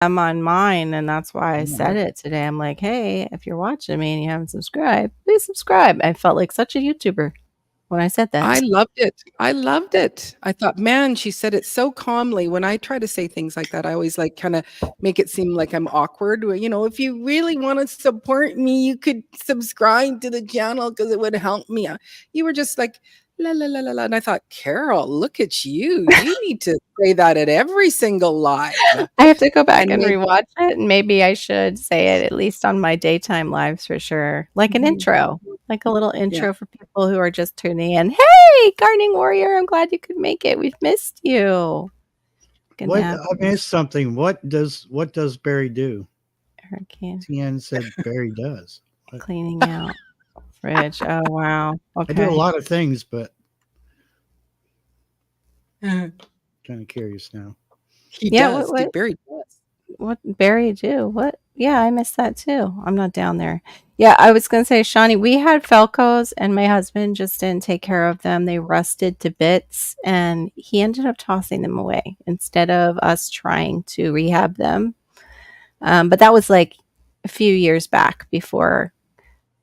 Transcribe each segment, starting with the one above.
I'm on mine, and that's why I Yeah. said it today. I'm like, hey, if you're watching me and you haven't subscribed, please subscribe. I felt like such a YouTuber when I said that. I loved it. I loved it. I thought, man, she said it so calmly. When I try to say things like that, I always like kind of make it seem like I'm awkward. If you really want to support me, you could subscribe to the channel because it would help me. You were just like, la, la, la, la, la. And I thought, Carol, look at you. You need to say that at every single live. I have to go back And and maybe, rewatch it, and maybe I should say it at least on my daytime lives for sure. Like an intro, like a little yeah. intro for people who are just tuning in. Hey, Gardening Warrior, I'm glad you could make it. We've missed you. What I missed something. What does Barry do? Hurricane TN said Barry does. What? cleaning out fridge. Oh wow. Okay. I do a lot of things, but kind of curious now. He Yeah, does. Barry does. What Barry do? What? Yeah, I missed that too. I'm not down there. Yeah, I was gonna say, Shawnee, we had Falcos and my husband just didn't take care of them. They rusted to bits and he ended up tossing them away instead of us trying to rehab them. But that was like a few years back before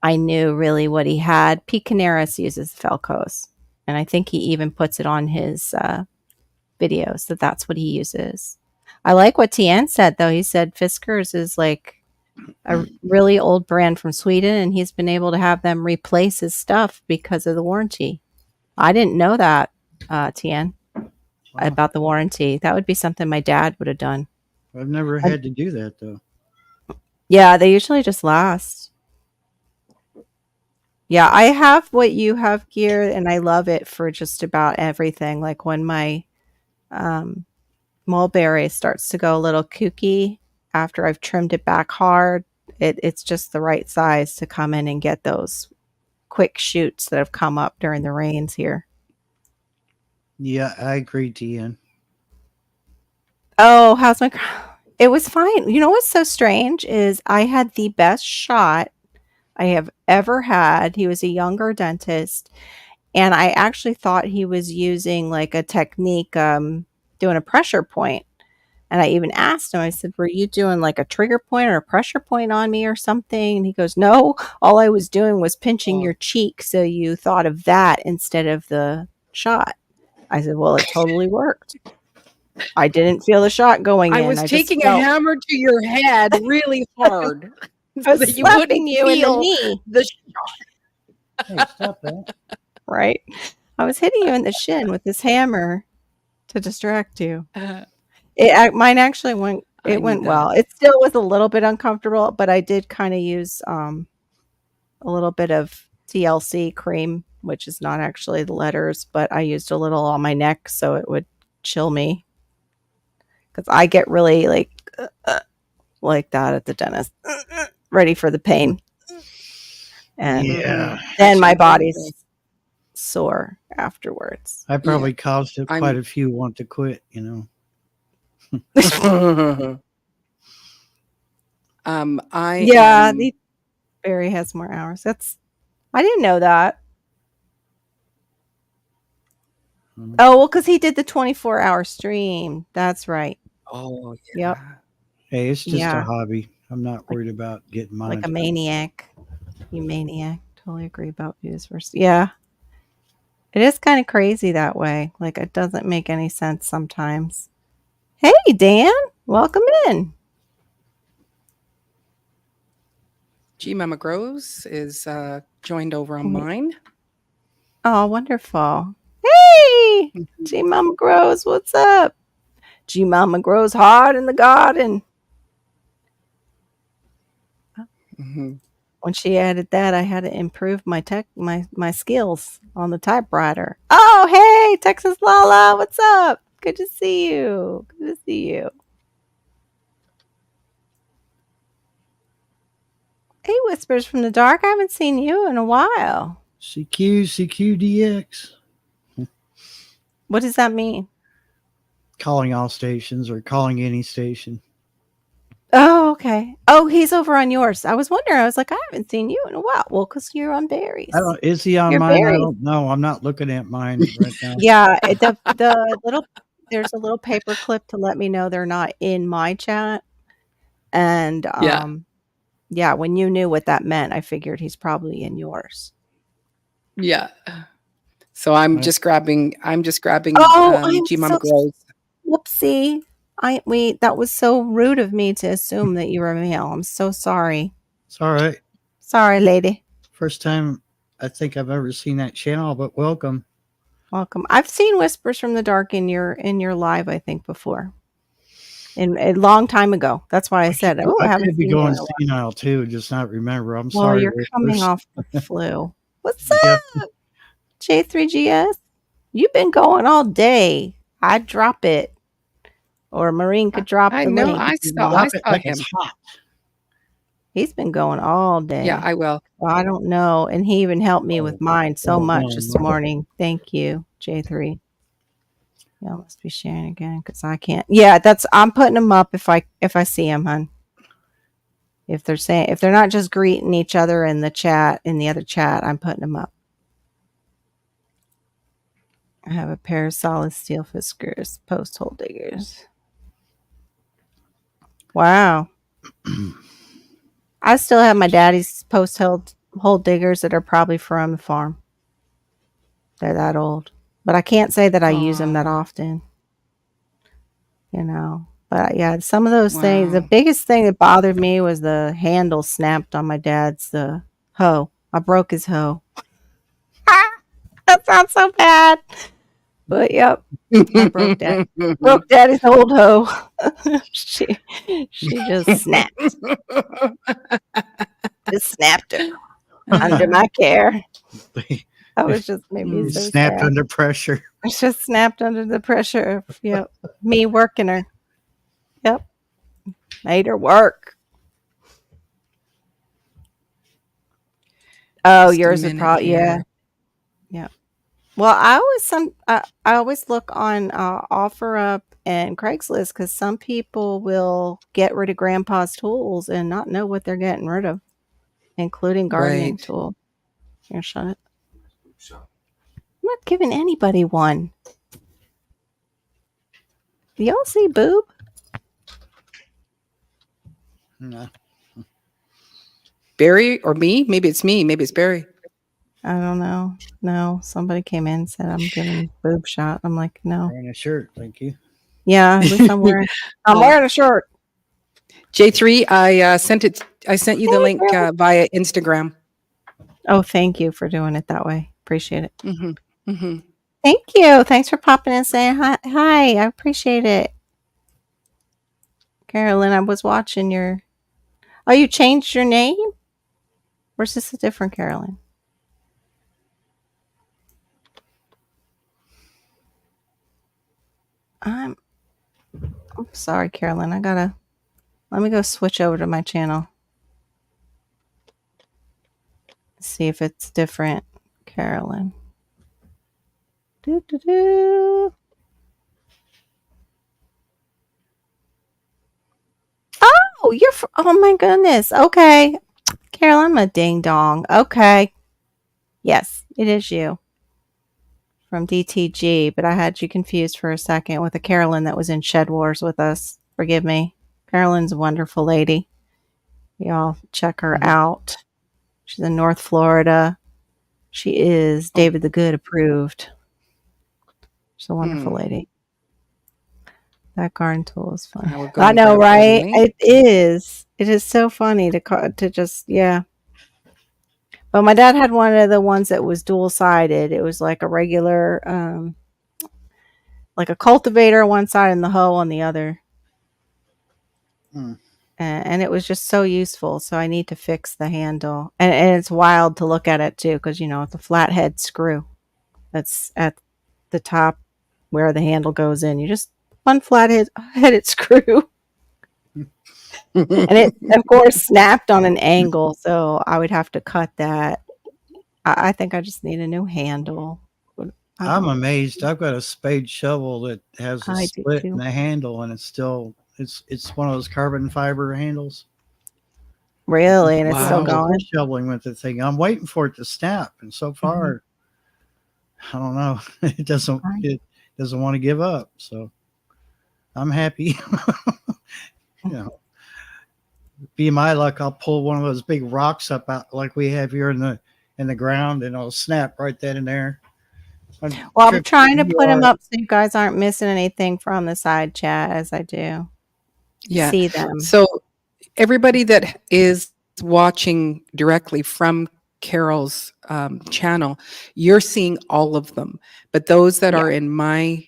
I knew really what he had. Pete Canaris uses Falcos, and I think he even puts it on his videos that that's what he uses. I like what Tien said, though. He said Fiskars is like a really old brand from Sweden, and he's been able to have them replace his stuff because of the warranty. I didn't know that, Tien, about the warranty. That would be something my dad would have done. I've never had to do that, though. Yeah, they usually just last. Yeah, I have what you have gear, and I love it for just about everything. Like when my mulberry starts to go a little kooky after I've trimmed it back hard, it's just the right size to come in and get those quick shoots that have come up during the rains here. Yeah, I agree, TN. Oh, how's my... It was fine. You know what's so strange is I had the best shot I have ever had. He was a younger dentist, and I actually thought he was using like a technique doing a pressure point. And I even asked him, I said, were you doing like a trigger point or a pressure point on me or something? And he goes, no, all I was doing was pinching your cheek. So you thought of that instead of the shot. I said, well, it totally worked. I didn't feel the shot going in. I was taking a hammer to your head really hard. I was slapping you in the knee. The shot. Hey, stop that. Right? I was hitting you in the shin with this hammer to distract you. Mine actually went well. It still was a little bit uncomfortable, but I did kind of use a little bit of TLC cream, which is not actually the letters, but I used a little on my neck so it would chill me. Because I get really like that at the dentist, ready for the pain. And then my body's sore afterwards. I probably caused quite a few want to quit, you know. Barry has more hours. I didn't know that. Oh, well, because he did the 24-hour stream. That's right. Oh, yeah. Yep. Hey, it's just a hobby. I'm not worried about getting money. Like a maniac. You maniac. Totally agree about views versus. Yeah. It is kind of crazy that way. Like, it doesn't make any sense sometimes. Hey, Dan. Welcome in. G Mama Grows is joined over on mine. Oh, wonderful. Hey, G Mama Grows. What's up? G Mama grows hard in the garden. Mm-hmm. When she added that, I had to improve my skills on the typewriter. Oh, hey, Texas Lala, what's up? Good to see you. Good to see you. Hey, Whispers from the Dark. I haven't seen you in a while. CQDX. What does that mean? Calling all stations or calling any station. Oh, okay. Oh, he's over on yours. I was wondering. I was like, I haven't seen you in a while. Well, because you're on Barry's. Is he on mine? I don't know. I'm not looking at mine right now. Yeah, there's a little paper clip to let me know they're not in my chat. And Yeah. yeah, when you knew what that meant, I figured he's probably in yours. Yeah. So I'm Right. just grabbing Oh, I'm G Mama so Girls. whoopsie. That was so rude of me to assume that you were male. I'm so sorry. It's all right. Sorry, lady. First time I think I've ever seen that channel, but welcome. Welcome. I've seen Whispers from the Dark in your live, I think, before. In a long time ago. That's why I said, "Oh, I I haven't could be seen you in going a while." senile too, just not remember. I'm Well, sorry, you're coming listeners. off the flu. What's Yeah, up, J3GS? You've been going all day. I'd drop it. Or Maureen could drop I the know. link if I you saw want. I drop it saw like it's him. hot. He's been going all Yeah, day. I will. Well, I don't know. And he even helped me Oh, with mine so much this no. morning. Thank you, J3. Y'all must be sharing again because I can't. Yeah, I'm putting them up if I see them, hun. If they're not just greeting each other in the other chat, I'm putting them up. I have a pair of solid steel fiskars, post hole diggers. Wow. I still have my daddy's post hole diggers that are probably from the farm. They're that old. But I can't say that I use them that Aw, often, But yeah, some of those things, the wow. biggest thing that bothered me was the handle snapped on my dad's the hoe. I broke his hoe. That sounds so bad. But yep, I broke daddy's old hoe. she just snapped. Just snapped her under my care. That was just made me It so snapped sad. under pressure. It just snapped under the pressure of me working her. Yep. Made her work. Oh, Just a yours would minute probably here. yeah. Well, I always look on OfferUp and Craigslist because some people will get rid of grandpa's tools and not know what they're getting rid of, including gardening Right. tool. Here, shut it. I'm not giving anybody one. Do y'all see boob? No. Barry or me? Maybe it's me. Maybe it's Barry. I don't know. No, somebody came in and said I'm giving boob shot. I'm like, no. Wearing a shirt, thank you. Yeah, at least I'm wearing a shirt. J3, I sent you the Hey, link girl. via Instagram. Oh, thank you for doing it that way. Appreciate it. Mm-hmm. Mm-hmm. Thank you. Thanks for popping in and saying hi. Hi, I appreciate it. Carolyn, I was watching your. Oh, you changed your name? Or is this a different Carolyn? I'm sorry, Carolyn. Let me go switch over to my channel. See if it's different, Carolyn. Do, do, do. Oh, oh my goodness. Okay. Carolyn, I'm a ding dong. Okay. Yes, it is you from DTG, but I had you confused for a second with a Carolyn that was in Shed Wars with us. Forgive me. Carolyn's a wonderful lady. Y'all check her out. She's in North Florida. She is Oh. David the Good approved. She's a wonderful lady. That garden tool is fun. I will go I and know, grab that right? link. It is. It is so funny to just But my dad had one of the ones that was dual sided. It was like a regular, like a cultivator on one side and the hoe on the other. And it was just so useful. So I need to fix the handle. And it's wild to look at it too, because it's a flathead screw that's at the top where the handle goes in. You just one headed screw. And it, of course, snapped on an angle. So I would have to cut that. I think I just need a new handle. I'm amazed. I've got a spade shovel that has a I do split in too. the handle, and it's one of those carbon fiber handles. Really? And it's When still I was Wow. going? shoveling with the thing, I'm waiting for it to snap, and so far, I don't know. It doesn't want to give up. So I'm happy. be my luck, I'll pull one of those big rocks up out like we have here in the ground, and it'll snap right then and there. I'm Well, I'm tripping trying to you put them are. up so you guys aren't missing anything from the side chat as I do. Yeah. See them. So everybody that is watching directly from Carol's channel, you're seeing all of them. But those that Yeah. are in my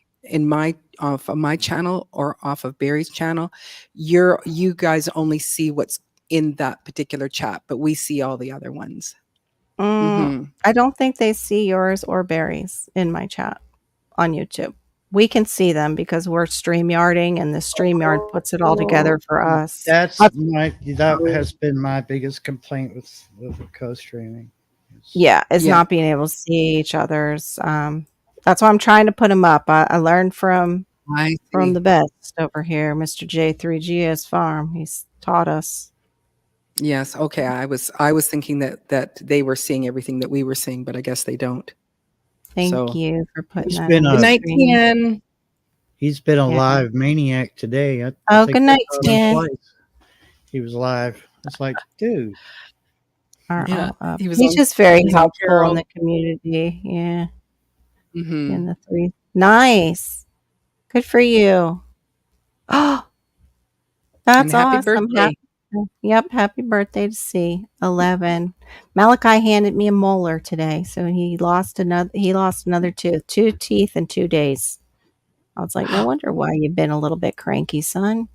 off of my channel or off of Barry's channel, you guys only see what's in that particular chat, but we see all the other ones. Mm, Hmm. I don't think they see yours or Barry's in my chat on YouTube. We can see them because we're StreamYarding and the StreamYard puts it all together for us. That has been my biggest complaint with the co-streaming. Yeah, is Yeah, not being able to see each other's. That's why I'm trying to put them up. I learned I from the see. best over here, Mr. J3GS Farm. He's taught us. Yes. Okay. I was thinking that they were seeing everything that we were seeing, but I guess they don't. Thank So you for putting He's that been in the good a night, stream. Tian. he's been a Yeah. live maniac today. I Oh, think good I night, saw him Stan. twice. He was live. It's like, dude, Are Yeah, all up. he was He's on. just very He was on helpful in Carol. the community. Yeah, in Hmm. the three. Nice. Good for you. Oh, And that's happy awesome. birthday. Yep. Happy birthday to C. 11. Malachi handed me a molar today, so he lost another tooth, 2 teeth in 2 days. I was like, no wonder why you've been a little bit cranky, son.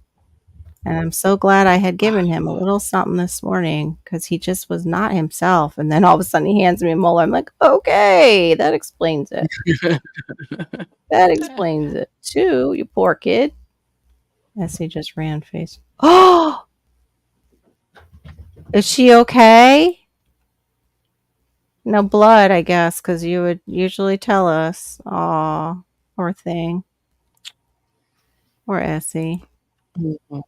And I'm so glad I had given him a little something this morning because he just was not himself. And then all of a sudden he hands me a molar. I'm like, okay, that explains it. That explains it too, you poor kid. As he just ran face. Oh, is she okay? No blood, I guess, because you would usually tell us. Aw, poor thing. Poor Essie. Mhm.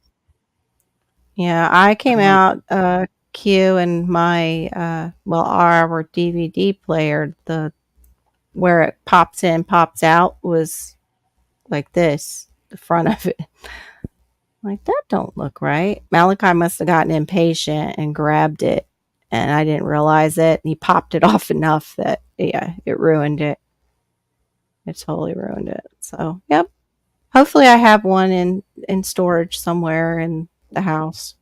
Yeah, I came Um, out, Q and my, our DVD player, the where it pops in, pops out was like this, the front of it. Like, that don't look right. Malachi must have gotten impatient and grabbed it, and I didn't realize it. And he popped it off enough that, yeah, it ruined it. It totally ruined it. So, yep. Hopefully, I have one in storage somewhere in the house.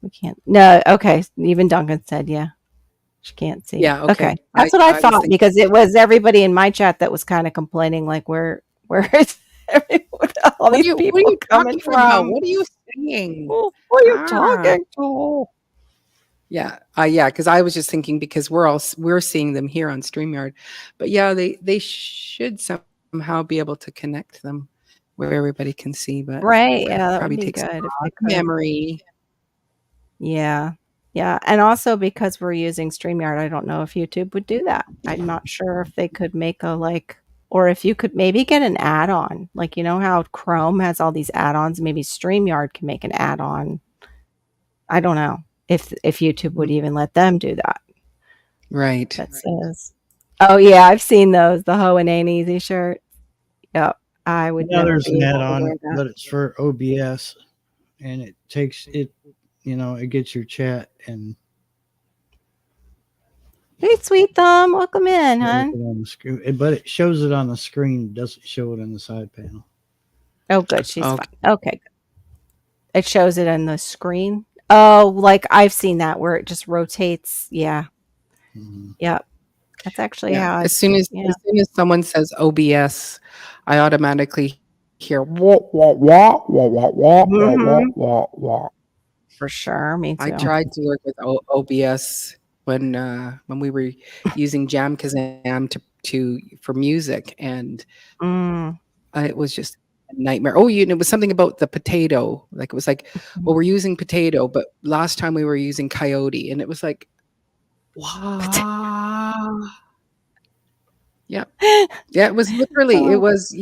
We can't. No, okay. Even Duncan said, yeah, she can't see. yeah. Okay, Okay. that's I what I I was thought thinking. because it was everybody in my chat that was kind of complaining, like, where is everyone, all these What are people you coming talking about? from? What are you saying? Who are you Ah. talking to? Yeah. Yeah. Because I was just thinking because we're seeing them here on StreamYard, but yeah, they should somehow be able to connect them where everybody can see, but Right? Yeah, that would probably be takes a good if lot they of could. memory. Yeah. Yeah, and also because we're using StreamYard, I don't know if YouTube would do that. I'm not sure if they could make a, like, or if you could maybe get an add-on. Like, you know how Chrome has all these add-ons, maybe StreamYard can make an add-on. I don't know if YouTube would even let them do that. Right. That says, "Oh, yeah, I've seen those, the Ho and Ain't Easy shirt." Yep. I would never there's an be able to add-on, wear that. but it's for OBS, and it takes it. It gets your chat and Hey, Sweet Thumb, welcome in, shows hon. it on the screen, but it shows it on the screen. Doesn't show it on the side panel. Oh, good, she's Okay. fine. Okay. It shows it on the screen? Oh, like, I've seen that where it just rotates. Yeah. Mhm. Yep. That's actually Yeah. how As I've soon as yeah. as soon as someone says OBS, I automatically hear wah wah wah wah wah wah wah wah Mhm. wah wah. For sure, me I too. tried to work with OBS when we were using Jamkazam for music, and Mm. it was just a nightmare. Oh, it was something about the potato. Like it was like, well, we're using potato, but last time we were using coyote, and it was like, wow. Yeah, yeah. It was literally. It Oh, was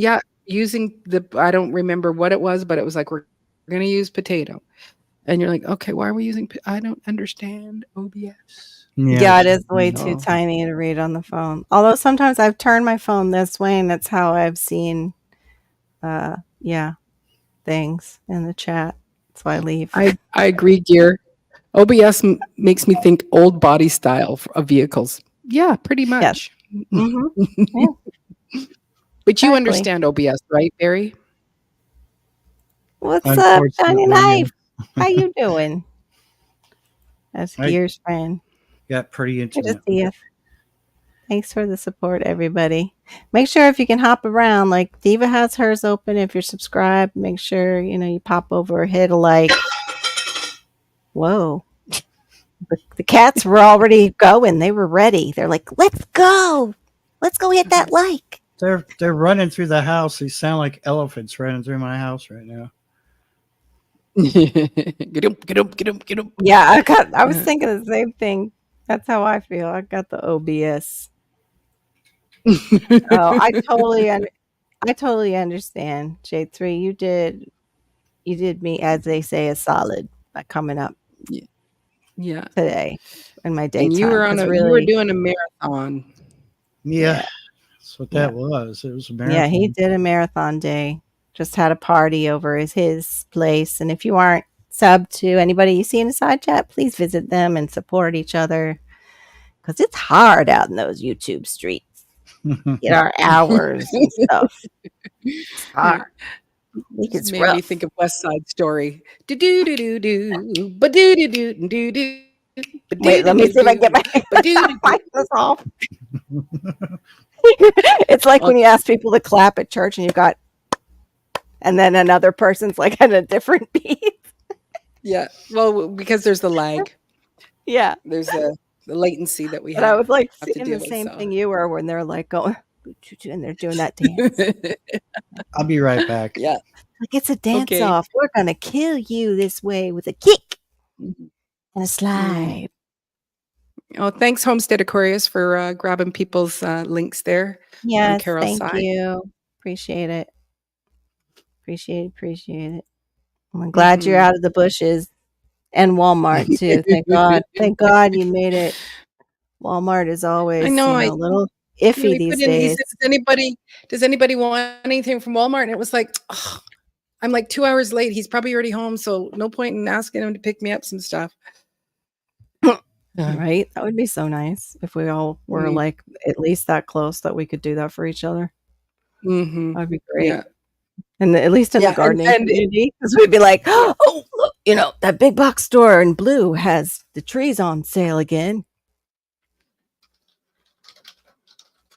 using I don't remember what it was, but it was like we're gonna use potato, and you're like, okay, why are we using? I don't understand OBS. Yeah, yeah, it is way too So tiny to read on the phone. Although sometimes I've turned my phone this way, and that's how I've seen, yeah, things in the chat. So I leave. I agree, gear. OBS makes me think old body style of vehicles. Yeah, pretty Yes. much. Mhm. Yeah, But you exactly. understand OBS, right, Barry? What's up, Johnny Unfortunately, Knife? How you doing? That's I Gear's friend. got pretty Good to intimate see with you. Thanks for the support, everybody. Make sure if you can hop around, like Diva has hers open. If you're subscribed, make sure you pop over, hit a like. Whoa, the cats were already going. They were ready. They're like, let's go hit that like. They're running through the house. They sound like elephants running through my house right now. Get up, get up, get up, get up. Yeah, I was thinking the same thing. That's how I feel. I got the OBS. Oh, I totally understand. J3, you did me, as they say, a solid by coming up Yeah. today in my And you daytime were because you were really, doing a marathon. Yeah, yeah, that's what yeah, that was. It was a yeah, he marathon. did a marathon day. Just had a party over at his place. And if you aren't subbed to anybody you see in the side chat, please visit them and support each other because it's hard out in those YouTube streets. Get our hours and stuff. It's hard. Like Just it's made me rough. think of West Side Story. Do do do do do, ba do do do do do, ba do Wait, do let me do see if I can get do, my ba do do do. mic was off. It's like when you ask people to clap at church and you got, and then another person's like at a different beat. Yeah, well, because there's the lag. Yeah. There's the latency that we But I was like have to seeing deal the with. same So thing you were when they're like going, and they're doing that dance. I'll be right back. yeah, Like it's a dance okay. off. We're going to kill you this way with a kick Mhm. and a Mm. slide. Oh, thanks, Homestead Aquarius, for grabbing people's links there on Yes. Carol's Thank side. you. Appreciate it. Appreciate it. I'm glad you're Hmm. out of the bushes and Walmart too. Thank God. Thank God you made it. Walmart is I always, know. a little iffy He put these in. He said, days. "Does anybody want anything from Walmart?" And it was like, ugh, I'm like 2 hours late. He's probably already home, so no point in asking him to pick me up some stuff. Yeah. Right? That would be so nice if we all were Mm, like at least that close that we could do that for each other. mhm. That'd be great. Yeah. And at least in the Yeah, gardening and community, because we'd be like, oh, look, that big box store in blue has the trees on sale again.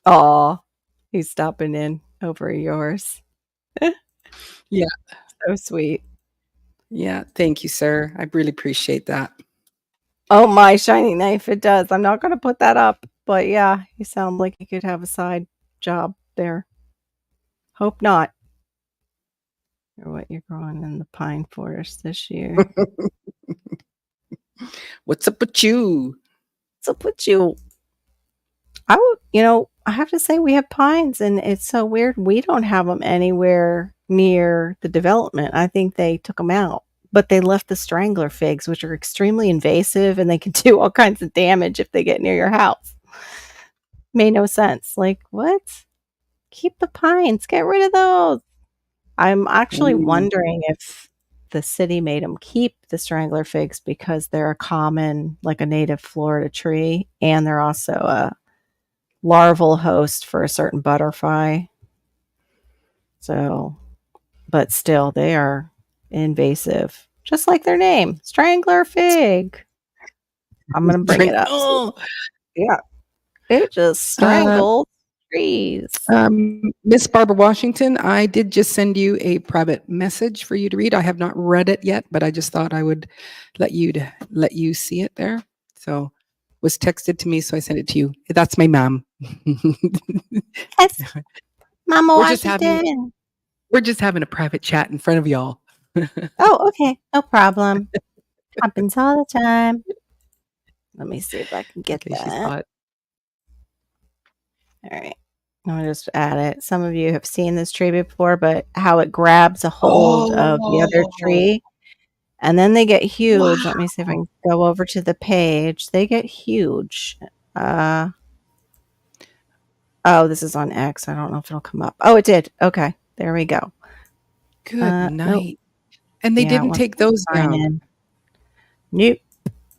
Aw, he's stopping in over yours. yeah. So sweet. Yeah, thank you, sir. I really appreciate that. Oh, my shiny knife, it does. I'm not going to put that up, but yeah, you sound like you could have a side job there. Hope not. Or what you're growing in the pine forest this year. What's up with you? So put you I have to say we have pines and it's so weird. We don't have them anywhere near the development. I think they took them out, but they left the strangler figs, which are extremely invasive and they can do all kinds of damage if they get near your house. Made no sense. Like, what? Keep the pines. Get rid of those. I'm actually Mm, wondering if the city made them keep the strangler figs because they're a common, like a native Florida tree, and they're also a larval host for a certain butterfly. So, but still, they are invasive, just like their name, strangler fig. I'm gonna bring it drink. up. Oh, Yeah, it just uh, strangled trees. Miss Barbara Washington, I did just send you a private message for you to read. I have not read it yet, but I just thought I would let you see it there. So was texted to me, so I sent it to you. That's my mom. Yes, Mama we're just having Washington. we're just having a private chat in front of y'all. Oh, okay, no problem. Happens all the time. Let me see if I can get Okay, she that. saw it. All right. I'll just add it. Some of you have seen this tree before, but how it grabs a hold of the other Oh, tree and then they get huge. Let wow. me see if I can go over to the page. They get huge. Uh, oh, this is on X. I don't know if it'll come up. Oh, it did. Okay. There we go. Good Nope. night. And they Yeah, didn't once take they those sign down. in. Nope.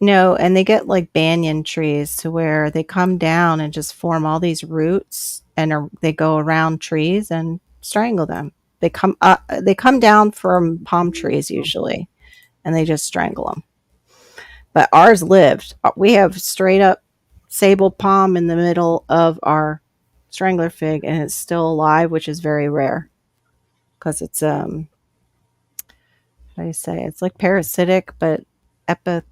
No, and they get like banyan trees to where they come down and just form all these roots and they go around trees and strangle them. They come down from palm trees usually and they just strangle them. But ours lived. We have straight up sable palm in the middle of our strangler fig and it's still alive, which is very rare because it's how do you say? It's like parasitic, but epi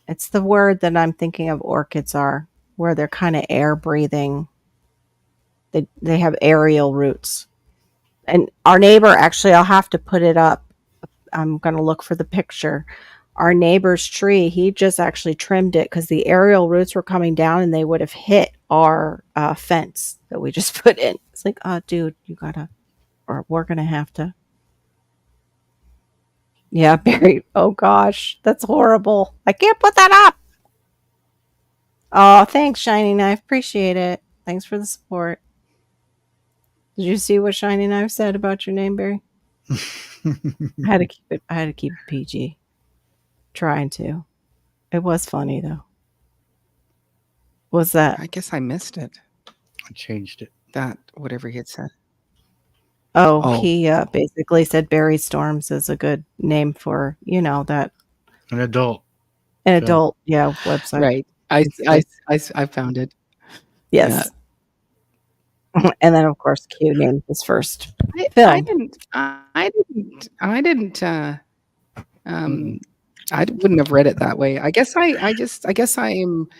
it's the word that I'm thinking of orchids are, where they're kind of air breathing. They have aerial roots. And our neighbor, actually, I'll have to put it up. I'm going to look for the picture. Our neighbor's tree, he just actually trimmed it because the aerial roots were coming down and they would have hit our fence that we just put in. It's like, oh, dude, you gotta, or we're going to have to. Yeah, Barry. Oh gosh, that's horrible. I can't put that up. Oh, thanks, Shiny Knife. Appreciate it. Thanks for the support. Did you see what Shiny Knife said about your name, Barry? I had to keep it. I had to keep it PG. Trying to. It was funny though. Was that? I guess I missed it. I changed it. That whatever he had said. Oh, Oh, he basically said Barry Storms is a good name for that An adult. an film. adult website. right. I found it. Yes. And then of course Q named his first I film. didn't. I wouldn't have read it that way. I guess I am You're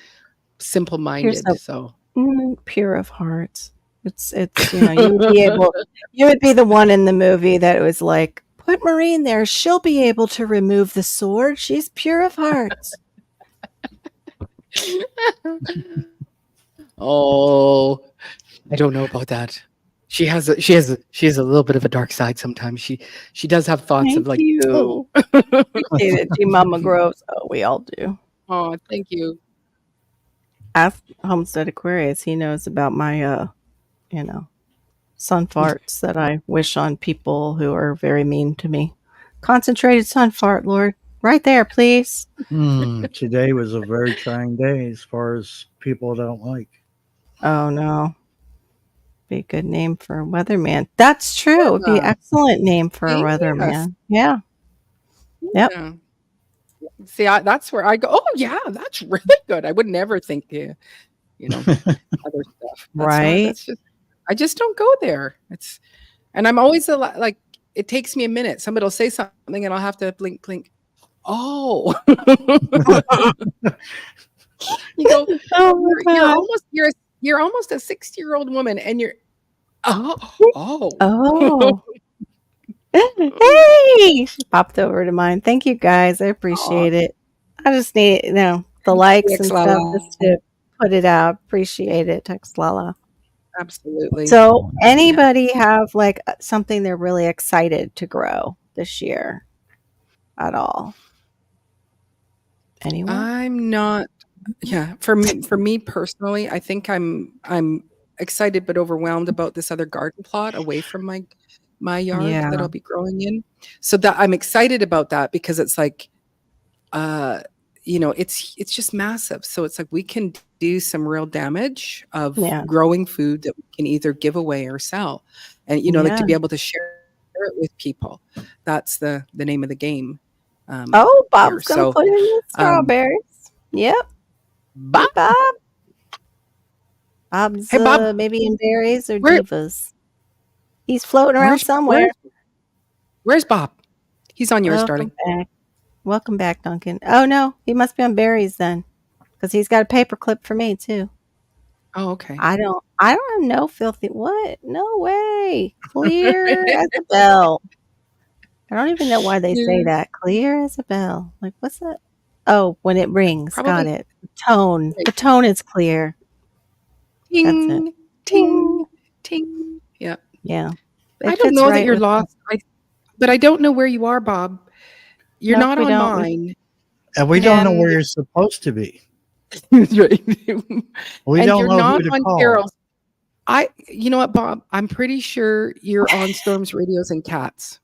simple-minded. so So pure of heart. It's you would be the one in the movie that was like, put Maureen there, she'll be able to remove the sword. She's pure of heart. oh, I don't know about that. She has a little bit of a dark side sometimes. She does have thoughts Thank of like, you. oh, Appreciate it, G Mama Groves. Oh, we all do. oh, thank you. Ask Homestead Aquarius. He knows about my sun farts that I wish on people who are very mean to me. Concentrated sun fart, Lord. Right there, please. Today was a very trying day as far as people I don't like. Oh no. Be a good name for a weatherman. That's true. It would be an Yeah. excellent name for a Yes. weatherman. Yeah. Yep. Yeah. See, that's where I go. Oh yeah, that's really good. I would never think other stuff. Right. That's just I just don't go there. And I'm always like it takes me a minute. Somebody will say something and I'll have to blink. Oh, you go. Oh my God. You're almost a 60-year-old woman, and you're oh. Oh. Hey, she popped over to mine. Thank you guys. I appreciate it. I just need, the likes and stuff Lala. just to put it out. Appreciate it. Text Lala. Absolutely. So, anybody have like something they're really excited to grow this year at all? Anyone? I'm not. Yeah, for me personally, I think I'm excited but overwhelmed about this other garden plot away from my yard Yeah. that I'll be growing in. So that I'm excited about that because it's like, it's just massive. So it's like we can do some real damage of growing food that we can either give away or sell, and like to be able to share it with people. That's the name of the game. Bob's gonna put in the strawberries. Yep. Bob. Hey, Bob. Bob's Hey, Bob. maybe in berries or divas. He's floating around somewhere. Where's Bob? He's on yours, darling. Welcome back, Duncan. Oh no, he must be on berries then, because he's got a paper clip for me too. Oh, okay. I don't know, filthy. What? No way. Clear as a bell. I don't even know why they say that. Clear as a bell. Like, what's that? Oh, when it rings. Probably. Got it. Tone. The tone is clear. Ting, that's it. Ting, ting. Yeah. Yeah. I don't know that you're lost, but I don't know where you are, Bob. You're not on mine. And we don't know where you're supposed to be. Right. We don't know who to call. Carol's. You know what, Bob? I'm pretty sure you're on Storms, Radios, and Cats.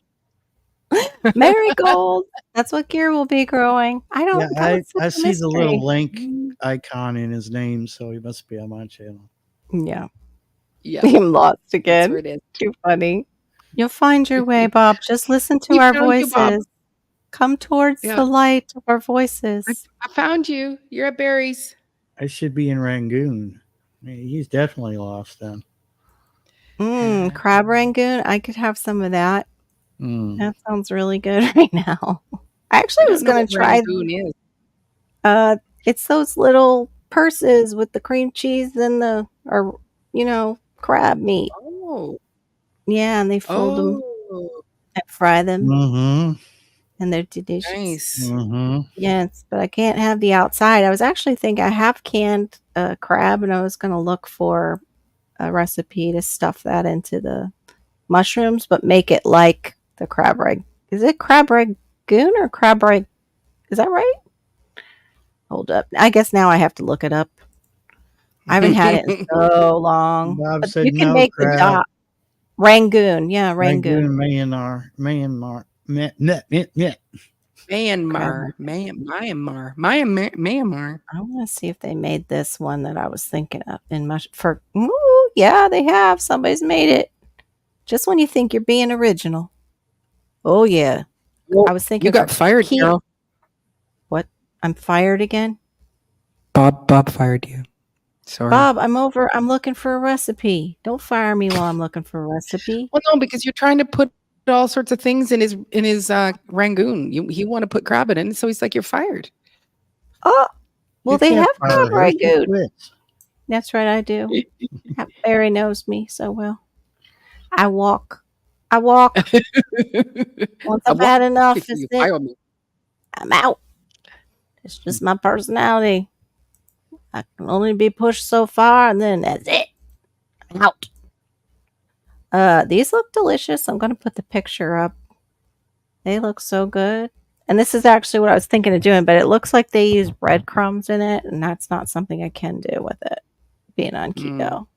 Marigold. That's what gear will be growing. Yeah, that was such I a see the little mystery. link icon in his name, so he must be on my channel. Yeah. Yeah, I'm lost that's where again. it is. Too funny. You'll find your way, Bob. Just listen to We our found you, Bob. voices. Come towards Yeah, the light of our I, voices. I found you. You're at Barry's. I should be in Rangoon. He's definitely lost then. Crab rangoon. I could have some of that. Mm. That sounds really good right now. I I actually was don't know gonna what try Rangoon is. it's those little purses with the cream cheese and crab meat. Oh, Yeah, and they fold them oh, and fry them, Mm-hmm. and they're delicious. nice. Mm-hmm. Yes, but I can't have the outside. I was actually thinking I have canned crab, and I was gonna look for a recipe to stuff that into the mushrooms, but make it like the crab rag. Is it crab ragoon or crab rag? Is that right? Hold up. I guess now I have to look it up. I haven't had it in so long. Bob But said you can no make the crab. dot. Rangoon. Yeah, Rangoon. Rangoon, Myanmar. Meh, meh, meh. Crab. Myanmar. I want to see if they made this one that I was thinking of in Ooh, yeah, they have. Somebody's made it. Just when you think you're being original. Oh yeah. I Well, was you thinking for got fired, Key. girl. What? I'm fired again? Bob fired you. Sorry. Bob, I'm looking for a recipe. Don't fire me while I'm looking for a recipe. Well, no, because you're trying to put all sorts of things in his Rangoon. He want to put crab in it, so he's like, "You're fired." Oh, well, You they can't have fire crab her. She ragout. quits. That's right, I do. Barry knows me so well. I walk. Once I I've want had enough, if that's you it. fire me. I'm out. It's just my personality. I can only be pushed so far, and then that's it. I'm out. These look delicious. I'm gonna put the picture up. They look so good. And this is actually what I was thinking of doing, but it looks like they use breadcrumbs in it, and that's not something I can do with it being on keto.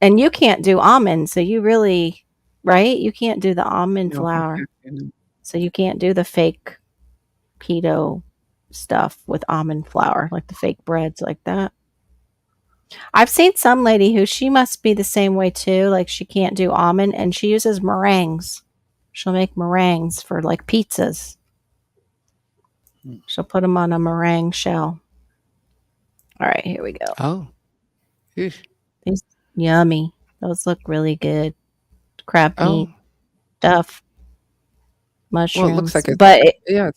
And you can't do almond, so you really, right? You can't do the almond No. flour, so you can't do the fake keto stuff with almond flour, like the fake breads like that. I've seen some lady who she must be the same way too, like she can't do almond and she uses meringues. She'll make meringues for like pizzas. She'll put them on a meringue shell. All right, here we go. Oh. Eesh. These yummy. Those look really good. Crab meat, Oh. stuff, Well, mushrooms. it looks like it's but yeah. it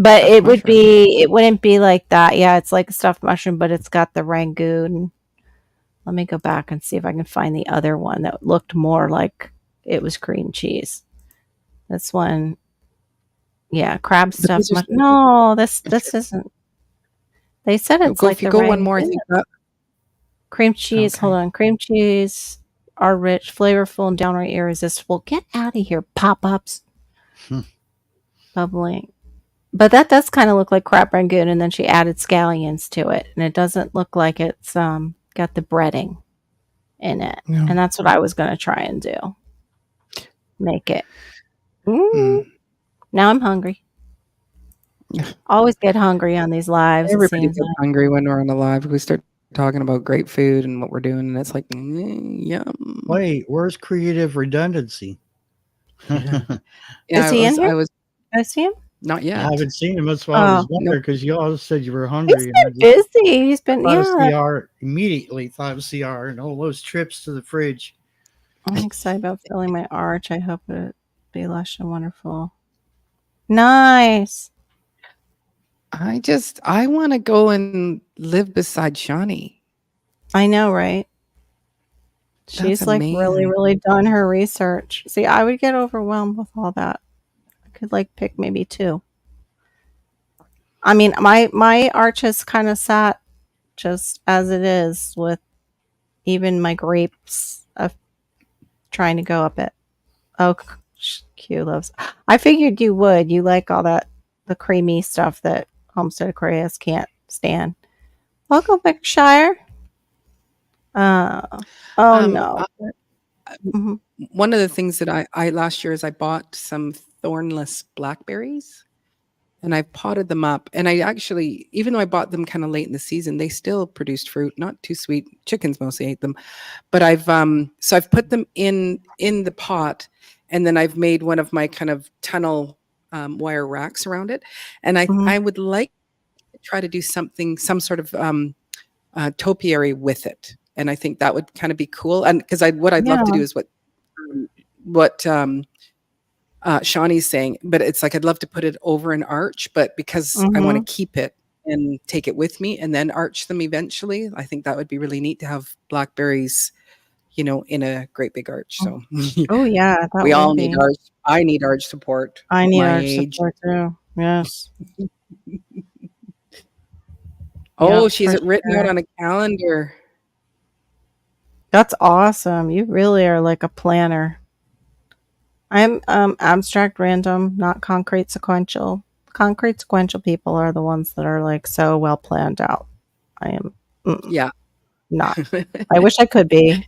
Stuffed would mushroom. be it wouldn't be like that. Yeah, it's like a stuffed mushroom, but it's got the rangoon. Let me go back and see if I can find the other one that looked more like it was cream cheese. This one, yeah, crab But stuffed these are mushroom. No, this isn't. They said it's go like if you the go one more, I rangoon. think that Cream cheese. Hold okay. on, cream cheese are rich, flavorful, and downright irresistible. Get out of here, pop-ups. Hmm. Bubbling. But that does kind of look like crab rangoon, and then she added scallions to it, and it doesn't look like it's got the breading in it. Yeah. And that's what I was going to try and do. Make it. Now I'm hungry. Always get hungry on these lives. Everybody It seems gets hungry when we're on the live. We start talking about great food and what we're doing, and it's like, yum. Wait, where's creative redundancy? Yeah, Is he in here? I was I see him. not I yet. haven't seen him. That's why I was Oh, wondering because you all said you were he's hungry. been busy. He's been thought of yeah. CR immediately. Thought of CR and all those trips to the fridge. I'm excited about filling my arch. I hope it be lush and wonderful. Nice. I want to go and live beside Shawnee. I know, right? She's That's like really, amazing. really done her research. See, I would get overwhelmed with all that. I could like pick maybe two. I mean, my arch has kind of sat just as it is with even my grapes of trying to go up it. Oh, Q loves. I figured you would. You like all that the creamy stuff that Homestead Aquarius can't stand. Welcome, Berkshire. Oh Um, no. Mhm. One of the things that I last year is I bought some thornless blackberries and I've potted them up. And I actually, even though I bought them kind of late in the season, they still produced fruit, not too sweet. Chickens mostly ate them, but so I've put them in the pot, and then I've made one of my kind of tunnel wire racks around it. And Mhm. I would like to try to do something, some sort of topiary with it. And I think that would kind of be cool. And because what I'd love to Yeah. do is what Shawnee's saying, but it's like I'd love to put it over an arch, but because I want to Mhm. keep it and take it with me and then arch them eventually, I think that would be really neat to have blackberries, in a great big arch. Mm. So Oh, yeah, that we all would need be. arch. I need arch support I at need my our age. support too. Yes. Oh, Yep, she has for it written out sure. on a calendar. That's awesome. You really are like a planner. I'm abstract random, not concrete sequential. Concrete sequential people are the ones that are like so well planned out. I am Yeah. not. I wish I could be.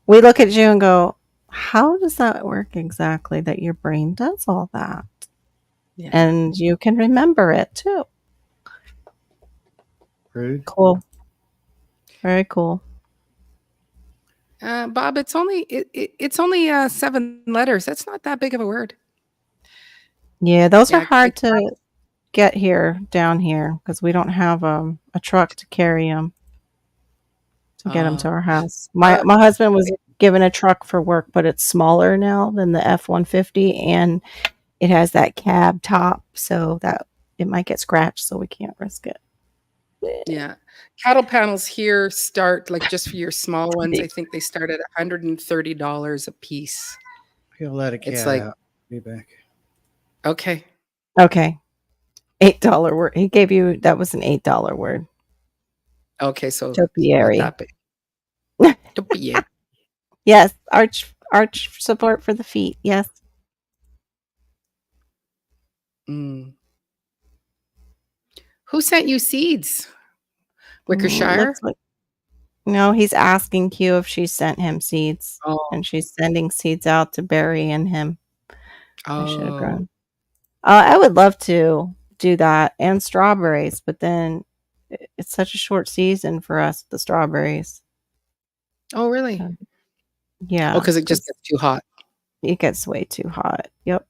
We look at you and go, how does that work exactly that your brain does all that? Yeah. And you can remember it too. Rude. Cool. Very cool. Bob, it's only 7 letters. That's not that big of a word. Yeah, those are Yeah, I hard tried. to get here down here because we don't have a truck to carry them to get them to Uh, our house. our, My husband was given a truck for work, but it's smaller now than the F-150, and it has that cab top, so that it might get scratched, so we can't risk it. Yeah. Cattle panels here start, like, just for your small ones, I think they start at $130 a piece. He'll let a It's cat like, out. Be back. okay. Okay, $8 word. He gave you that was an $8 word. Okay, so not Topiary. that big. Topiary. Yes, arch support for the feet. Yes. Mm. Who sent you seeds? Looks Wickershire? like no, he's asking Q if she sent him seeds, Oh, and she's sending seeds out to Barry and him. I should have oh. grown. I would love to do that and strawberries, but then it's such a short season for us, the strawberries. Oh, really? So, Oh, yeah, because it just because gets too hot. it gets way too hot. Yep.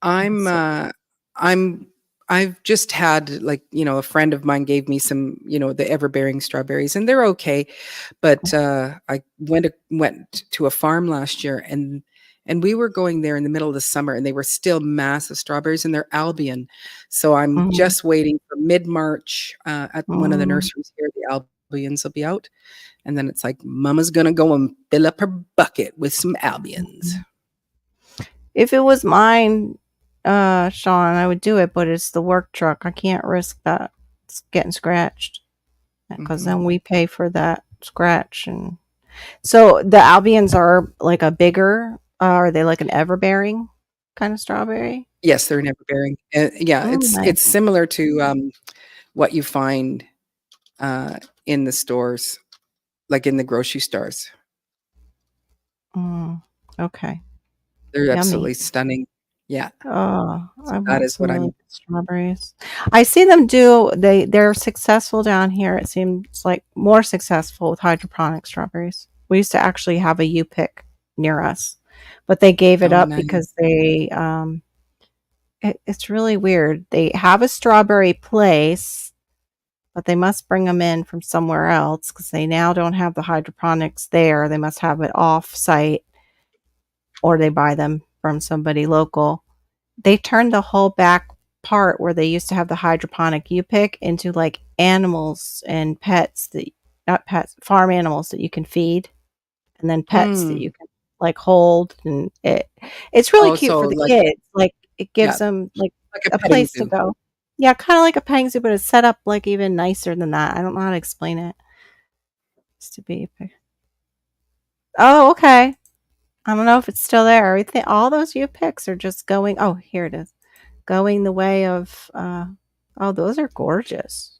I'm, So, uh, I'm I've just had, like, a friend of mine gave me some, the everbearing strawberries, and they're okay. But, I went to a farm last year, and we were going there in the middle of the summer, and they were still massive strawberries, and they're Albion. So I'm mhm, just waiting for mid-March, at one of the mm. nurseries here, the Albions will be out, and then it's like, mama's gonna go and fill up her bucket with some Albions. If it was mine, Sean, I would do it, but it's the work truck. I can't risk that getting scratched because Mhm. then we pay for that scratch. And so the Albions are like a bigger, are they like an everbearing kind of strawberry? Yes, they're an everbearing. Yeah, Oh, it's nice. similar to, what you find, in the stores, like in the grocery stores. Mm, okay. They're Yummy. absolutely stunning. Yeah, Oh, so I that want is some what really I'm. good strawberries. I see them do they're successful down here. It seems like more successful with hydroponic strawberries. We used to actually have a U-pick near us, but they gave it Oh, up nice. because it's really weird. They have a strawberry place, but they must bring them in from somewhere else because they now don't have the hydroponics there. They must have it off site or they buy them from somebody local. They turned the whole back part where they used to have the hydroponic U-pick into like animals and pets that not pets, farm animals that you can feed and then pets that Mm. you can like hold and it's really Oh, cute so for the like, kids. Like it gives yeah, them like like a a petting place to zoo. go. Yeah, kind of like a petting zoo, but it's set up like even nicer than that. I don't know how to explain it. It's to be. Oh, okay. I don't know if it's still there. Everything, all those U-picks are just going. Oh, here it is. Going the way of. Oh, those are gorgeous.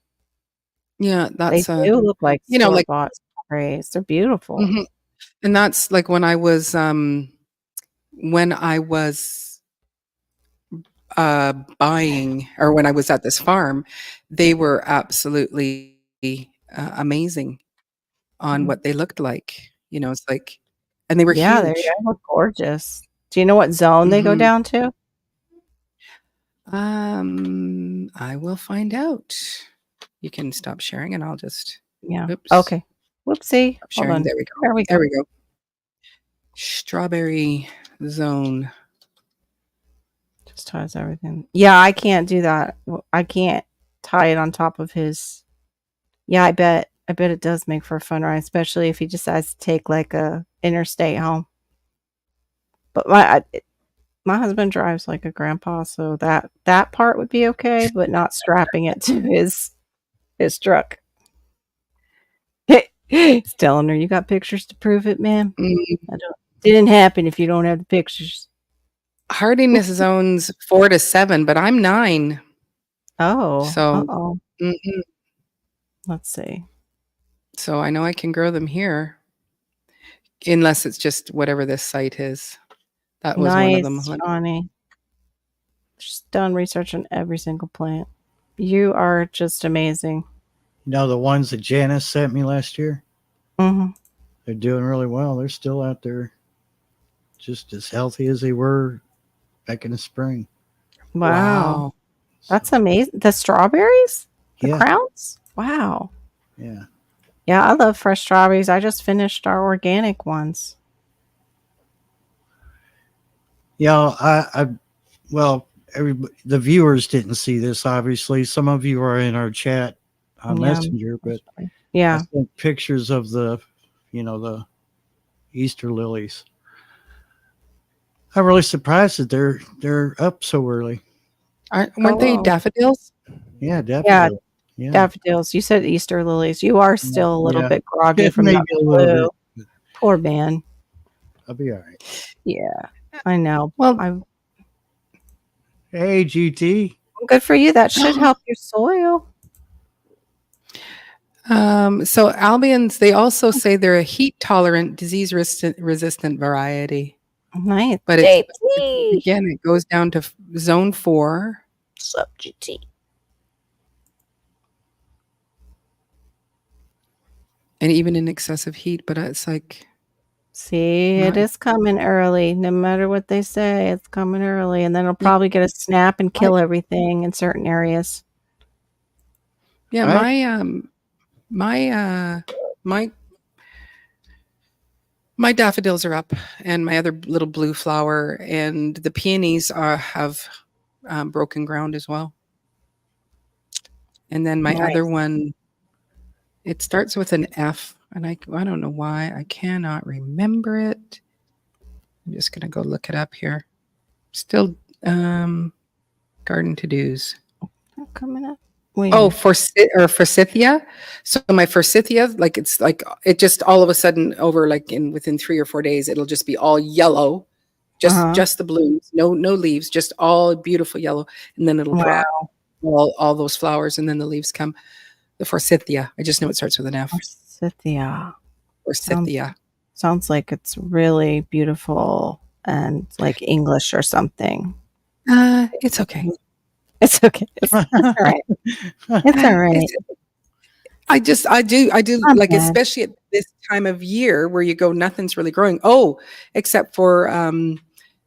Yeah, They that's, do look like like, store-bought sprays. They're beautiful. mhm. And that's like when I was buying, or when I was at this farm, they were absolutely amazing on Mm. what they looked like. It's like, and they were Yeah, they huge. look gorgeous. Do you know what zone they go Mhm. down to? I will find out. You can stop sharing and I'll just, Yeah. oops, Okay. Whoopsie. stop Hold sharing. on. There we go. There we There go. we go. Strawberry zone. Just ties everything. Yeah, I can't do that. I can't tie it on top of his. Yeah, I bet. I bet it does make for a fun ride, especially if he decides to take like a interstate home. But my husband drives like a grandpa, so that part would be okay, but not strapping it to his truck. He's telling her, "You got pictures to prove it, ma'am? Mm, I don't. Didn't happen if you don't have the pictures." hardiness zones 4 to 7, but I'm 9. Oh, So, uh-oh. mhm. Let's see. So I know I can grow them here, unless it's just whatever this site is. That was one of them. Nice, Shawnee. She's done research on every single plant. You are just amazing. The ones that Janice sent me last year, Mhm. they're doing really well. They're still out there just as healthy as they were back in the spring. Wow. Wow. So, That's amazing. The strawberries? The yeah, crowns? Wow. yeah. Yeah, I love fresh strawberries. I just finished our organic ones. I well, the viewers didn't see this. Obviously, some of you are in our chat on Yeah. Messenger, but I Yeah. sent pictures of the Easter lilies. I'm really surprised that they're up so early. Weren't they Oh, daffodils? Yeah, yeah, definitely. Yeah, daffodils. You said Easter lilies. You are yeah, still a little yeah. bit groggy from Maybe that a little flu. bit. Poor man. I'll be all right. Yeah, I know. Well, I'm Hey, GT. good for you. That should help your soil. so Albions, they also say they're a heat tolerant, disease resistant variety, Nice. but JT. again, it goes down to zone 4. Sup, GT. And even in excessive heat, but it's like See, it not. is coming early. No matter what they say, it's coming early. And then it'll Yeah, probably get a snap and I, kill everything in certain areas. yeah, I my my my daffodils are up, and my other little blue flower, and the peonies have broken ground as well. And then my other Nice. one, it starts with an F, and I don't know why I cannot remember it. I'm just gonna go look it up here. Still, garden to dos. Not coming up. Oh, Where? forsythia. So my forsythia, like it's like it just all of a sudden over like within 3 or 4 days, it'll just be all yellow, just Uh-huh. just the blooms, no leaves, just all beautiful yellow, and then it'll drop Wow. all those flowers, and then the leaves come. The forsythia. I just know it starts with an F. Forsythia. Sounds Forsythia. sounds like it's really beautiful and like English or something. It's okay. It's okay. It's all right. It's all right. It's I do I'm like, bad. especially at this time of year where you go, nothing's really growing. Oh, except for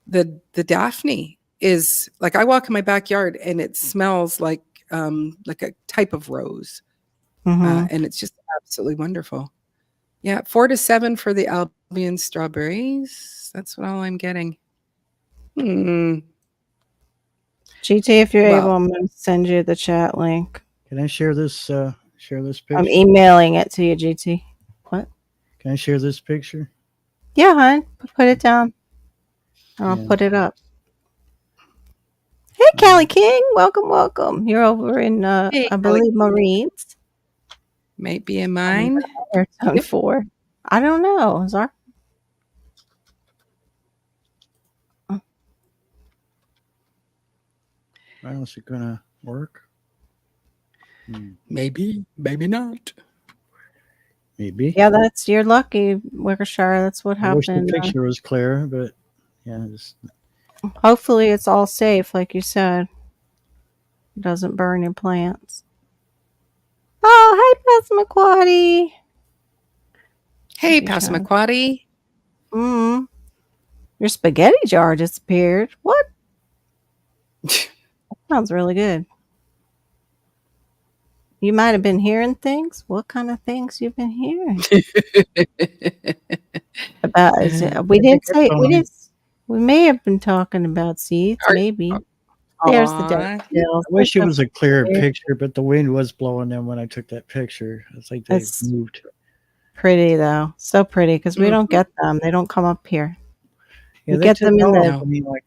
the Daphne is like I walk in my backyard and it smells like a type of rose. Mm-hmm. And it's just absolutely wonderful. Yeah, 4 to 7 for the Albion strawberries. That's what all I'm getting. Hmm. GT, if you're able, Well, I'm going to send you the chat link. Can I share this I'm picture? emailing it to you, GT. What? Can I share this picture? Yeah, hon. Put it down. I'll Yeah. put it up. Hey, Callie King. Welcome, welcome. You're over in, hey, I Kelly, believe, Maureen's. might be in mine. They're done Yep. for. I don't know. Is our Well, is it gonna work? Maybe, maybe not. maybe. Yeah, you're lucky, Wickershire. That's what I wish the happened. picture was clear, but yeah, Hopefully, it's all safe, like you said. It doesn't burn your plants. Oh, hi, Passamaquoddy. Hey, Your child. Passamaquoddy. Mm. Your spaghetti jar disappeared. What? Sounds really good. You might have been hearing things. What kind of things you've been hearing about? We I think didn't that's say we fine. didn't. We may have been talking about seeds. Are, Maybe there's the aw. daffodils. I They're wish it so was a clearer pretty. picture, but the wind was blowing them when I took that picture. It's like they It's moved. pretty though. So pretty because we don't Mhm. get them. They don't come up here. Yeah, We they get took them in off. the. No. I mean, like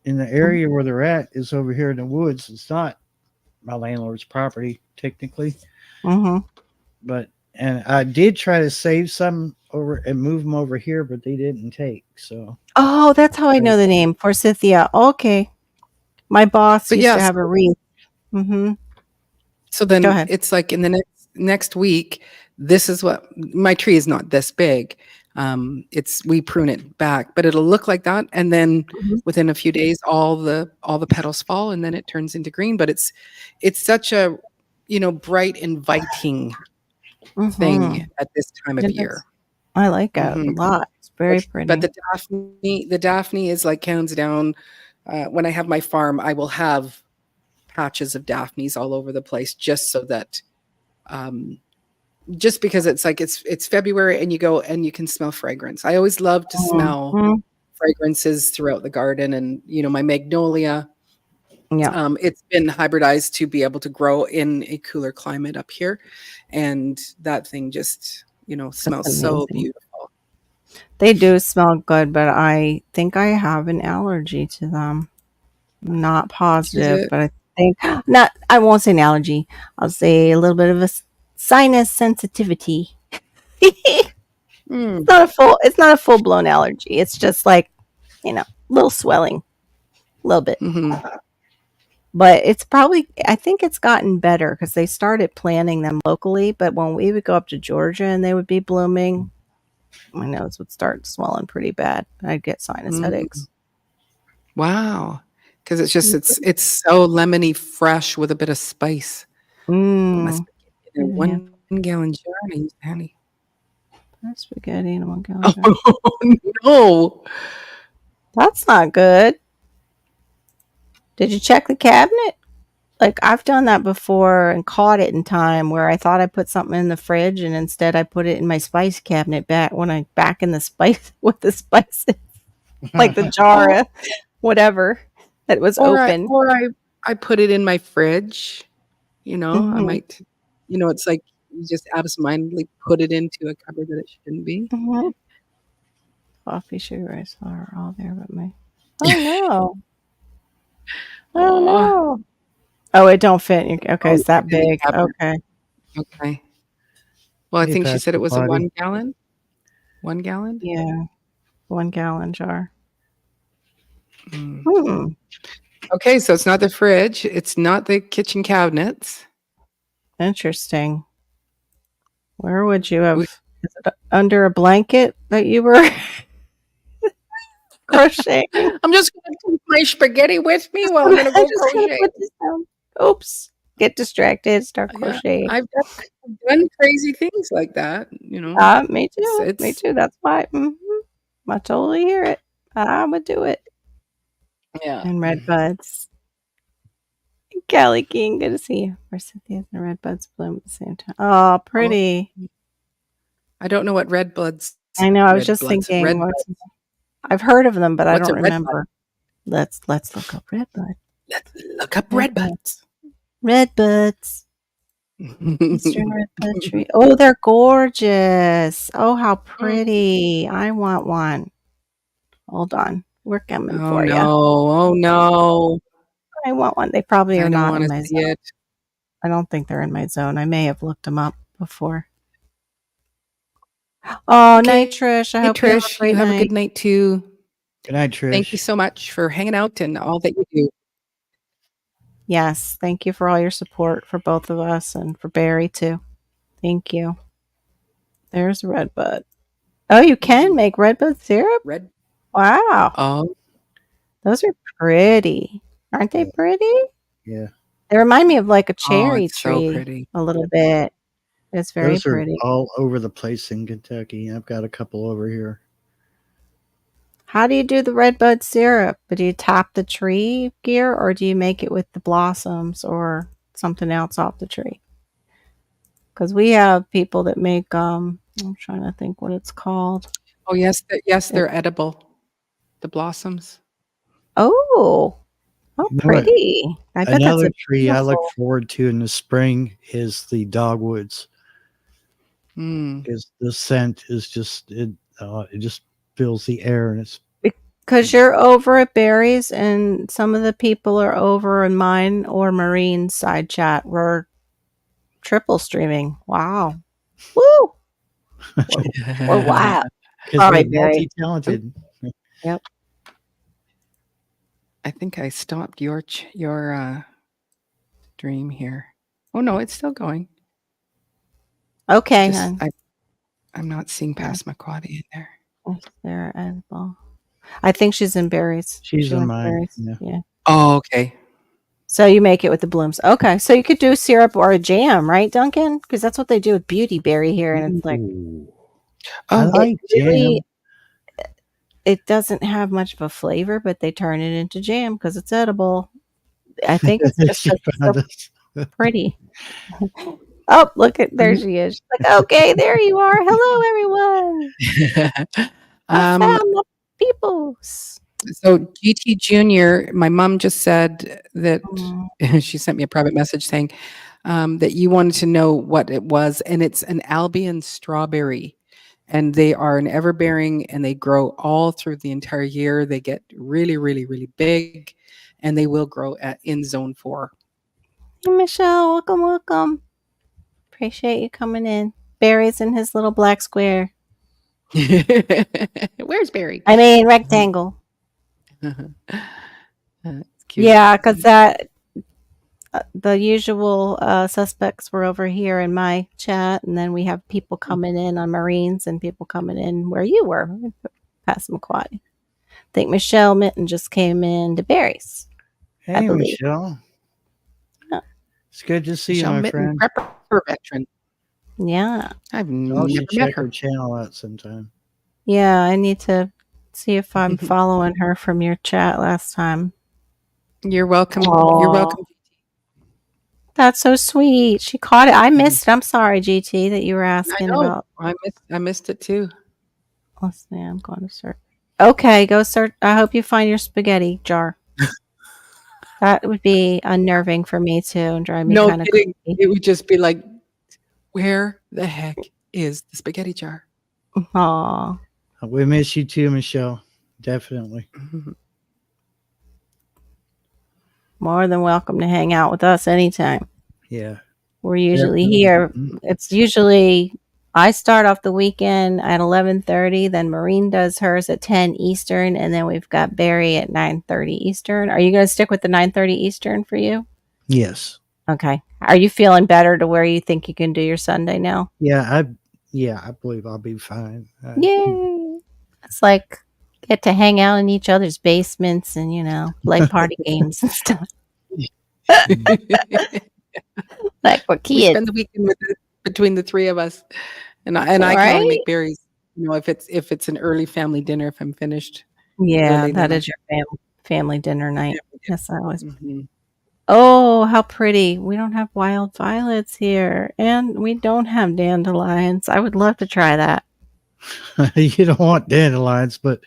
in the area where they're at is over here in the woods. It's not my landlord's property technically, Mm-hmm. but and I did try to save some over and move them over here, but they didn't take. So Oh, that's how I know the name. Forsythia. Okay. My boss But used to yes, have a wreath. Mm-hmm. so Go then ahead. it's like in the next week, this is what my tree is not this big. It's we prune it back, but it'll look like that, and then Mhm. within a few days, all the petals fall, and then it turns into green. But it's such a bright, inviting thing Mhm. at this time of It year. is. I like it a Mhm. lot. It's But very but pretty. the daphne is like hands down. When I have my farm, I will have patches of daphnes all over the place, just so that um, just because it's like it's February and you go and you can smell fragrance. I always love to smell Mhm. fragrances throughout the garden, and my magnolia. Yeah, It's been hybridized to be able to grow in a cooler climate up here, and that thing just that's smells so amazing. beautiful. They do smell good, but I think I have an allergy to them. Not Is positive, it? but I think not. I won't say an allergy. I'll say a little bit of a sinus sensitivity. It's Mm, not a full. It's not a full blown allergy. It's just like little swelling, a little bit. hmm But it's probably. I think it's gotten better because they started planting them locally. But when we would go up to Georgia and they would be blooming, my nose would start swelling pretty bad. I'd get sinus mm. headaches. Wow, because it's so lemony fresh with a bit of spice. It must Mmm. be in a 1 gallon jar, and I use honey. Spaghetti in a 1 gallon jar. Oh no! That's not good. Did you check the cabinet? Like I've done that before and caught it in time where I thought I put something in the fridge and instead I put it in my spice cabinet back in the spice with the spices, like the jar Or of whatever that was or I open. or I I put it in my fridge. I Mhm. might. It's like you just absentmindedly put it into a cupboard that it shouldn't be. Mhm. Coffee, sugar, rice, flour, all there but me. Oh no. Oh Oh, no. Oh, it don't fit in your okay, oh, it's that in the big. cabinet. Okay. Okay. Well, I hey, think she said it Pastor was a Potty. 1 gallon. 1 gallon? Yeah. 1 gallon jar. Mm. Hmm. Okay, so it's not the fridge, it's not the kitchen cabinets. Interesting. Where would you We have is it under a blanket that you were crocheting? I'm just gonna take my spaghetti with me while I'm gonna I'm go just gonna crochet. put this down. Oops. Get distracted, start Yeah, crocheting. I've done crazy things like that, Me It's too. Me it's too. That's why. I totally hear it. I would do it. yeah. And red buds. Callie King, good to see you. Where Cynthia's and red buds bloom at the same time. Oh, Oh, pretty. I don't know what red bloods I know. I was red just bloods thinking, red buds. I've heard of them, but I What's don't a red bud? remember. Let's look up red bud. Let's look up Red red bud. buds. Red buds. Eastern red bud tree. Oh, they're gorgeous. Oh, how pretty. I want one. Hold on. We're coming Oh for you. no, oh no. I want one. They probably I are don't not in wanna my see zone. it. I don't think they're in my zone. I may have looked them up before. Oh, night, Okay, Trish. I hope you have a Trish, you great have a good night. night too. Good night, Thank you Trish. so much for hanging out and all that you do. Yes. Thank you for all your support for both of us and for Barry, too. Thank you. There's redbud. Oh, you can make redbud syrup? Red. Wow. Oh, Those are pretty. Aren't they Yeah. pretty? Yeah. They remind me of like a oh, cherry it's so tree pretty. a little bit. It's very Those are pretty. all over the place in Kentucky. I've got a couple over here. How do you do the redbud syrup? Do you tap the tree gear or do you make it with the blossoms or something else off the tree? Because we have people that make I'm trying to think what it's called. Oh, yes, yes, It, they're edible. The blossoms. oh, how You know what? pretty. I bet that's Another a tree I look beautiful. forward to in the spring is the dogwoods. Mm. Because the scent is just it just fills the air, and it's Because you're over at Barry's and some of the people are over in mine or Marine's side chat. We're triple streaming. Wow. Woo! We're wild. because All we're right, Barry. multi-talented. Yep. I think I stopped your stream here. Oh no, it's still going. Okay, Just hon. I'm not seeing Yeah. past Maquati in there. Is there edible? I think she's in Barry's. She's She in went to mine. Barry's. Yeah. Yeah. Oh, okay. So you make it with the blooms. Okay. So you could do syrup or a jam, right, Duncan? Because that's what they do with beauty berry here. And it's like, Ooh. I Oh, like really, jam. it doesn't have much of a flavor, but they turn it into jam because it's edible. I think it's just She 'cause it's found so us. pretty. Oh, look at there she is. She's like, okay, there you are. Hello, everyone. I um, found the peoples. so GT Junior, my mom just said that Mm, she sent me a private message saying that you wanted to know what it was, and it's an Albion strawberry. And they are an everbearing and they grow all through the entire year. They get really, really, really big and they will grow in zone 4. Hey, Michelle, welcome, welcome. Appreciate you coming in. Barry's in his little black square. Where's Barry? I mean, rectangle. It's cute. Yeah, because that the usual suspects were over here in my chat, and then we have people coming in on Marines and people coming in where you were, Passamaquoddy. I think Michelle Minton just came in to Barry's, I Hey, believe. Michelle. Yeah. It's good to see Michelle you, my Mitten, friend. prepper veteran. Yeah, I've Y'all never should met check her. her channel out sometime. yeah. I need to see if I'm following her from your chat last time. You're welcome. You're Oh, welcome. that's so sweet. She caught it. I missed it. I'm sorry, GT, that you were I asking know. about. I missed it too. Let's see. I'm going to search. Okay, go search. I hope you find your spaghetti jar. That would be unnerving for me too and drive me No kind of kidding. crazy. It would just be like, where the heck is the spaghetti jar? Aw. We miss you too, Michelle. Definitely. More than welcome to hang out with us anytime. Yeah. We're usually Definitely. here. It's usually I start off the weekend at 11:30, then Maureen does hers at 10 Eastern, and then we've got Barry at 9:30 Eastern. Are you going to stick with the 9:30 Eastern for you? Yes. Okay. Are you feeling better to where you think you can do your Sunday now? Yeah, I believe I'll be fine. Yay. It's like get to hang out in each other's basements and, play party games and stuff. Like we're We kids. spend the weekend between the three of us, and I can only Right? make berries. If it's an early family dinner, if I'm finished Yeah, early, that then is your family dinner night. Yes, I always. Mhm. Oh, how pretty. We don't have wild violets here, and we don't have dandelions. I would love to try that. You don't want dandelions, but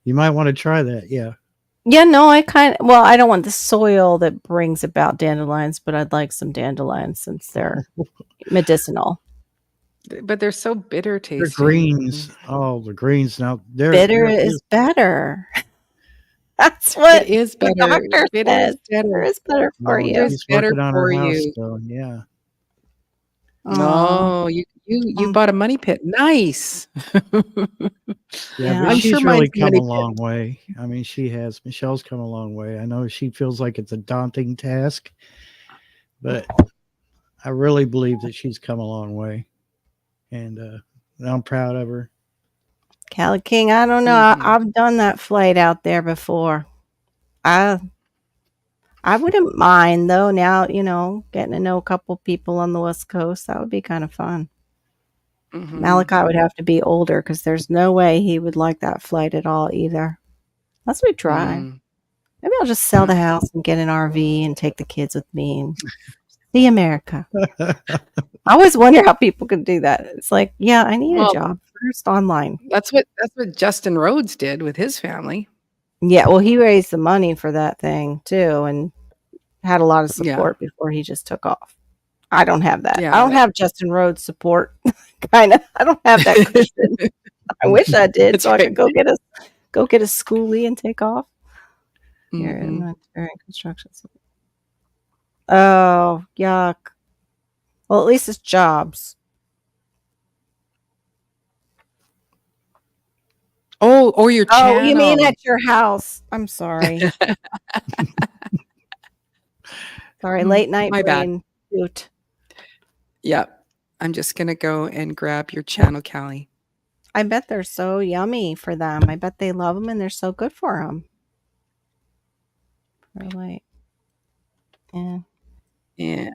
you might want to try that. Yeah. Yeah, no, I don't want the soil that brings about dandelions, but I'd like some dandelions since they're medicinal. But they're so bitter They're tasting. greens. Oh, the greens. Now, Bitter is better. That's what It is the better. doctor Bitter says. is better. Bitter is better for Oh, you. she's better working on for her house, you. so yeah. Oh, Oh, you bought a money pit. Nice. Yeah, yeah. but I'm she's sure really mine's come money a pit. long way. I mean, Michelle's come a long way. I know she feels like it's a daunting task, but I really believe that she's come a long way. And I'm proud of her. Cali King, I don't know. I've done that flight out there before. I I wouldn't mind though. Now getting to know a couple people on the West Coast. That would be kind of fun. Malachi would have to be older because there's no way he would like that flight at all either. Unless we drive. Maybe I'll just sell the house and get an RV and take the kids with me and see America. I always wonder how people can do that. It's like, yeah, I need a job first online. That's what Justin Rhodes did with his family. Yeah, well, he raised the money for that thing too and had a lot of support before he just took off. I don't have that. I don't have Justin Rhodes support. Kind of. I don't have that cushion. I wish I did, so I could go get a schoolie and take off. Here in construction. Oh, yuck. Well, at least it's jobs. Oh, or your channel. Oh, you mean at your house. I'm sorry. Sorry, late night brain. Bad. Yeah. I'm just going to go and grab your channel, Callie. I bet they're so yummy for them. I bet they love them and they're so good for them. Really. Yeah. And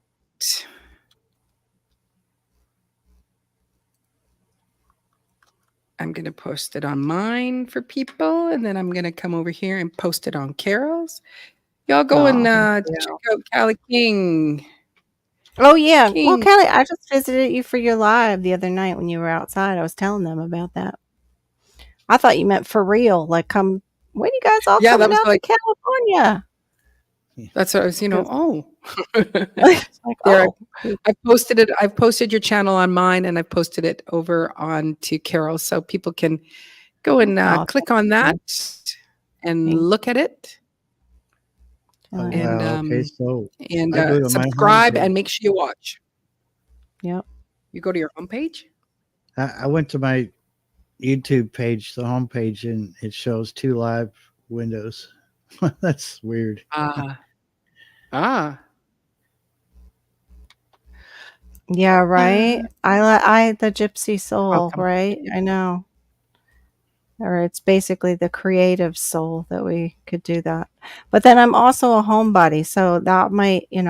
I'm going to post it on mine for people, and then I'm going to come over here and post it on Carol's. Y'all go and check out Callie King. Oh, yeah. King. Well, Callie, I just visited you for your live the other night when you were outside. I was telling them about that. I thought you meant for real. Like, when you guys all coming out to California? That's what I was, there, I posted it. I've posted your channel on mine, and I posted it over on to Carol, so people can go and click on that and look at it. And subscribe and make sure you watch. Yep. You go to your homepage? I went to my YouTube page, the homepage, and it shows 2 live windows. That's weird. Yeah, right. I the Gypsy Soul, right? I know. Or it's basically the creative soul that we could do that. But then I'm also a homebody, so that might, I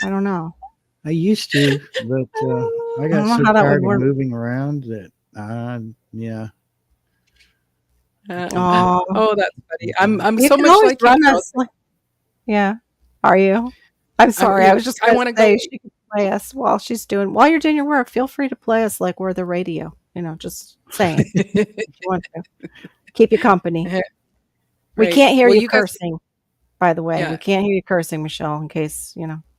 don't know. I used to, but I got so tired of moving around that, yeah. Oh, that's funny. I'm so much like you. Yeah. Are you? I'm sorry. I was just I want to say she can play us while you're doing your work. Feel free to play us like we're the radio. Just saying. If you want to. Keep you company. Right. We can't hear you cursing, by the way. Yeah. We can't hear you cursing, Michelle, in case,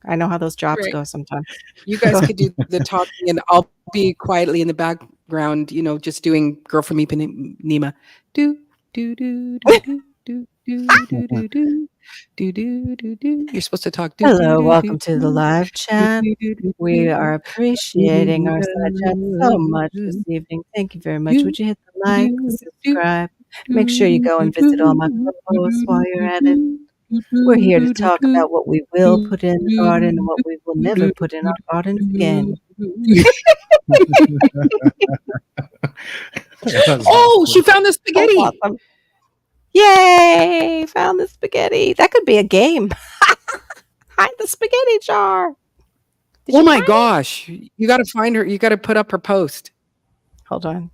I know how those jobs go sometimes. You guys could do the talking and I'll be quietly in the background, just doing Girl from Ipanema. Do, do, do, do, do, do, do, do, do. You're supposed to talk. Hello, welcome to the live chat. We are appreciating our side chat so much this evening. Thank you very much. Would you hit the like, subscribe? Make sure you go and visit all my posts while you're at it. We're here to talk about what we will put in the garden and what we will never put in our gardens again. Oh, she found the spaghetti. Oh, awesome. Yay! Found the spaghetti. That could be a game. Hide the spaghetti jar. Oh my gosh. You got to find her. You got to put up her post. Hold on.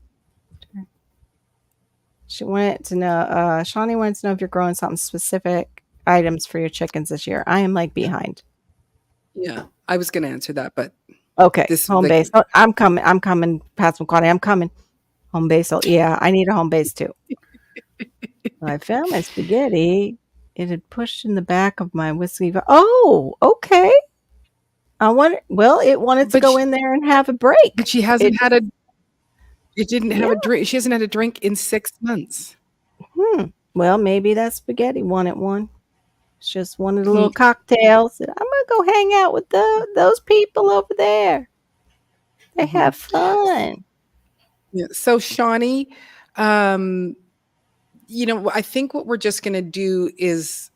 She wanted to know, Shawnee wants to know if you're growing something specific items for your chickens this year. I am behind. Yeah. I was going to answer that, but. Okay. Home base. Oh, I'm coming. Pat McQuarrie. I'm coming. Home base. Oh, yeah. I need a home base too. I found my spaghetti. It had pushed in the back of my whiskey. Oh, okay. It wanted to go in there and have a break. But she hasn't had a. It didn't have a drink. She hasn't had a drink in 6 months. Well, maybe that spaghetti wanted one. It's just wanted a little cocktail. Said, I'm gonna go hang out with those people over there. They have fun. Yeah. So, Shawnee, I think what we're just going to do is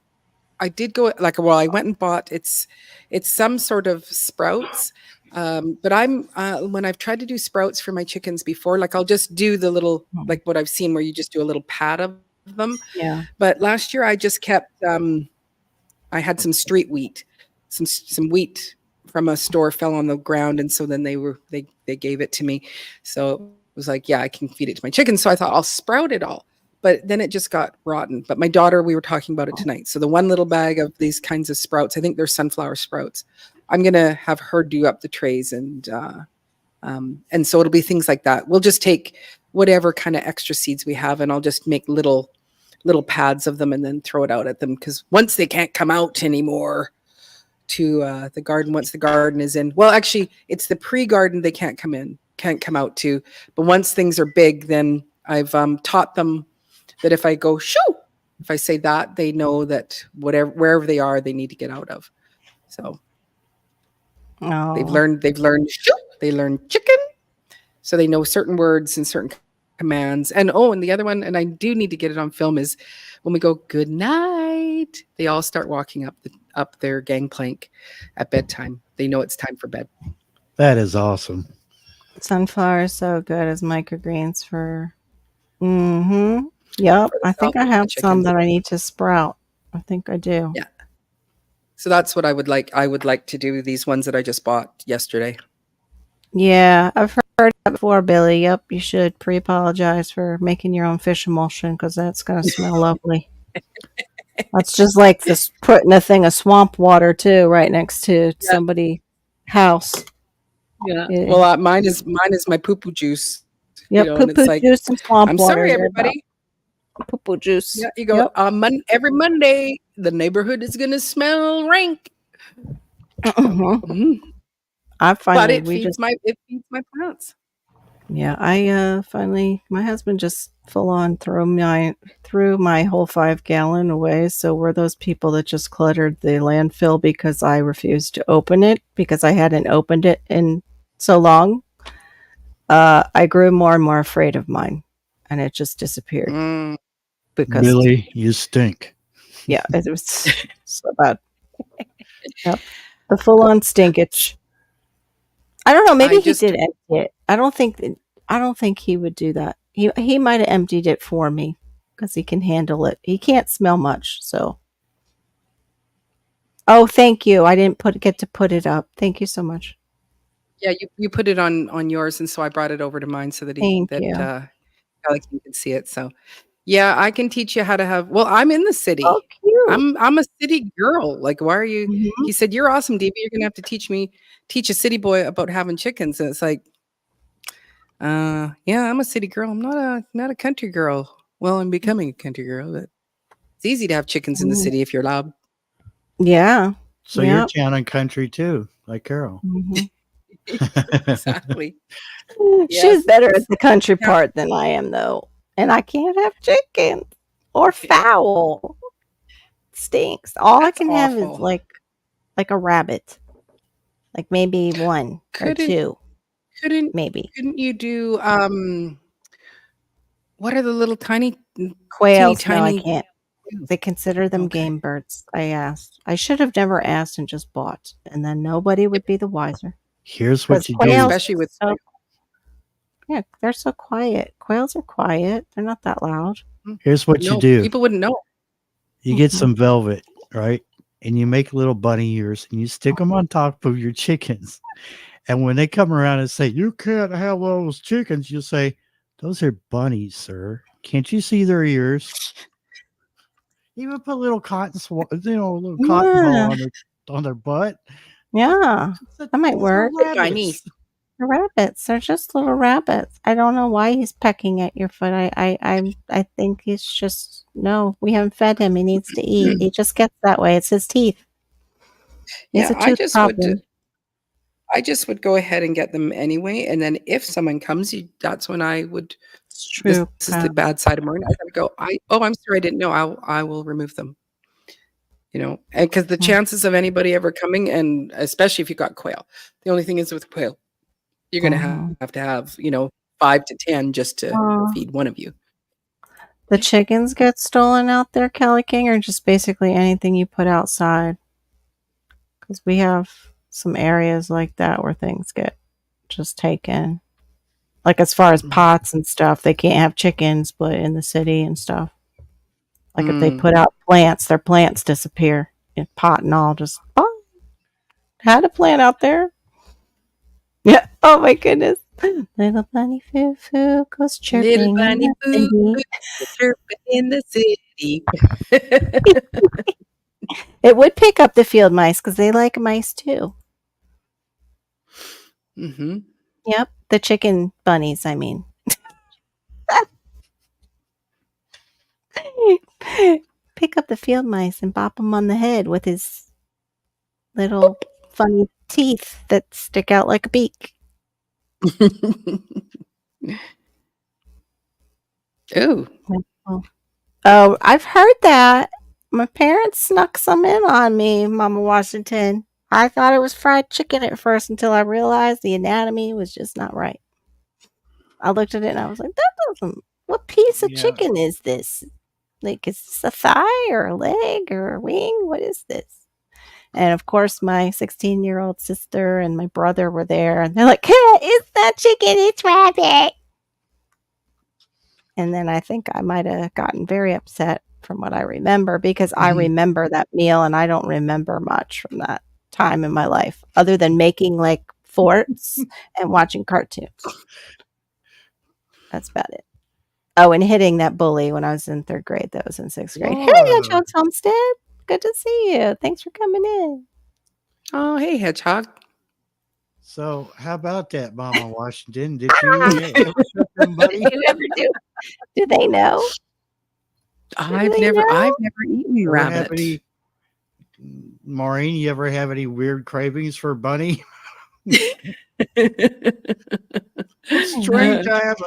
I did go I went and bought it's some sort of sprouts, But I'm when I've tried to do sprouts for my chickens before, like I'll just do the little Mm. like what I've seen where you just do a little pad of them. Yeah. But last year I just kept I had some street wheat, some wheat from a store fell on the ground, and so then they gave it to me. So it was like, yeah, I can feed it to my chickens. So I thought I'll sprout it all, but then it just got rotten. But my daughter, we were talking about it tonight. So the one little bag of these kinds of sprouts, I think they're sunflower sprouts. I'm gonna have her do up the trays, and so it'll be things like that. We'll just take whatever kind of extra seeds we have, and I'll just make little pads of them and then throw it out at them because once they can't come out anymore to the garden, once the garden is in, well, actually it's the pre-garden they can't come out to, but once things are big, then I've taught them that if I go shoo, if I say that, they know that wherever they are, they need to get out of. So they've Oh, learned shoo, they learn chicken, so they know certain words and certain commands. And oh, and the other one, and I do need to get it on film, is when we go good night, they all start walking up their gangplank at bedtime. They know it's time for bed. That is awesome. sunflower is so good as microgreens for. Mm-hmm. Yep. For the I self think I and the have some chickens. that I need to sprout. I think I do. Yeah. So that's what I would like. I would like to do these ones that I just bought yesterday. Yeah, I've heard that before, Billy. Yep, you should pre-apologize for making your own fish emulsion because that's gonna smell lovely. That's just like this putting a thing of swamp water too right next to Yeah. somebody house. Yeah. Yeah. Well, mine is my poo poo juice, Yep, and it's poo-poo like, juice and swamp I'm water. sorry, You're about everybody. poo-poo juice. Yeah, you go Yep. every Monday. The neighborhood is gonna smell rank. So, I but finally it we feeds just my plants. yeah, I finally my husband just full on threw my whole 5 gallon away. So we're those people that just cluttered the landfill because I refused to open it because I hadn't opened it in so long. I grew more and more afraid of mine, and it just disappeared Mm, because Billy, you stink. yeah, it was so bad. Yep, the full on stinkage. I don't know. I Maybe he just did empty it. I don't think he would do that. He might have emptied it for me because he can handle it. He can't smell much. So, oh, thank you. I didn't get to put it up. Thank you so much. yeah, you put it on yours, and so I brought it over to mine so that Thank you. Alex can see it. So yeah, I can teach you how to have. Well, I'm in the Oh, city. cute. I'm a city girl. Like, why are you? Hmm. He said, "You're awesome, Diva. You're gonna have to teach a city boy about having chickens." And it's like, yeah, I'm a city girl. I'm not a country girl. Well, I'm becoming a country girl, but it's easy to have chickens in the city if you're loud. Yeah. So you're Yeah. town and country too, like Carol. Hmm. Exactly. She's Yes. better at the country Yeah, part than I am, though. And I can't have chicken or fowl. Stinks. All I that's can have is awful. like a rabbit, like maybe one or Couldn't two, couldn't maybe. couldn't you do what are the little teeny Quails, no, I tiny can't. quails? They consider them Okay. game birds. I asked. I should have never asked and just bought, and then nobody would be the wiser. Here's Because what you do. quails Especially are with so yeah, they're so quiet. Quails are quiet. They're not that loud. Here's what you no, do. people wouldn't know. You get Mhm. some velvet, right? And you make little bunny ears and you stick them on top of your chickens. And when they come around and say, "You can't have those chickens," you say, "Those are bunnies, sir. Can't you see their ears?" Even put little a little cotton Yeah, ball on their butt. yeah, Said, that might "Those are work. Good guy niece. rabbits." They're rabbits. They're just little rabbits. I don't know why he's pecking at your foot. I think he's just no. We haven't fed him. He needs to eat. He just gets that way. It's his teeth. He has Yeah, a tooth problem. I just would go ahead and get them anyway. And then if someone comes, that's when I would. It's This true. is the bad side of Maureen. I gotta go. I'm sorry, I didn't know. I will remove them. And because the Mhm. chances of anybody ever coming, and especially if you got quail, the only thing is with quail, you're gonna Mhm. have to have 5 to 10 just to Uh, feed one of you. the chickens get stolen out there, Kelly King, or just basically anything you put outside? Because we have some areas like that where things get just taken. Like as far as pots and stuff, they can't have chickens, but in the city and stuff. Like if they Mm. put out plants, their plants disappear. Pot and all, just had a plant out there. Yeah. Oh my goodness. Little bunny foo foo goes Little chirping in bunny the boo city. chirping in the city. It would pick up the field mice because they like mice too. Mm-hmm. Yep. The chicken bunnies, I mean. Pick up the field mice and bop him on the head with his little funny teeth that stick out like a beak. Oh. Oh, I've heard that. My parents snuck some in on me, Mama Washington. I thought it was fried chicken at first until I realized the anatomy was just not right. I looked at it and I was like, that doesn't. What piece of Yeah. chicken is this? Like, is this a thigh or a leg or a wing? What is this? And of course, my 16-year-old sister and my brother were there, and they're like, hey, it's not chicken, it's rabbit. And then I think I might have gotten very upset from what I remember because I remember that meal and I don't remember much from that time in my life other than making like forts and watching cartoons. That's about it. Oh, and hitting that bully when I was in 3rd grade. That was in 6th grade. Hey, Whoa. Hedgehog's Homestead. Good to see you. Thanks for coming in. Oh, hey, hedgehog. So, how about that, Mama Washington? Did you ever cook them, buddy? Did you ever do they know? I've they never know? eaten Ever have rabbit. any, Maureen? You ever have any weird cravings for bunny? Strange. I have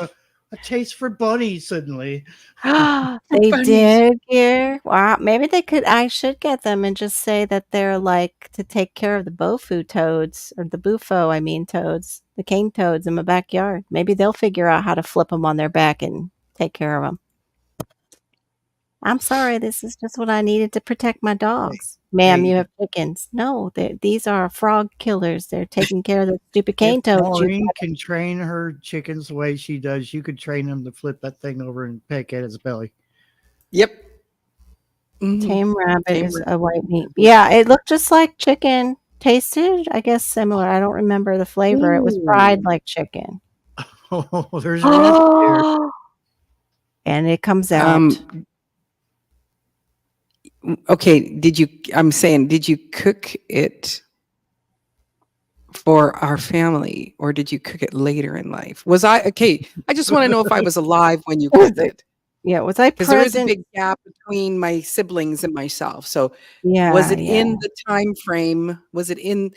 a taste for bunny suddenly. They Bunnies. did here. Wow. Maybe they could. I should get them and just say that they're like to take care of the bofu toads or the bufo. I mean toads, the cane toads in my backyard. Maybe they'll figure out how to flip them on their back and take care of them. I'm sorry. This is just what I needed to protect my dogs. Ma'am, Hey, you have chickens. No, these are frog killers. They're taking care of the stupid if cane toads. Maureen can train her chickens the way she does, you could train them to flip that thing over and peck at its belly. Yep. Mhm. Tame rabbit Tame is rabbit. a white meat. Yeah, it looked just like chicken. Tasted, I guess, similar. I don't remember the flavor. It was fried Ooh. like chicken. Oh, there's a recipe there. And it comes out. Okay, did you cook it for our family or did you cook it later in life? I just want to know if I was alive when you cooked it. Yeah, was I Because there is a present? big gap between my siblings and myself. So Yeah, was it yeah. in the time frame? Was it in,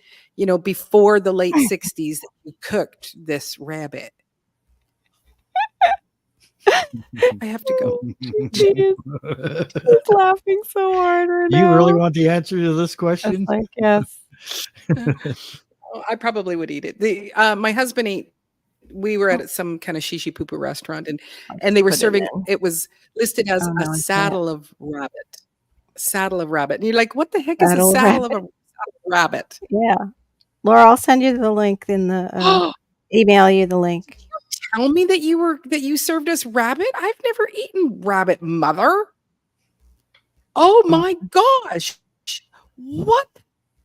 before the late 60s that you cooked this rabbit? I have to go. Jeez, he's laughing so hard right now. You really want the answer to this It's question? like, yes. I probably would eat it. My husband we were at some kind of shishi pupu restaurant and they were Put it serving, in. it was listed as Oh, a no, I can't. saddle of rabbit. Saddle of rabbit. And you're like, what the heck is a Saddle saddle of a rabbit? Yeah. Laura, I'll send you the link in the email you the link. Tell me that you served us rabbit? I've never eaten rabbit, mother. Oh my gosh. What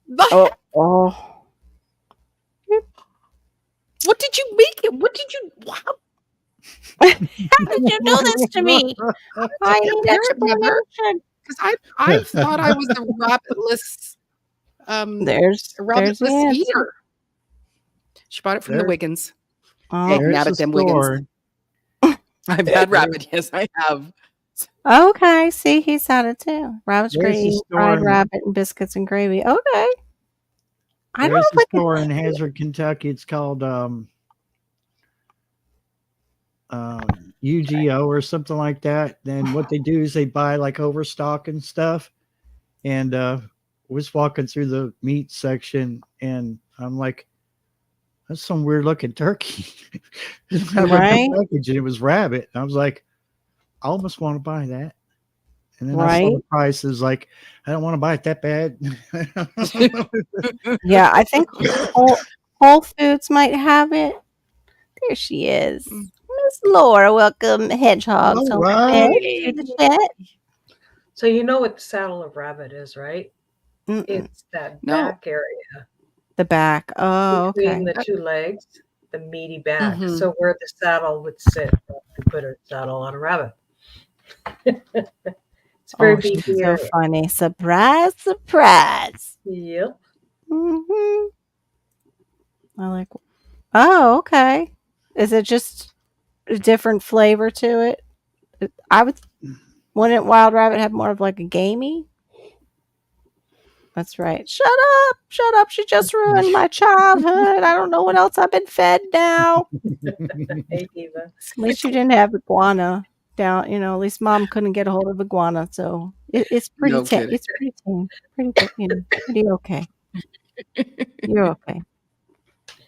the Oh. What did you make it? What did you wow. How did you do this to me? I need explanation. Because I thought I was a rabbitless There's the rabbitless answer. eater. She bought it from the Wiggins. Oh, Hey, There's nabbit the them store. Wiggins. I've had rabbit. Yes, I have. okay. See, he's had it too. Rabbit's There's the gravy, store fried in- rabbit, and biscuits and gravy. Okay. I don't know There's if a I could. store in Hazard, Kentucky. It's called UGO or something like that. Then what they do is they buy like overstock and stuff. And was walking through the meat section, and I'm like, "That's some weird looking turkey." It had a Right? package, and it was rabbit. And I was like, "I almost want to buy that." And then I saw Right? the price. It was like, I don't want to buy it that bad. Yeah, I think Whole Foods might have it. There she is. Mm. Miss Laura, welcome Hedgehogs All Home right. to the chat. So you know what the saddle of rabbit is, right? Mm-mm. It's that No. back area The back. Oh, between okay. the two legs, the meaty back. Mhm. So where the saddle would sit, if you put a saddle on a rabbit. It's very Oh, she's beefy so area. funny. Surprise, surprise. Yep. Hmm. I like. Oh, okay. Is it just a different flavor to it? I would. Wouldn't Wild Rabbit have more of like a gamey? That's right. Shut up! Shut up! She just ruined my childhood. I don't know what else I've been fed now. Hey, Diva. At least you didn't have iguana down. You know, at least Mom couldn't get a hold of iguana, so it's pretty No tame. kidding. It's pretty tame. Pretty good. You know, pretty okay. You're okay.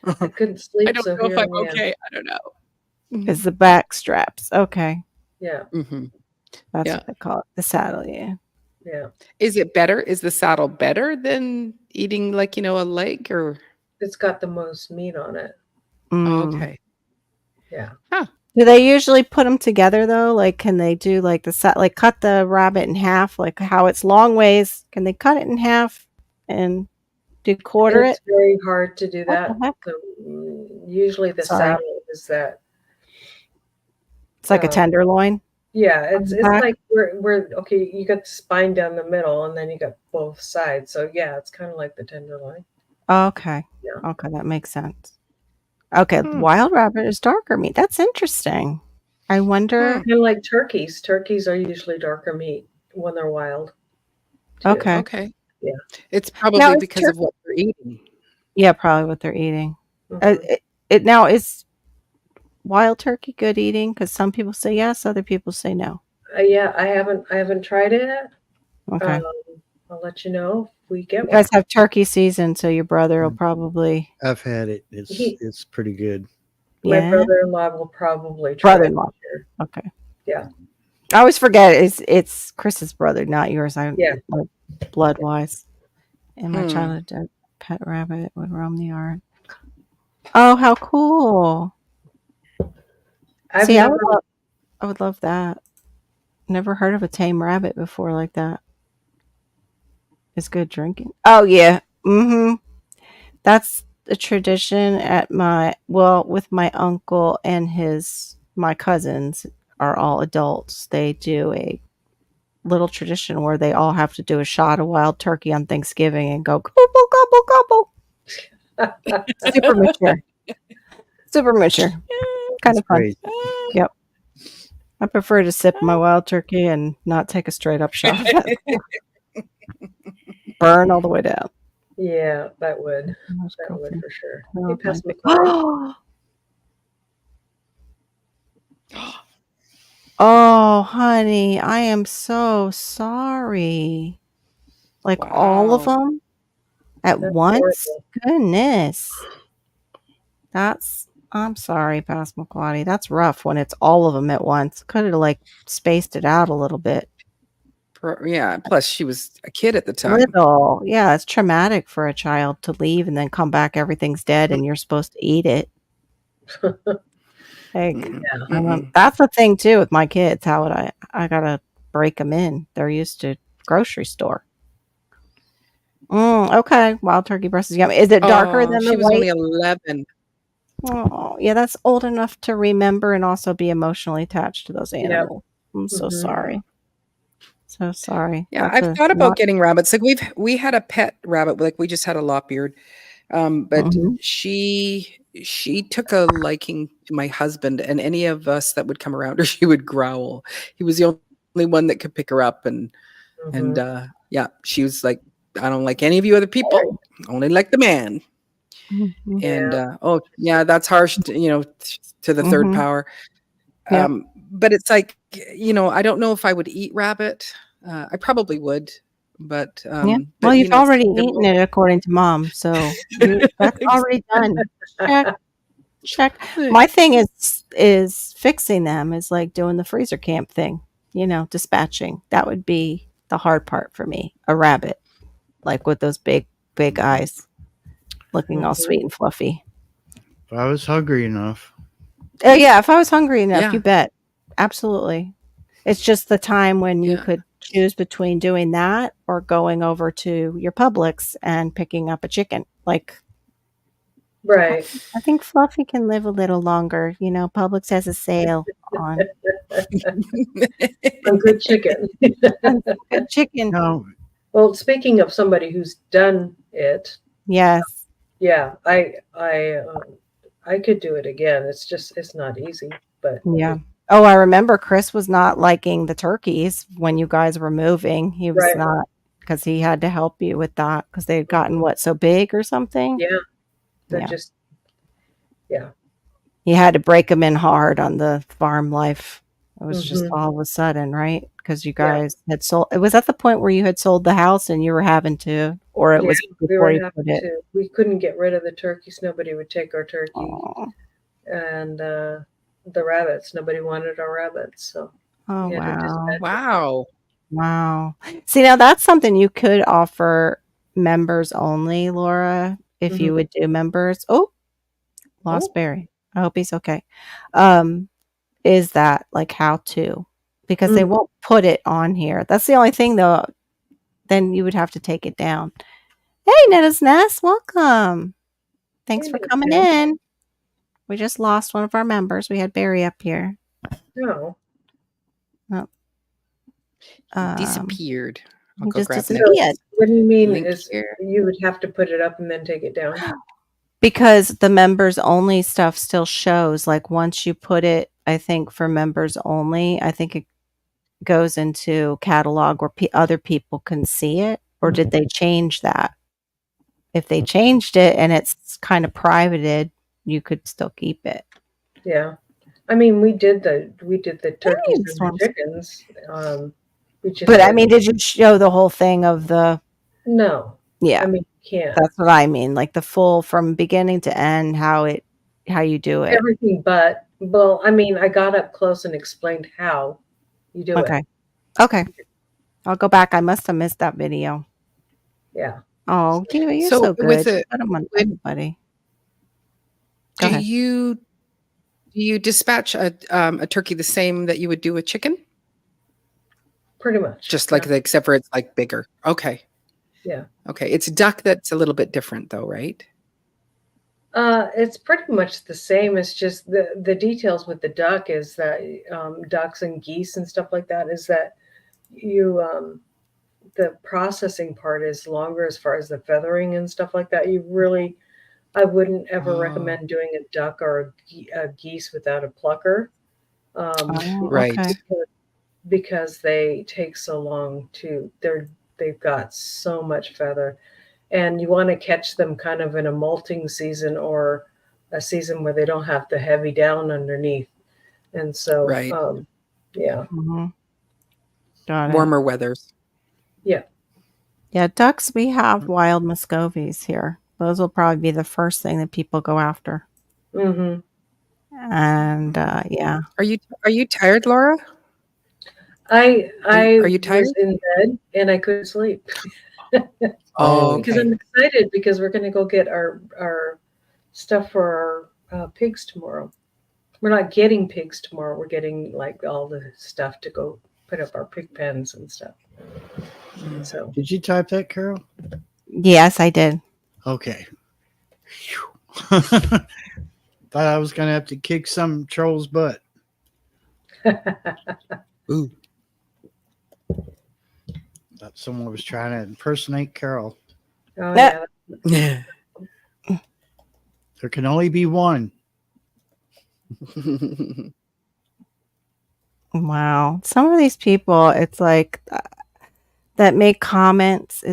I couldn't I sleep, don't so know if here I'm I am. okay. I don't know. It's the back straps. Okay, Yeah, Hmm. that's Yeah. what they call it. The saddle. Yeah. yeah. Is it better? Is the saddle better than eating like, a leg or? It's got the most meat on it. Mm. Okay. Yeah. Do they usually put them together though? Like, can they do like like cut the rabbit in half, like how it's long ways? Can they cut it in half and do quarter It's it? very hard to do What that. the heck? So, usually the Sorry. saddle is that. It's like a tenderloin. Yeah, it's back? like we're okay. You got the spine down the middle, and then you got both sides. So yeah, it's kind of like the tenderloin. Okay. Yeah. Okay, that makes sense. Okay, Hmm. wild rabbit is darker meat. That's interesting. I wonder. Kind of like turkeys. Turkeys are usually darker meat when they're wild. too. Okay. Okay. Yeah. It's probably Now, is because of what they're eating. Yeah, probably what they're eating. Mhm. It now is wild turkey good eating? Because some people say yes, other people say no. Yeah, I haven't tried it yet. Okay. I'll let you know if we get You one. guys have turkey season, so your brother will probably. I've had it. It's pretty good. My Yeah. brother-in-law will probably try it Brother-in-law. this year. Okay. Yeah. I always forget it's Chris's brother, not yours. Yeah. Like, blood wise. In my Hmm. childhood, a pet rabbit would roam the yard. Oh, how cool! I've See, never. I would love that. Never heard of a tame rabbit before like that. It's good drinking. Oh yeah. Mm-hmm. That's a tradition at with my uncle and my cousins are all adults. They do a little tradition where they all have to do a shot of wild turkey on Thanksgiving and go gobble gobble gobble. Super mature. Super mature. Kind of fun. Great. Yep. I prefer to sip my wild turkey and not take a straight up shot of it. Burn all the way down. Yeah, that would. That's That would cool. for sure. Oh, Hey, pass me my- Oh, honey, I am so sorry. Like all of Wow. them at That's once? horrible. Goodness. I'm sorry, Passamaquoddy. That's rough when it's all of them at once. Could have like spaced it out a little bit. Yeah. Plus, she was a kid at the time. Little. Yeah, it's traumatic for a child to leave and then come back, everything's dead, and you're supposed to eat it. Like, Mm-mm. that's the thing too with my kids. How would I gotta break them in? They're used to grocery store. Okay, wild turkey breast is yummy. Is it darker than the She was white? only 11. Oh, yeah, that's old enough to remember and also be emotionally attached to those Yep. animals. I'm so Mhm. sorry. So sorry. Yeah, That's I've thought about getting rabbits. Like we had a pet rabbit, like we just had a lop-eared. But Mhm. she took a liking to my husband, and any of us that would come around her, she would growl. He was the only one that could pick her up, and Mhm. yeah, she was like, I don't like any of you other people, only like the man. Mhm. And oh yeah, that's harsh, to the third Mhm. power. Yep. But it's like, I don't know if I would eat rabbit. I probably would, but Yeah. but, Well, you've it's already they're eaten both- it according to Mom, so that's already done. Check. My thing is fixing them is like doing the freezer camp thing. dispatching. That would be the hard part for me. A rabbit, like with those big, big eyes, looking all Mhm. sweet and fluffy. If I was hungry enough. Oh, yeah, if I was hungry enough, you Yeah. bet. Absolutely. It's just the time when you Yeah. could choose between doing that or going over to your Publix and picking up a chicken. Like, Right. I think Fluffy can live a little longer. Publix has a sale on On good chicken. good chicken. No, Well, speaking of somebody who's done it, Yes. yeah, I could do it again. It's not easy, but Yeah. Oh, I remember Chris was not liking the turkeys when you guys were moving. He was right. not, because he had to help you with that because they had gotten what, so big or something? Yeah, they're Yeah. just yeah. You had to break them in hard on the farm life. It was just Mhm. all of a sudden, right? Because you Yeah. guys had sold. It was at the point where you had sold the house and you were having to, or it Yeah, was we before were you having put it. to. We couldn't get rid of the turkeys. Nobody would take our turkey, Oh, and the rabbits. Nobody wanted our rabbits, so oh we had to wow. dispatch. Wow. Wow. See, now that's something you could offer members only, Laura, if Mhm. you would do members. Oh, lost Oh, Barry. I hope he's okay. Um, is that like how to? Because they mm. won't put it on here. That's the only thing though. Then you would have to take it down. Hey, Netta's Nest, welcome. Thanks Hey, for coming Ned. in. We just lost one of our members. We had Barry up here. No. Oh, He disappeared. I'll he go just grab So disappeared. Netta's what do you mean? link Is here. you would have to put it up and then take it down? Because the members only stuff still shows. Like once you put it, I think for members only, I think it goes into catalog where other people can see it. Or did they change that? If they changed it and it's kind of privated, you could still keep it. Yeah. I mean, we did the turkeys Hey, and the Storms. chickens. We just But I did mean, did you show the whole thing of the? no. Yeah, I mean, you can't. that's what I mean. Like the full from beginning to end, how you do it. Everything but, well, I mean, I got up close and explained how you do it. Okay. Okay. I'll go back. I must have missed that video. Yeah. Oh, Diva, you're So so with good. You it, put 'em on would everybody. Go do ahead. you dispatch a turkey the same that you would do a chicken? Pretty much. Just like except for it's like bigger. Okay. Yeah. Okay. It's duck that's a little bit different though, right? It's pretty much the same. It's just the details with the duck is that ducks and geese and stuff like that is that you the processing part is longer as far as the feathering and stuff like that. I wouldn't ever Oh, recommend doing a duck or a geese without a plucker. Oh, right. okay. Because they take so long they've got so much feather, and you want to catch them kind of in a molting season or a season where they don't have the heavy down underneath, and so Right. yeah. Mhm. Got it. Warmer weathers. Yeah. Yeah, ducks, we have wild Muscovies here. Those will probably be the first thing that people go after. Mm-hmm. And yeah. Are you tired, Laura? I Are you tired? was in bed and I couldn't sleep Oh, because okay. I'm excited because we're going to go get our stuff for our pigs tomorrow. We're not getting pigs tomorrow. We're getting like all the stuff to go put up our pig pens and stuff. And so did you type that, Carol? Yes, I did. Okay. Thought I was going to have to kick some troll's butt. Ooh. Thought someone was trying to impersonate Carol. oh Yeah. yeah, Yeah. There can only be one. Wow. Some of these people, it's like that make comments.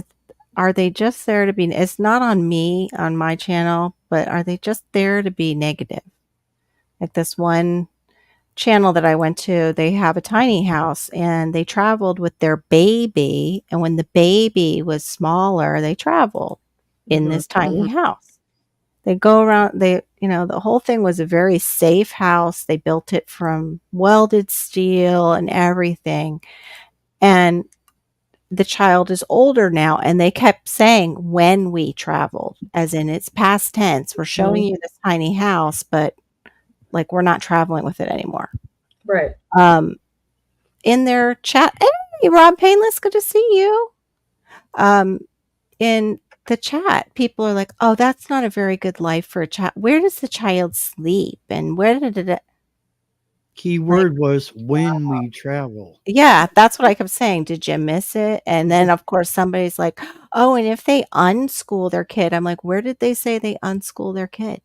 Are they just there to be? It's not on me on my channel, but are they just there to be negative? Like this one channel that I went to, they have a tiny house and they traveled with their baby. And when the baby was smaller, they traveled in Mhm. this tiny house. They go around, the whole thing was a very safe house. They built it from welded steel and everything. And the child is older now, and they kept saying when we traveled, as in it's past tense. We're showing you this tiny house, but like we're not traveling with it anymore. Right. In their chat, hey, Rob Painless, good to see you. In the chat, people are like, "Oh, that's not a very good life for a child. Where does the child sleep? And where did it?" Key word was when we travel. Yeah, that's what I kept saying. Did you miss it? And then, of course, somebody's like, "Oh, and if they unschool their kid," I'm like, "Where did they say they unschool their kid?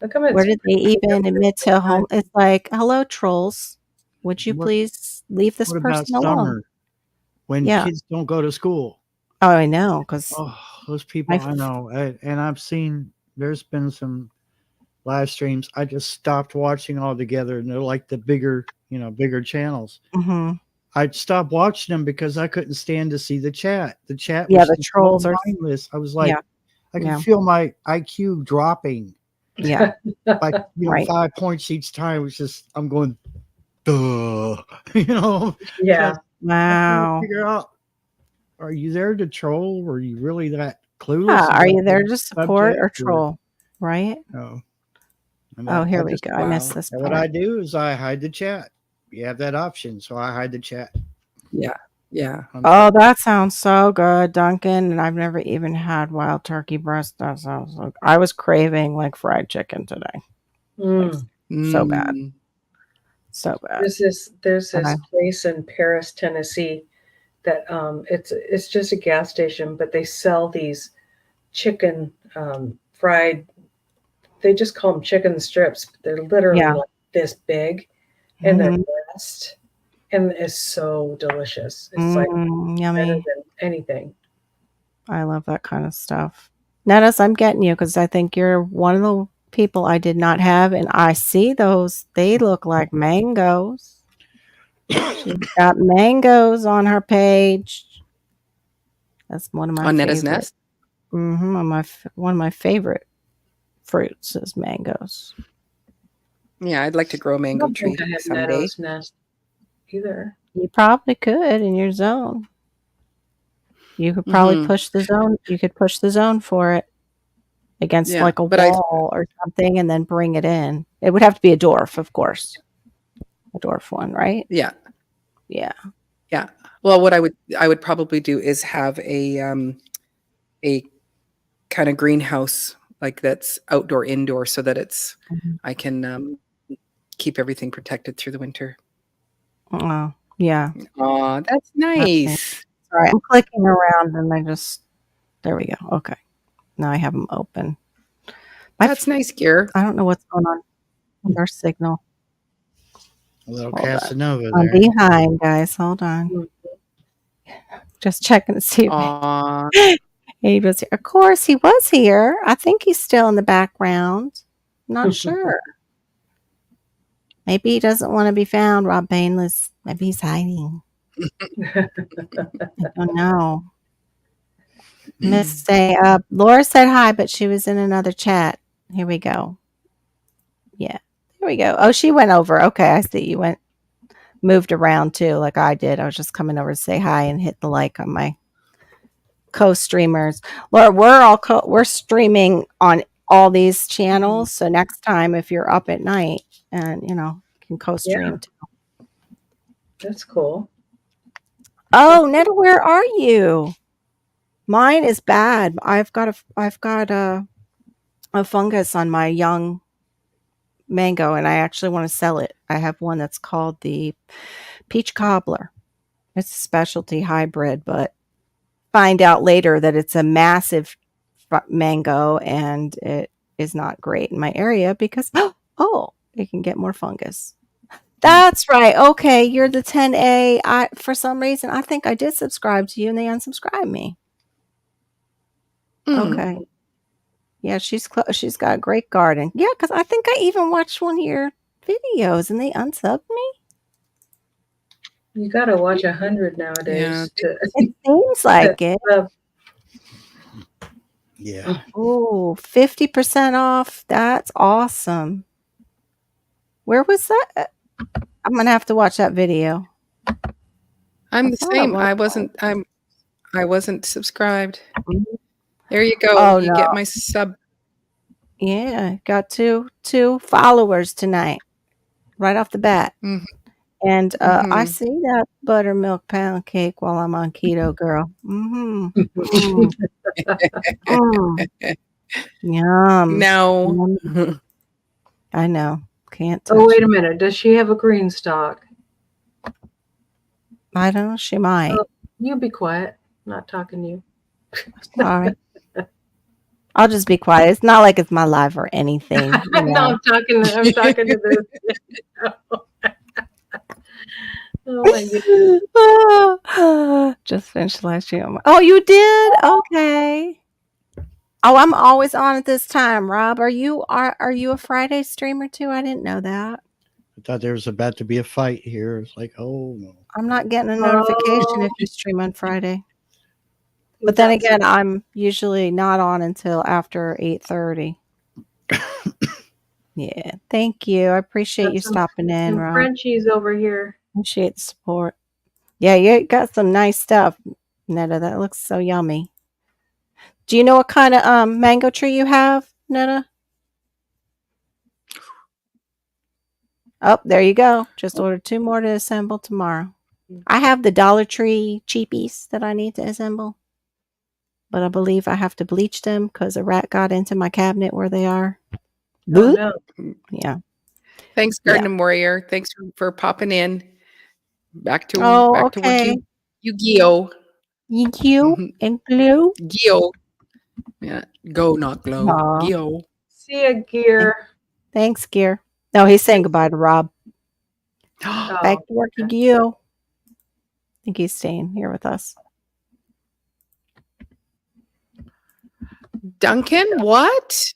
How come Where it's did they even admit to home?" It's like, "Hello, trolls. Would you What, please leave this what about person alone?" summer when Yeah. kids don't go to school? Oh, I know, because Oh, those people, I know. And I've seen there's been some live streams. I just stopped watching altogether, and they're like the bigger, bigger channels. I stopped watching them because I couldn't stand to see the chat. The chat Yeah, was the just so trolls are. mindless. I was like, Yeah, I can yeah, feel my IQ dropping yeah. by Right. 5 points each time. It was just I'm going, duh, because Yeah. I'm trying to Wow. figure out, are you there to troll? Or are you really that Yeah. clueless Are you about there the to support subject? or Or troll? Right? no? And Oh, here I we just go. I missed this and what I part. do is I hide the chat. You have that option, so I hide the chat. Yeah. Yeah. Oh, that sounds so good, Duncan. And I've never even had wild turkey breast. That sounds like I was craving like fried chicken today. Like so bad. Mm. So bad. There's And this place in Paris, Tennessee that it's just a gas station, but they sell these chicken fried. They just call them chicken strips, but they're literally Yeah. like this big, and they're Mhm. breast, and it's so delicious. It's like better Yummy. than anything. I love that kind of stuff. Nettis, I'm getting you because I think you're one of the people I did not have, and I see those. They look like mangoes. She's got mangoes on her page. That's one of my On Netta's favorite. Nest? One of my favorite fruits is mangoes. Yeah, I'd like to grow a I mango don't tree think I have someday. Meadow's Nest either. You probably could in your zone. You could probably push the zone. You could push the zone for it against Yeah, like a but I wall or something and then bring it in. It would have to be a dwarf, of course. A dwarf one, right? yeah. Yeah. Yeah. Well, what I would probably do is have a kind of greenhouse like that's outdoor indoor so that it's Mhm. I can keep everything protected through the winter. Oh, yeah. Aw, that's nice. Sorry, I'm clicking around and there we go. Okay. Now I have them open. That's nice, Gear. I don't know what's going on with our signal. A little Hold on. Casanova I'm there. behind, guys. Hold on. Just checking to see if Aw. he was here. Of course, he was here. I think he's still in the background. Not sure. Maybe he doesn't want to be found, Rob Bainless. Maybe he's hiding. I don't know. Laura said hi, but she was in another chat. Here we go. Yeah. Here we go. Oh, she went over. Okay, I see. You moved around too, like I did. I was just coming over to say hi and hit the like on my co-streamers. Laura, we're streaming on all these channels. So next time, if you're up at night, and you can co-stream too. That's cool. Oh, Netta, where are you? Mine is bad. I've got a fungus on my young mango, and I actually want to sell it. I have one that's called the peach cobbler. It's a specialty hybrid, but find out later that it's a massive mango, and it is not great in my area because it can get more fungus. That's right. Okay, you're the 10A. For some reason I think I did subscribe to you and they unsubscribed me. Okay. Yeah, she's got a great garden. Yeah, because I think I even watched one of your videos and they unsubbed me. You got to watch 100 nowadays. It seems like it. Yeah. Oh, 50% off. That's awesome. Where was that? I'm gonna have to watch that video. I'm the thought it same. was I wasn't subscribed. Mhm. There you go. Oh You no. get my sub. Yeah, got two followers tonight, right off the bat. Mhm. And I Mhm. see that buttermilk pound cake while I'm on keto, girl. Mm. Mm. Yum. Now, Yum. I know. Can't Oh, touch wait a it. minute. Does she have a green stalk? I don't know. She might. Oh, you be quiet. I'm not talking to you. Sorry. I'll just be quiet. It's not like it's my life or anything. You No, know. I'm talking to this. Oh my goodness. Just finished last year. Oh, you did? Okay. Oh, I'm always on at this time, Rob. Are you a Friday streamer too? I didn't know that. I thought there was about to be a fight here. It's like, oh no. I'm not getting a notification Oh, if you stream on Friday. But then that's again, I'm usually not on until after 8:30. Yeah. Thank you. I appreciate you some, stopping in, some Rob. Frenchies over here. Appreciate the support. Yeah, you got some nice stuff, Netta. That looks so yummy. Do you know what kind of mango tree you have, Netta? Oh, there you go. Just ordered 2 more to assemble tomorrow. I have the Dollar Tree cheapies that I need to assemble, but I believe I have to bleach them because a rat got into my cabinet where they are. Oh, Boop. no. Yeah. thanks, Yeah. Garden Warrior. Thanks for popping in. Back to Oh, to what okay. Yu-Gi-Oh. Thank you Mhm. and glue. Geo. Yeah. Go, not glow. Aw. Geo. See ya, gear. Thanks, Gear. No, he's saying goodbye to Rob. Oh, Back to work, Gio. I think he's staying here with us. Duncan, what?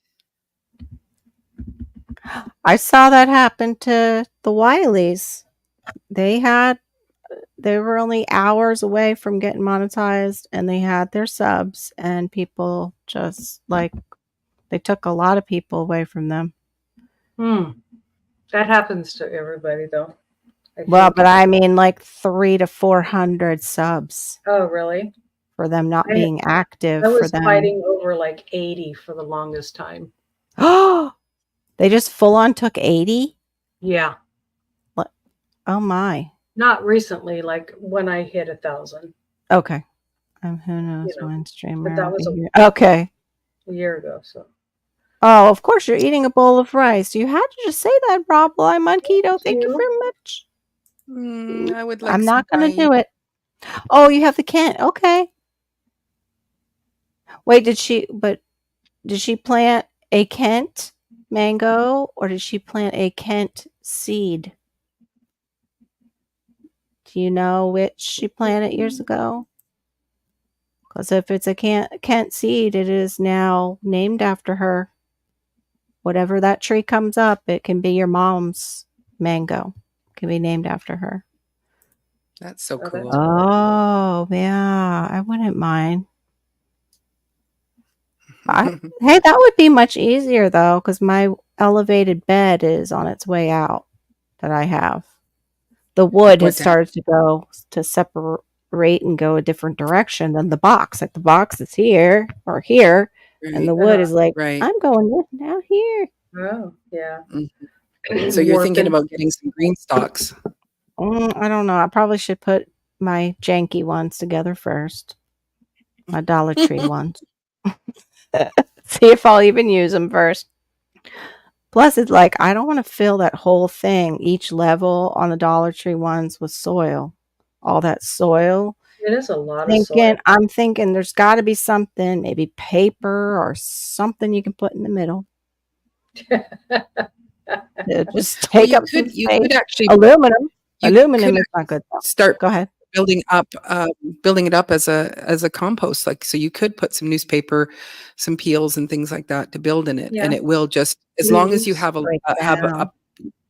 I saw that happen to the Wileys. They were only hours away from getting monetized and they had their subs and people just like they took a lot of people away from them. That happens to everybody, though. Well, but I mean like 300 to 400 subs Oh, really? for them not being active I for was them. fighting over like 80 for the longest time. Oh, they just full on took 80? Yeah. Oh my. Not recently, like when I hit 1,000 Okay. Who knows You know, when streamer but that will was be here. Okay. a year ago. So Oh, of course you're eating a bowl of rice. You had to just say that, Rob, while I'm on keto. Thank you very much. I would like I'm some not going to pie. do it. Oh, you have the Kent. Okay. Wait, did she plant a Kent mango or did she plant a Kent seed? Do you know which she planted years ago? Because if it's a Kent seed, it is now named after her. Whatever that tree comes up, it can be your mom's mango. It can be named after her. That's so that's cool. Oh, yeah. I wouldn't mind. Hey, that would be much easier though, because my elevated bed is on its way out that I have. The wood has What's that? started to go to separate and go a different direction than the box. Like the box is here or here, and the wood is like, Right. I'm going out here. Oh, yeah. So you're thinking about getting some green stalks. I don't know. I probably should put my janky ones together first. My Dollar Tree ones. See if I'll even use them first. Plus, it's like I don't want to fill that whole thing, each level on the Dollar Tree ones with soil. All that soil. It is a lot of soil. I'm thinking there's got to be something, maybe paper or something you can put in the middle. Just take up some space. You could actually aluminum. Aluminum is not good though. Start Go ahead. building it up as a compost. Like, so you could put some newspaper, some peels and things like that to build in it. Yeah. And it will just, as long as you have a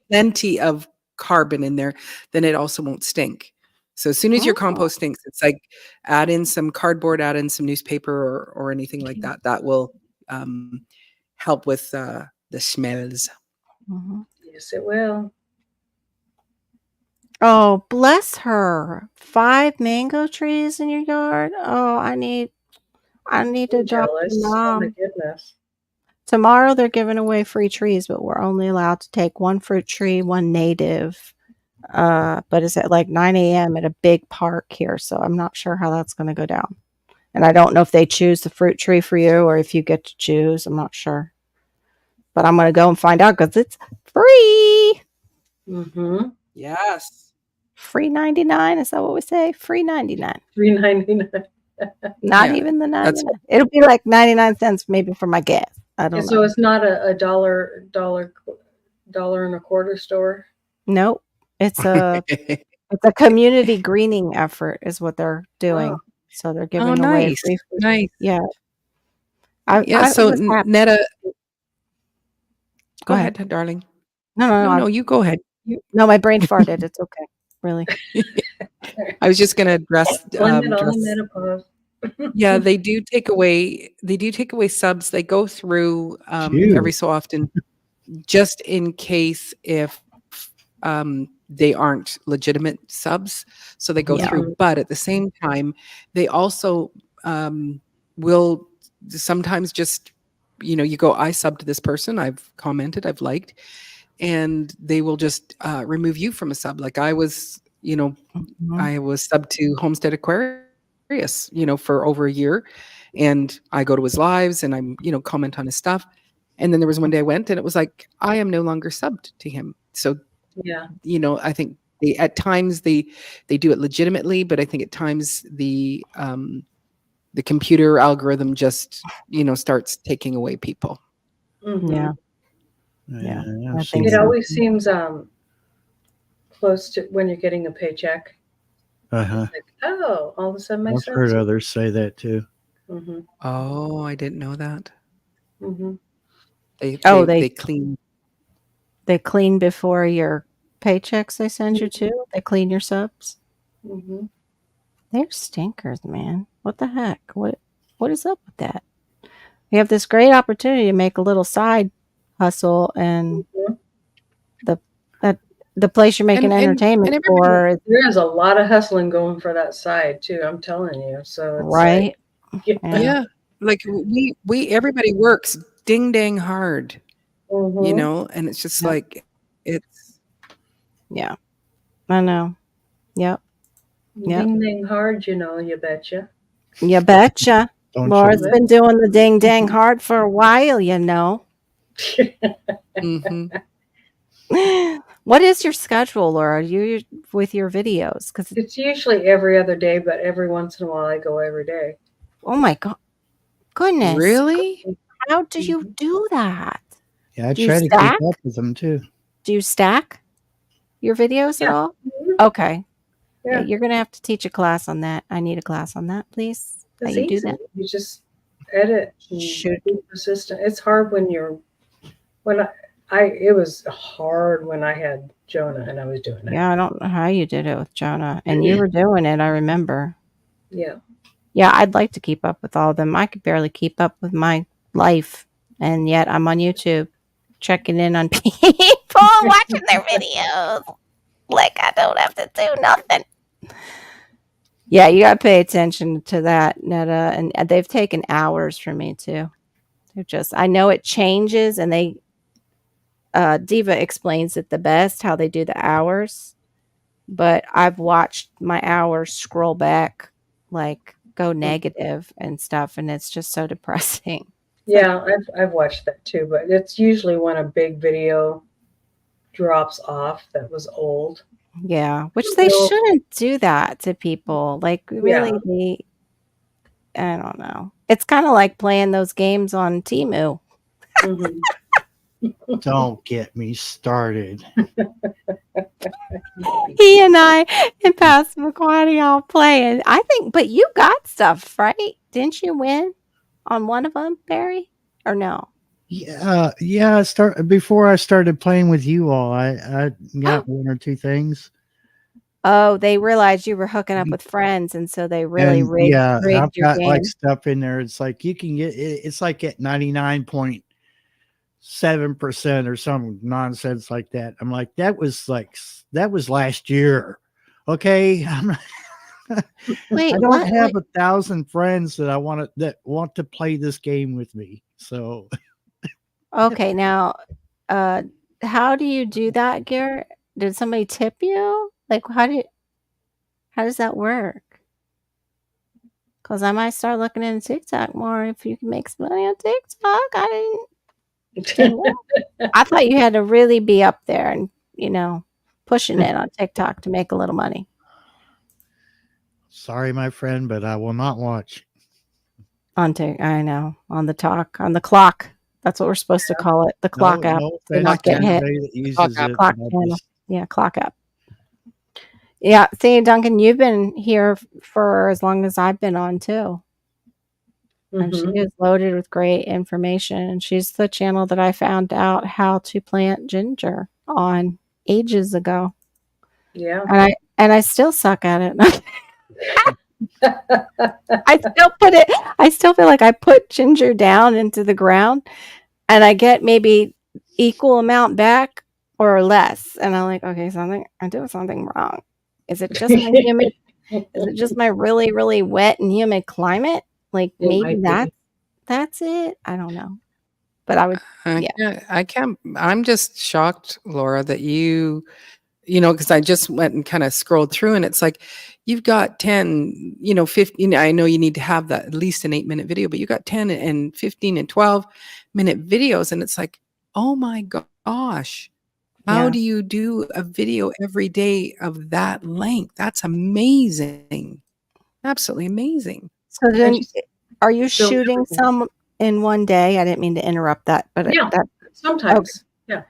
plenty of carbon in there, then it also won't stink. So as soon as your Oh. compost stinks, it's like add in some cardboard, add in some newspaper or anything like that. That will help with the smells. Mhm. Yes, it will. Oh, bless her. 5 mango trees in your yard? Oh, I need to I'm talk to jealous. Oh my mom. goodness. Tomorrow they're giving away free trees, but we're only allowed to take 1 fruit tree, 1 native. But it's at like 9 a.m. at a big park here, so I'm not sure how that's gonna go down. And I don't know if they choose the fruit tree for you or if you get to choose. I'm not sure. But I'm gonna go and find out because it's free. Mm-hmm. Yes. Free 99. Is that what we say? Free 99. $3.99. Not Yeah, even the that's 99. It'll be like 99 cents maybe for my gas. I And don't so know. it's not a dollar and a quarter store. Nope. It's a community greening effort is what they're doing. Wow. So they're Oh, giving away nice. free food. Nice. Yeah. Yeah, I so was happy. Netta, Go go ahead. ahead, darling. No, No, you go ahead. no, my brain farted. It's okay. Really. I was just gonna Blame it on the menopause. yeah, they do take away subs. They go through every Phew. so often just in case if they aren't legitimate subs. So they go Yeah. through, but at the same time, they also will sometimes just, you go, I sub to this person, I've commented, I've liked, and they will just remove you from a sub. Like I was, Mhm. I was sub to Homestead Aquarius, for over a year. And I go to his lives and I'm, comment on his stuff. And then there was one day I went and it was like, I am no longer subbed to him. So, Yeah. I think at times they do it legitimately, but I think at times the computer algorithm just, starts taking away people. Mm-hmm. Yeah. Yeah. I've I seen think It that. so. always seems close to when you're getting a paycheck. Uh-huh. Like, oh, all of a sudden my I've heard subs. others say that too. Mm-hmm. Oh, I didn't know that. Mm-hmm. Oh, They clean. they clean before your paychecks they send you to? They clean your subs? Mm-hmm. They're stinkers, man. What the heck? What is up with that? We have this great opportunity to make a little side hustle and Mm-hmm. the that the place you're making entertainment And everybody, for is There's a lot of hustling going for that side too. I'm telling you. So it's right. like, yeah. Yeah. yeah, like everybody works ding dang hard, Mm-hmm. and it's just Yep. like it's Yeah. I know. Yep. Yep. Ding dang hard, you betcha. You betcha. Don't Laura's you? been doing the ding dang hard for a while, you know. mhm. What is your schedule, Laura? You with your videos? Because It's usually every other day, but every once in a while I go every day. oh my goodness, Really? how do you Mhm. do that? Yeah, I Do you try to keep stack? up with them too. Do you stack your videos at Yeah. all? Mhm. Okay. Yeah, Yeah. you're gonna have to teach a class on that. I need a class on that, please. How It's you do easy. that? You just edit and Shoot. be persistent. It's hard when it was hard when I had Jonah and I was doing it. Yeah, I don't know how you did it with Jonah, and you were doing it. I remember. Yeah. Yeah, I'd like to keep up with all of them. I could barely keep up with my life, and yet I'm on YouTube checking in on people watching their videos. Like I don't have to do nothing. Yeah, you got to pay attention to that, Netta, and they've taken hours for me too. They're just I know it changes, and they Diva explains it the best how they do the hours, but I've watched my hours scroll back, like go negative and stuff, and it's just so depressing. Yeah, I've watched that too, but it's usually when a big video drops off that was old. Yeah, which they Well, shouldn't do that to people. Like yeah. really, I don't know. It's kind of like playing those games on Temu. Mhm. Don't get me started. He and I and Pastor McQuarrie all playing. I think, but you got stuff, right? Didn't you win on one of them, Barry? Or no? Yeah. Before I started playing with you all. I got one or two things. Oh, they realized you were hooking up with friends, and so they really And yeah, rigged I've your got like game. stuff in there. It's like you can get it's like at 99.7% or some nonsense like that. I'm like, that was last year. Okay. I Wait, don't what? have Wait. 1,000 friends that want to play this game with me. So Okay, now, uh, how do you do that, Garrett? Did somebody tip you? Like, how does that work? Because I might start looking into TikTok more if you can make some money on TikTok. Didn't know. I thought you had to really be up there and, pushing it on TikTok to make a little money. sorry, my friend, but I will not watch. I know, on the clock. That's what we're supposed to call it, the clock app, No to offense not to get hit. anybody that Clock uses app. it. Clock but I channel. just- Yeah, clock app. Yeah, see, Duncan, you've been here for as long as I've been on too. And she Mhm. is loaded with great information. And she's the channel that I found out how to plant ginger on ages ago. Yeah. And I still suck at it. I still feel like I put ginger down into the ground and I get maybe equal amount back or less. And I'm like, okay, I'm doing something wrong. Is it just my humid is it just my really, really wet and humid climate? Like It maybe might be. that's it. I don't know. But I would yeah. I can't. I'm just shocked, Laura, that because I just went and kind of scrolled through and it's like, you've got 10, 15. I know you need to have that at least an 8-minute video, but you got 10 and 15 and 12-minute videos. And it's like, oh my gosh, how Yeah. do you do a video every day of that length? That's amazing. Absolutely amazing. So I then just are you film shooting everything. some in one day? I didn't mean to interrupt that, but Yeah. that okay. Sometimes. Yeah.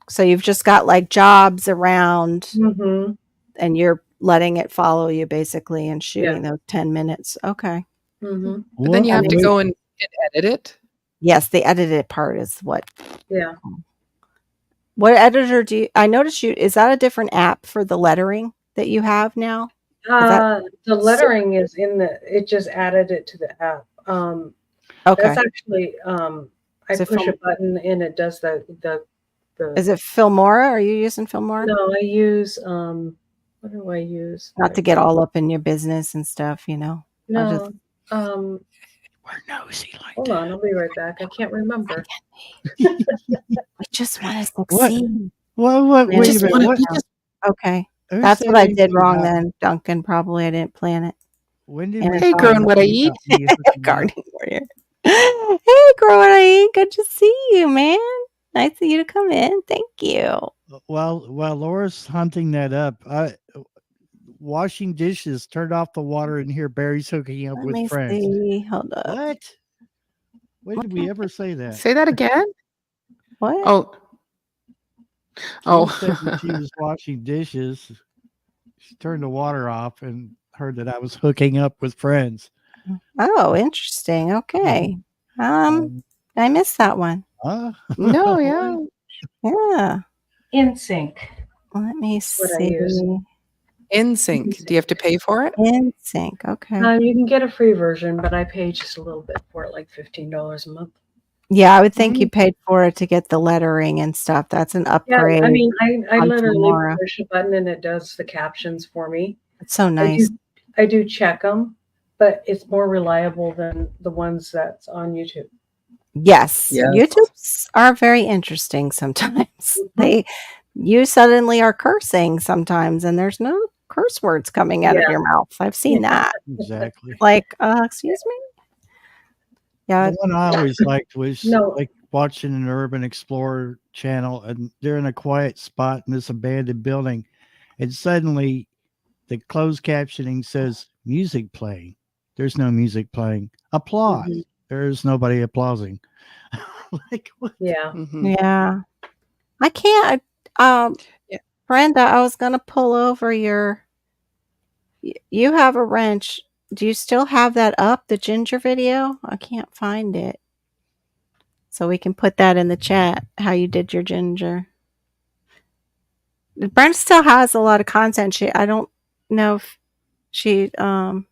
So you've just got like jobs around Mhm. and you're letting it follow you basically and Yeah. shooting those 10 minutes. Okay. Mhm. But then you What have to we- go and edit it. Yes, the edited part is Yeah. what editor I noticed is that a different app for the lettering that you have now? Is that The lettering is it just added it to the app. okay. That's actually I Is it push a Film button and it does the is it Filmora? Are you using Filmora? no, I use what do I use? Not to get all up in your business and stuff, I'll just No. Um We're nosy like hold that. on, I'll be right back. I can't remember. we just want to succeed. What? Man, Wait a just minute. wanna What? Okay. Who That's said what I did anything wrong about- then, Duncan. Probably I didn't plan it. When did And we it's Hey, on growing what I anything eat. about me hooking up? Gardening warrior. Hey, girl, what I eat. Good to see you, man. Nice of you to come in. Thank you. While Laura's hunting that up, washing dishes, turned off the water in here. Barry's hooking up Let with me friends. see. Hold up. What? When did we ever say that? Say that again. What? Oh, She said that she was washing dishes. She turned the water off and heard that I was hooking up with friends. Oh, interesting. Okay. I missed that one. no, yeah. Yeah. In sync. Let me what I use. see. NSYNC. Do you have to pay for it? In sync. Okay. You can get a free version, but I pay just a little bit for it, like $15 a month. Yeah, I would think you paid for it to get the lettering and stuff. That's an Yeah, upgrade. I mean, I on literally Filmora. push a button and it does the captions for me. It's so nice. I do check them, but it's more reliable than the ones that's on YouTube. Yes. Yes. YouTubes are very interesting sometimes. You suddenly are cursing sometimes and there's no curse words coming out of your mouth. I've seen that. Exactly. Like, excuse me? Yeah. The one I always liked was No. like watching an Urban Explorer channel, and they're in a quiet spot in this abandoned building, and suddenly the closed captioning says music playing. There's no music playing. Applause. Mhm. There's nobody applauding. Like what? Yeah. Mhm. Yeah. I can't. Yeah. Brenda, I was going to pull over you have a wrench. Do you still have that up, the ginger video? I can't find it. So we can put that in the chat, how you did your ginger. Brent still has a lot of content. I don't know if she and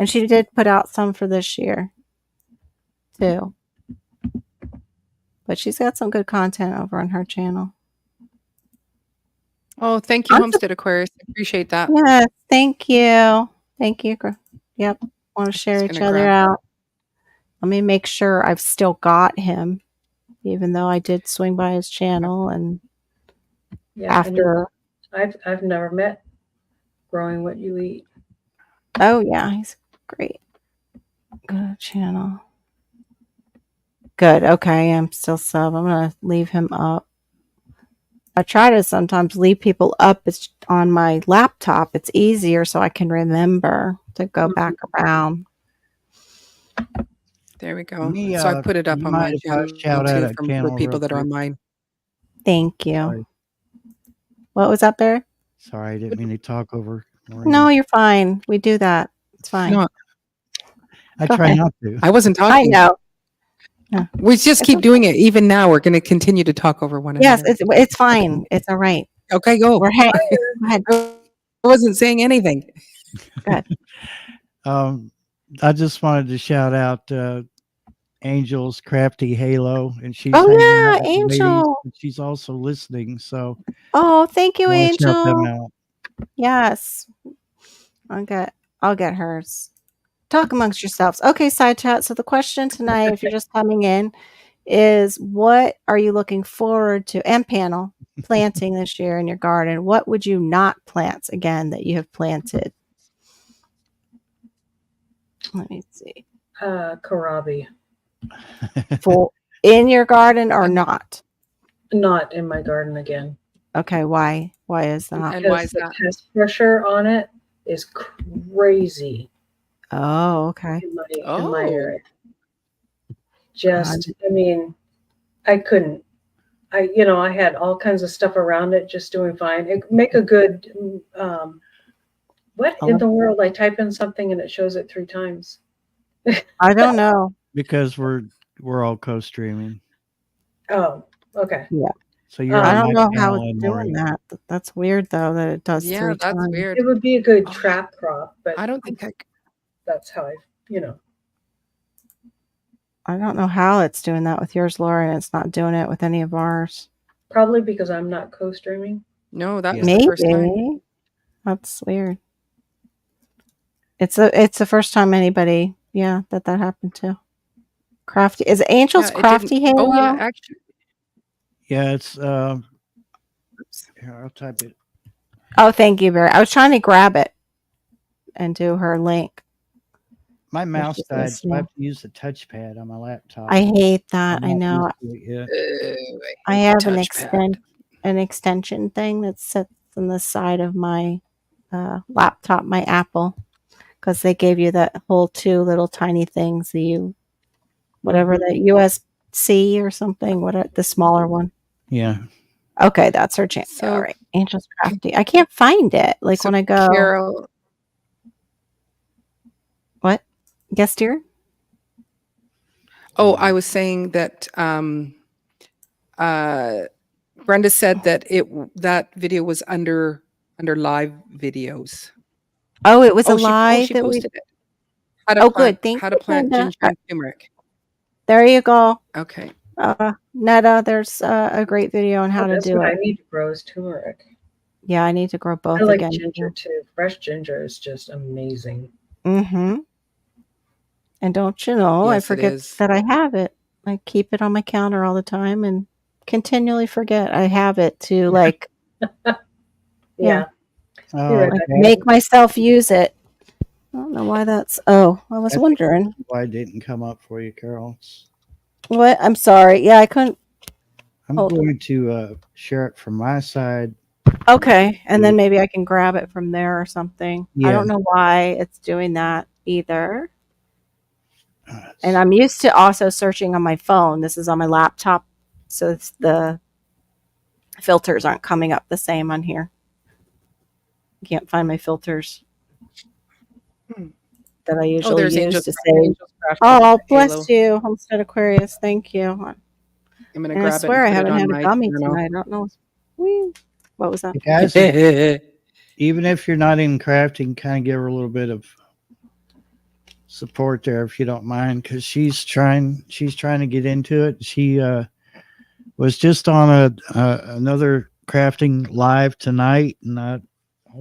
she did put out some for this year too. But she's got some good content over on her channel. Oh, thank you, I'm Homestead Aquarius. I appreciate that. Yes, thank you. Thank you. Yep. Want to share Just each gonna other grab out. Let me make sure I've still got him, even though I did swing by his channel and Yeah, and after. I've never met Growing What You Eat. Oh yeah, he's great. Good channel. Good. Okay, I'm still sub. I'm gonna leave him up. I try to sometimes leave people up. It's on my laptop. It's easier so I can remember to go back around. There we Let go. me, So I put it up you on mind my if I channel shout out too a for channel people real that are on quick? mine. Thank you. Sorry. What was up there? Sorry, I didn't mean to talk over Maureen. No, you're fine. We do that. It's fine. No, I Go try ahead. not to. I wasn't I talking. know. We just It's keep okay. doing it. Even now, we're going to continue to talk over one Yes, another. it's fine. It's all right. Okay, go. We're go ahead. I wasn't saying anything. Go ahead. I just wanted to shout out Angel's Crafty Halo, and she's Oh hanging yeah, out with the ladies, Angel. but she's also listening. So Oh, thank you, I want to shout them Angel. out. Yes. I'll get hers. Talk amongst yourselves. Okay, side chat. So the question tonight, if you're just coming in, is what are you looking forward to and panel planting this year in your garden? What would you not plant again that you have planted? Let me see. Kohlrabi. For in your garden or not? Not in my garden again. Okay, why? Why is that? And why Because is the that? pest pressure on it is crazy Oh, okay. in my Oh. area. Just, I mean, I couldn't. I had all kinds of stuff around it, just doing fine. It make a good. What in the world? I type in something and it shows it 3 times. I don't know. Because we're all co-streaming. Oh, okay. Yeah. So you're I on don't my know how channel it's and doing Maureen. that. That's weird though that it does Yeah, 3 that's times. weird. It would be a good Oh, trap crop, but I don't think that's how I don't know how it's doing that with yours, Laura, and it's not doing it with any of ours. probably because I'm not co-streaming. No, that Yeah. was the first time. Maybe. That's weird. It's the first time anybody, that happened to. Crafty. Is it Angel's Yeah, it Crafty didn't. Halo? Oh yeah, actually. Yeah, it's here, I'll type it. Oh, thank you, Barry. I was trying to grab it and do her link. My mouse she's died, so I listening. have to use the touchpad on my laptop. I hate that. I'm I not know. used to it yet. I have touchpad. an extension thing that sits on the side of my laptop, my Apple, because they gave you that whole 2 little tiny things whatever the USB-C or something, the smaller one. Yeah. Okay, that's her channel. So- All right, Angel's Crafty. I can't find it. Like So when I go. Carol, What? Yes, dear. oh, I was saying that Brenda said that that video was under live videos. Oh, it was a She live that we. posted it. How Good. Thank how you, to plant Brenda. ginger and turmeric. There you go. Okay. Netta, there's a great video on how to That's do what it. I need to grow is turmeric. Yeah, I need to grow both I like again. ginger too. Fresh ginger is just amazing. Mm-hmm. And don't you know, I Yes, it forget is. that I have it. I keep it on my counter all the time and continually forget I have it to like Yeah. Oh, Like, like okay. make myself use it. I don't know why that's. Oh, I was That's wondering. why it didn't come up for you, Carol. What? I'm sorry. Yeah, I couldn't. I'm Hold on. going to share it from my side. Okay, and then maybe I can grab it from there or something. I Yeah. don't know why it's doing that either. Uh, And I'm used to also searching on my phone. This is on my laptop, so the filters aren't coming up the same on here. Can't find my filters that I usually there's use Angel's to Craft- say, Angel's Craft "Oh, Halo. bless you, Homestead Aquarius. Thank you." I'm gonna And I grab it swear I and put it haven't on had a my gummy channel. tonight. I don't know. Whee. What was that? Hey, guys, even if you're not in crafting, kind of give her a little bit of support there if you don't mind, because she's trying to get into it. She was just on another crafting live tonight, and I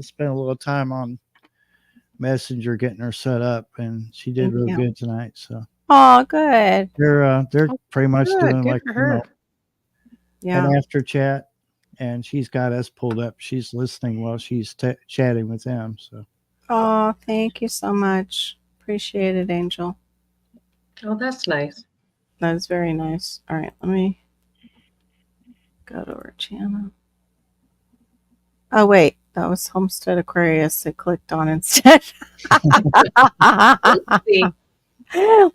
spent a little time on Messenger getting her set up, and she did Thank real you. good tonight. So Oh, good. they're pretty much Good, doing good like for her. Yeah. an after chat, and she's got us pulled up. She's listening while she's chatting with them. So Oh, thank you so much. Appreciate it, Angel. Oh, that's nice. That is very nice. All right, let me go to her channel. Oh, wait. That was Homestead Aquarius I clicked on instead. See,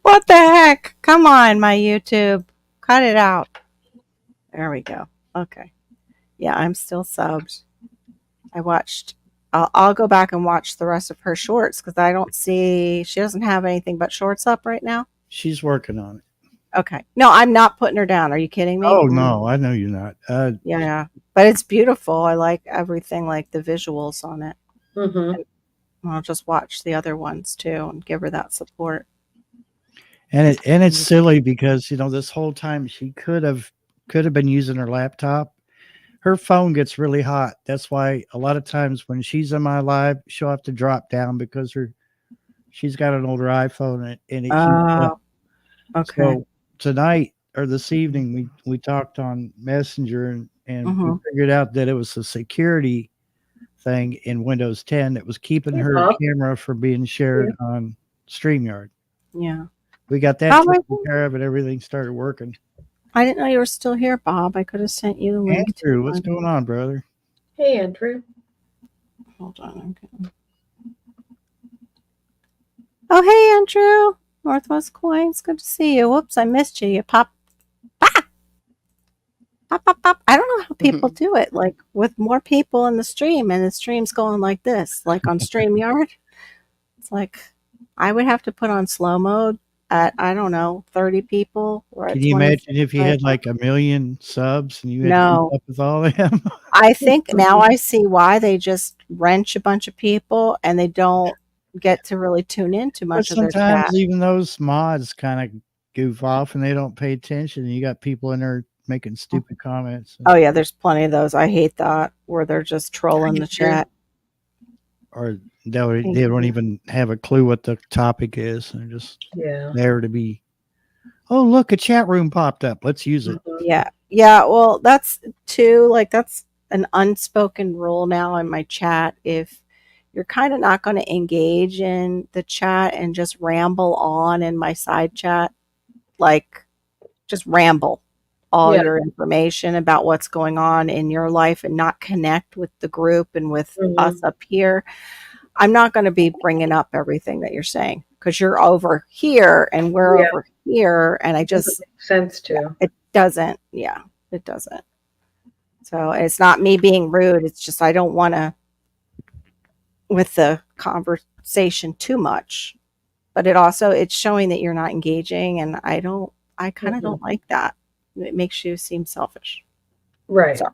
What the heck? Come on, my YouTube. Cut it out. There we go. Okay. Yeah, I'm still subbed. I'll go back and watch the rest of her shorts because I don't see, she doesn't have anything but shorts up right now. she's working on it. Okay. No, I'm not putting her down. Are you kidding me? Oh no, I know you're not. Yeah. But it's beautiful. I like everything, like the visuals on it. mm-hmm. I'll just watch the other ones too and give her that support. And it's silly because this whole time she could have been using her laptop. Her phone gets really hot. That's why a lot of times when she's in my live, she'll have to drop down because she's got an older iPhone and it heats up. Okay. So tonight or this evening we talked on Messenger and we figured out that it was a security thing in Windows 10 that was keeping her camera from being shared on StreamYard. Yeah. We got that taken care of and everything started working. I didn't know you were still here, Bob. I could have sent you the link. Andrew, what's going on, brother? Hey, Andrew. Hold on. Okay. Oh, hey, Andrew. Northwest Coins. Good to see you. Whoops, I missed you. You pop. Ah! Pop, pop, pop. I don't know how people do it. Like with more people in the stream and the stream's going like this, like on StreamYard. It's like I would have to put on slow mode at, I don't know, 30 people. Or Can you imagine if you had like 1 million subs and you had to keep up with all of them? I think now I see why they just wrench a bunch of people and they don't get to really tune in too much of their chat. Sometimes even those mods kind of goof off and they don't pay attention. And you got people in there making stupid comments. Oh yeah, there's plenty of those. I hate that where they're just trolling the chat. Or they don't even have a clue what the topic is. They're just there to be, oh, look, a chat room popped up. Let's use it. Yeah. Yeah. Well, that's that's an unspoken rule now in my chat. If you're kind of not going to engage in the chat and just ramble on in my side chat, like just ramble all your information about what's going on in your life and not connect with the group and with us up here, I'm not going to be bringing up everything that you're saying because you're over here and we're over here. And I just, it makes sense too. It doesn't. Yeah, it doesn't. So it's not me being rude. It's just, I don't want to with the conversation too much, but it's showing that you're not engaging. And I kind of don't like that. It makes you seem selfish. Right. So,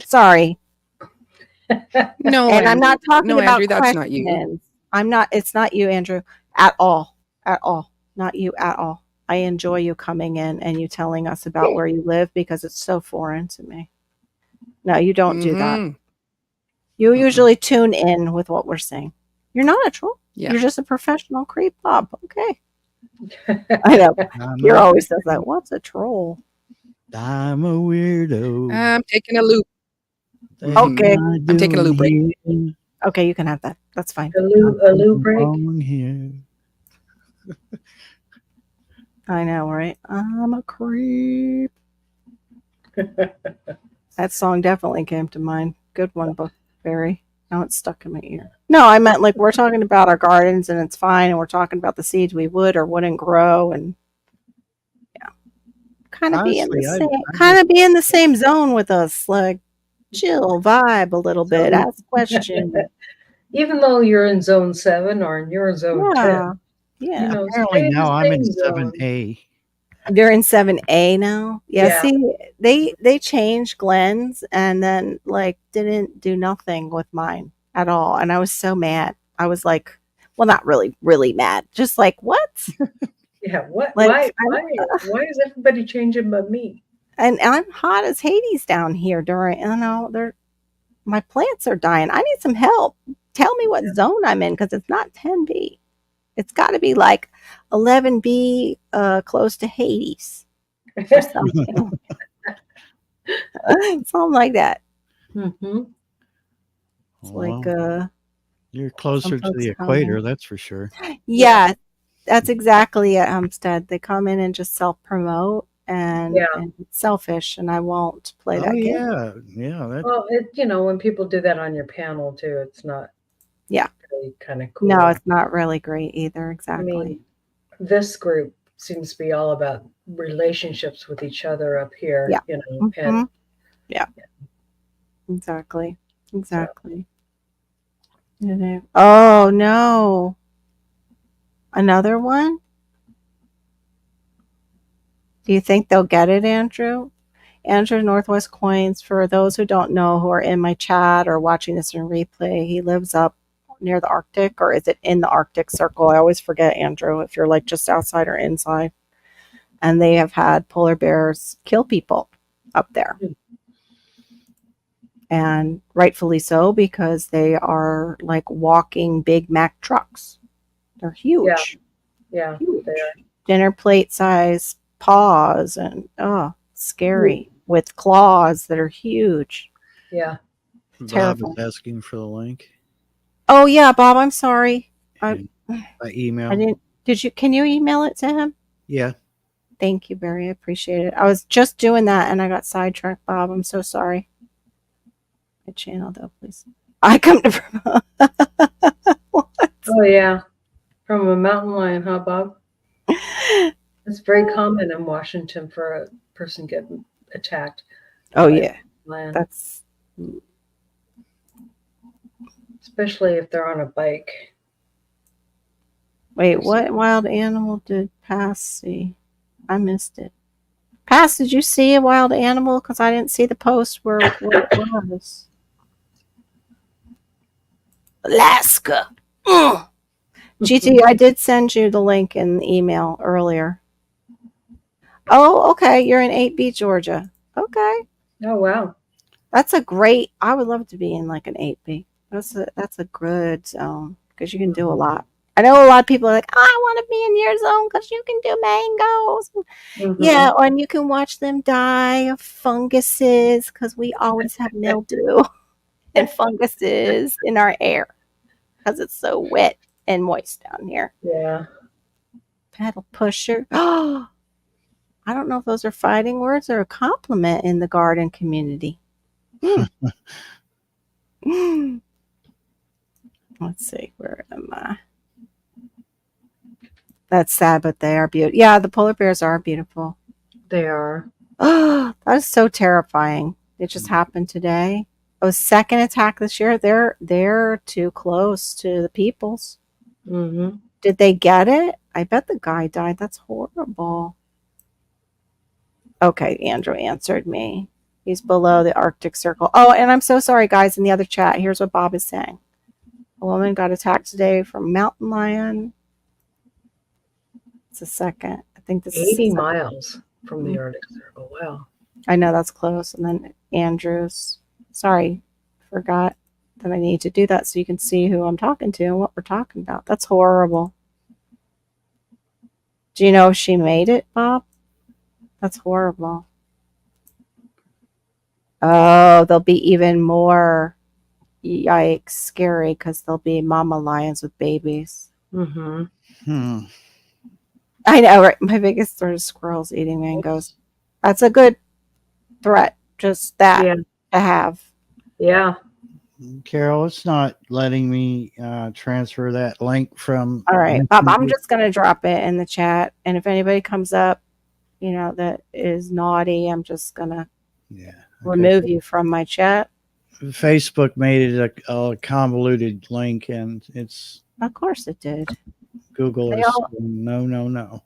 sorry. No, and I'm not talking about Andrew, that's not you. It's not you, Andrew, at all. At all. Not you at all. I enjoy you coming in and you telling us about where you live because it's so foreign to me. No, you don't do that. You usually tune in with what we're saying. You're not a troll. Yeah. You're just a professional creep, Bob. Okay. I know. You're always says that. What's a troll? I'm a weirdo. I'm taking a loop. Okay. I'm taking a loop break. Okay, you can have that. That's fine. A loop break? I know, right? I'm a creep. That song definitely came to mind. Good one, Barry. Now it's stuck in my ear. No, I meant like we're talking about our gardens and it's fine, and we're talking about the seeds we would or wouldn't grow, and kind of be in the same zone with us, like chill vibe a little bit, ask questions. Even though you're in zone 7 or you're in zone 10. Yeah. Apparently now I'm in 7A. You're in 7A now? Yeah, Yeah. see, they changed Glenn's and then, like, didn't do nothing with mine at all, and I was so mad. I was like well, not really, really mad, just like, "What?" Yeah. What? Like, Why is everybody changing but me? and I'm hot as Hades down here during they're my plants are dying. I need some help. Tell me what zone I'm in because it's not 10B. It's gotta be, like, 11B, close to Hades or something. Something like that. Mm-hmm. It's like, Well, you're some closer to folks the come in equator, that's for sure. Yeah. yeah, that's exactly it, Umstead. They come in and just self-promote, Yeah. and it's selfish, and I won't play Oh that game. yeah. That Well, when people do that on your panel too, it's not Yeah. really kind of No, cool. it's not really great either, I exactly. mean, this group seems to be all about relationships with each other up here, Yeah. and Mhm. Yeah. Exactly. so Exactly. Oh, no. Another one? Do you think they'll get it, Andrew? Andrew Northwest Coins, for those who don't know who are in my chat or watching this in replay, he lives up near the Arctic, or is it in the Arctic Circle? I always forget, Andrew, if you're like just outside or inside. And they have had polar bears kill people up there. And rightfully so, because they are like walking Big Mac trucks. They're huge. yeah, Huge. they are. Dinner plate size paws and scary with claws that are huge. Yeah. Bob is Terrifying. asking for the link Oh yeah, Bob, I'm sorry. I by email. didn't can you email it to him? Yeah. Thank you, Barry. I appreciate it. I was just doing that and I got sidetracked, Bob. I'm so sorry. My channel though, please. I come to promote. What? Oh yeah. From a mountain lion, huh, Bob? It's very common in Washington for a person getting attacked. Oh by a yeah. lion, That's especially if they're on a bike. wait, what wild animal did Pass see? I missed it. Pass, did you see a wild animal? Because I didn't see the post where it was. Alaska. Ugh. GT, I did send you the link in the email earlier. Oh, okay. You're in 8B, Georgia. Okay. Oh wow. That's a great, I would love to be in like an 8B. That's a good zone because you can do a lot. I know a lot of people are like, oh, I want to be in your zone because you can do mangoes. Mhm. Yeah, and you can watch them die of funguses because we always have mildew and funguses in our air because it's so wet and moist down here. Yeah. Pedal pusher. Oh, I don't know if those are fighting words or a compliment in the garden community. Let's see, where am I? That's sad, but they are beautiful. Yeah, the polar bears are beautiful. They are. Oh, that is so terrifying. It just happened today. Oh, second attack this year. They're too close to the peoples. Mm-hmm. Did they get it? I bet the guy died. That's horrible. Okay, Andrew answered me. He's below the Arctic Circle. Oh, and I'm so sorry, guys, in the other chat. Here's what Bob is saying. A woman got attacked today from mountain lion. It's a second. I think this 80 is miles from the Arctic Circle. Wow. I know that's close. And then Andrews. Sorry, forgot that I need to do that so you can see who I'm talking to and what we're talking about. That's horrible. Do you know if she made it, Bob? That's horrible. Oh, they'll be even more yikes scary because they'll be mama lions with babies. Mm-hmm. I know, right? My biggest threat is squirrels eating mangoes. That's a good threat. Just that to have. Yeah. Carol, it's not letting me transfer that link from. All right, Bob, I'm just going to drop it in the chat. And if anybody comes up, that is naughty, I'm just going to remove you from my chat. Facebook made it a convoluted link, and it's. Of course it did. Google is no.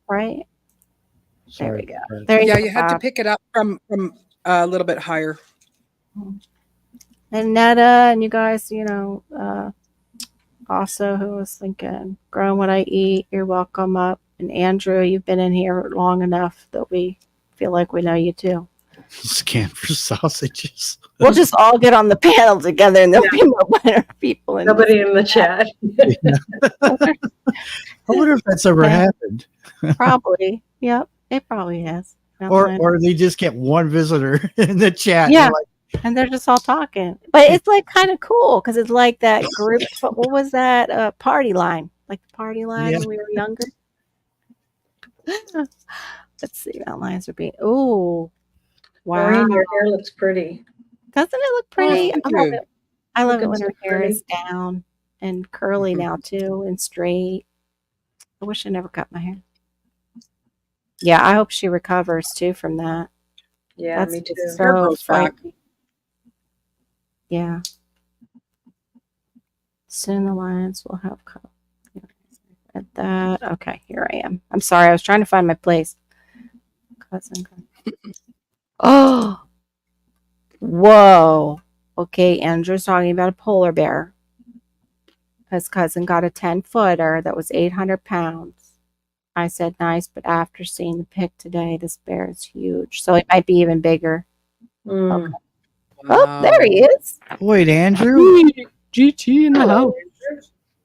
Right? There we Sorry. go. There Yeah, you you had to go. pick it up from a little bit higher. And Netta and you guys, also who was thinking, growing what I eat, you're welcome up. And Andrew, you've been in here long enough that we feel like we know you too. Scan for sausages. We'll just all get on the panel together and there'll be no better people in Nobody in the chat. I wonder if that's ever Yeah. happened. Probably. Yep. It probably has. Or they just get one visitor in the chat. Yeah. They're like, And they're just all talking. But it's like kind of cool because it's like that group. What was that? Party line. Like the party line Yeah. when we were younger. Let's see. Outlines are being. Oh, wow. Maureen, your hair looks pretty. Doesn't it look pretty? thank I love you. it. I love it Looking when so her hair pretty. is down and curly now too and straight. I wish I never cut my hair. Yeah, I hope she recovers too from that. Yeah, That's me too. just Hair so grows back. frightening. Yeah. Soon the Lions will have color. At that. Okay, here I am. I'm sorry, I was trying to find my place. Cousin. Oh, whoa. Okay, Andrew's talking about a polar bear. His cousin got a 10-footer that was 800 pounds. I said nice, but after seeing the pic today, this bear is huge. So it might be even bigger. Mm. Okay. Oh, there he is. wait, Andrew? GT in the house.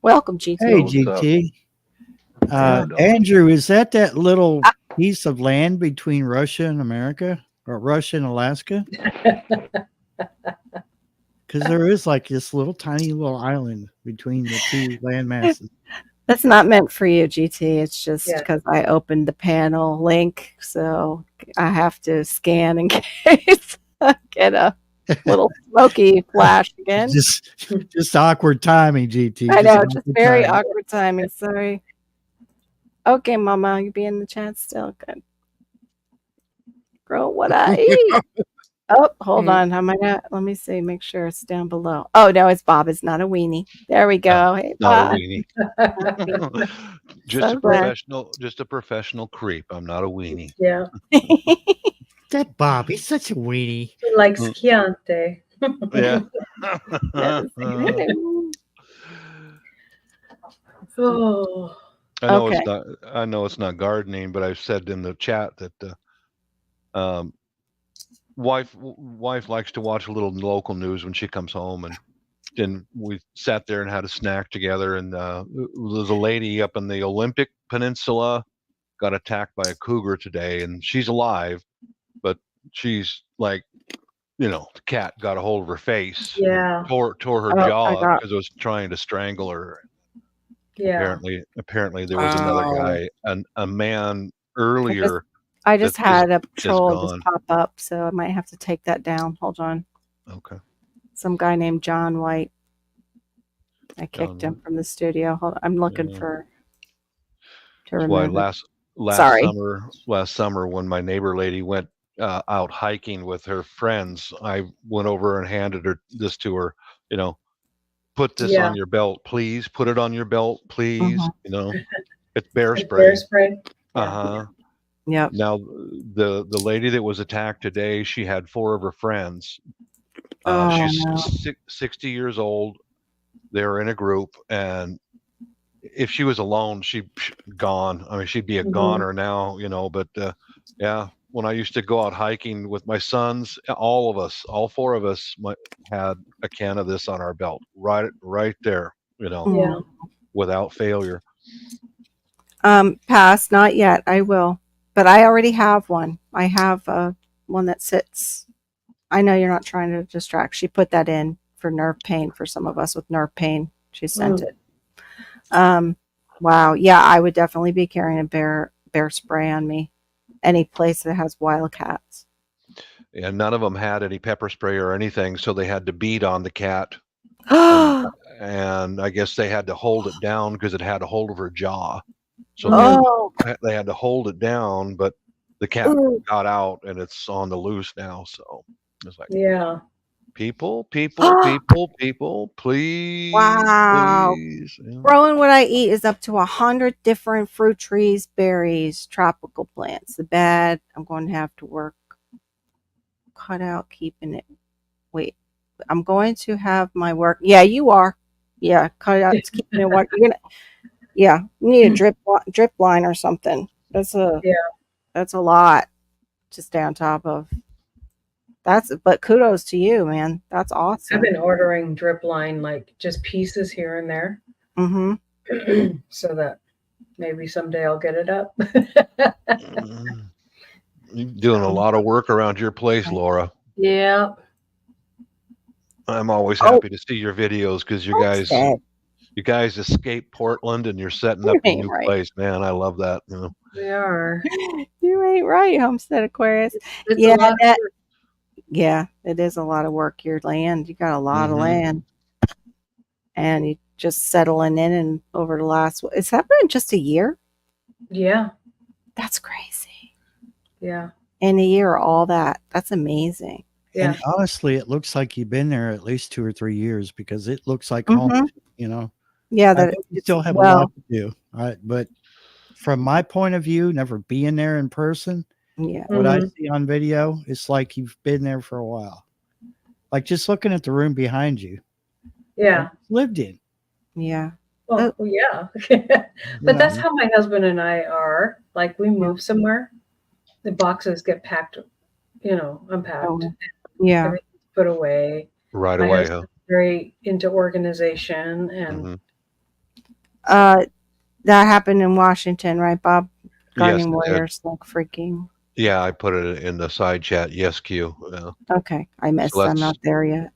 Welcome, GT. Hey, What's GT. up? Andrew, is that little piece of land between Russia and America, or Russia and Alaska? Because there is like this tiny little island between the two land masses. That's not meant for you, GT. It's just Yeah. because I opened the panel link, so I have to scan in case I get a little smoky flash again. Just awkward timing, GT. I know, just awkward very timing. awkward timing. Sorry. Okay, Mama, you be in the chat still. Good. Grow what I eat. Oh, hold on. How am I not? Let me see. Make sure it's down below. Oh, no, it's Bob. It's not a weenie. There we go. Hey, Not Bob. a weenie. Just So a glad. professional creep. I'm not a weenie. Yeah. That Bob, he's such a weenie. He likes Chianti. Yeah. Oh. Okay. I know it's not gardening, but I've said in the chat that wife likes to watch a little local news when she comes home, and then we sat there and had a snack together, and there's a lady up in the Olympic Peninsula got attacked by a cougar today, and she's alive, but she's like, the cat got a hold of her face, Yeah. tore her Oh, jaw because it was trying to strangle her. Yeah. Apparently there was another guy, a man earlier. I just that had a is troll just gone. pop up, so I might have to take that down. Hold on. Okay. Some guy named John White. I kicked John him from the studio. Hold on. I'm looking Yeah. to That's why remember. last summer when my neighbor lady went out hiking with her friends, I went over and handed to her, put this Yeah. on your belt, please. Put it on your belt, please. Mhm. It's bear Like spray. bear spray. Uh-huh. Yep. Now the lady that was attacked today, she had 4 of her friends. Oh, She's no. 60 years old. They were in a group, and if she was alone, she'd gone. I mean, she'd be a Mhm. goner now, But yeah, when I used to go out hiking with my sons, all 4 of us had a can of this on our belt, right there, Yeah. without failure. Pass, not yet. I will. But I already have one. I have one that sits. I know you're not trying to distract. She put that in for nerve pain for some of us with nerve pain. She sent it. Wow. Yeah, I would definitely be carrying a bear spray on me. Any place that has wild cats. And none of them had any pepper spray or anything, so they had to beat on the cat. Oh, And I guess they had to hold it down because it had a hold of her jaw. So they had to hold it down, but the cat Ooh. got out and it's on the loose now. So it's like, Yeah. People, please, Wow. please. Yeah. Growing what I eat is up to 100 different fruit trees, berries, tropical plants. The bad, I'm going to have to work cut out keeping it. Wait, I'm going to have my work. Yeah, you are. Yeah, cut out keeping it. What you're gonna? Yeah, you need a drip line or something. Yeah. That's a lot to stay on top of. But kudos to you, man. That's I've awesome. been ordering drip line, like just pieces here and there, Mm-hmm. so that maybe someday I'll get it up. You're doing a lot of work around your place, Laura. Yeah. I'm always Oh, happy to see your videos because homestead. you guys escaped Portland and you're setting You up your ain't new right. place. Man, I love that. We are. You ain't right, Homestead Aquarius. It's Yeah, a lot of work. yeah, it is a lot of work. Your land, you got a lot of Mhm. land, and you just settling in. And over the last, it's happened in just a year. Yeah. That's crazy. Yeah. In a year, all that. That's amazing. Yeah. And honestly, it looks like you've been there at least 2 or 3 years because it looks like home. Mhm. You know, Yeah, I that know you it's still have a well. lot to do. But from my point of view, never being there in person, Yeah. what I Mhm. see on video, it's like you've been there for a while. Like just looking at the room behind you, Yeah. lived in. Yeah. Well, yeah. you But that's know? how my husband and I are. Like we Yeah. move somewhere, the boxes get packed, unpacked, Oh, yeah. everything's put away. Right My away, huh? husband's very into organization, and Mhm. That happened in Washington, right, Bob? Yes, Gardening it did. Warriors, like freaking. Yeah, I put it in the side chat. Yes, Q. Yeah. Okay, I missed. So I'm that's not there yet.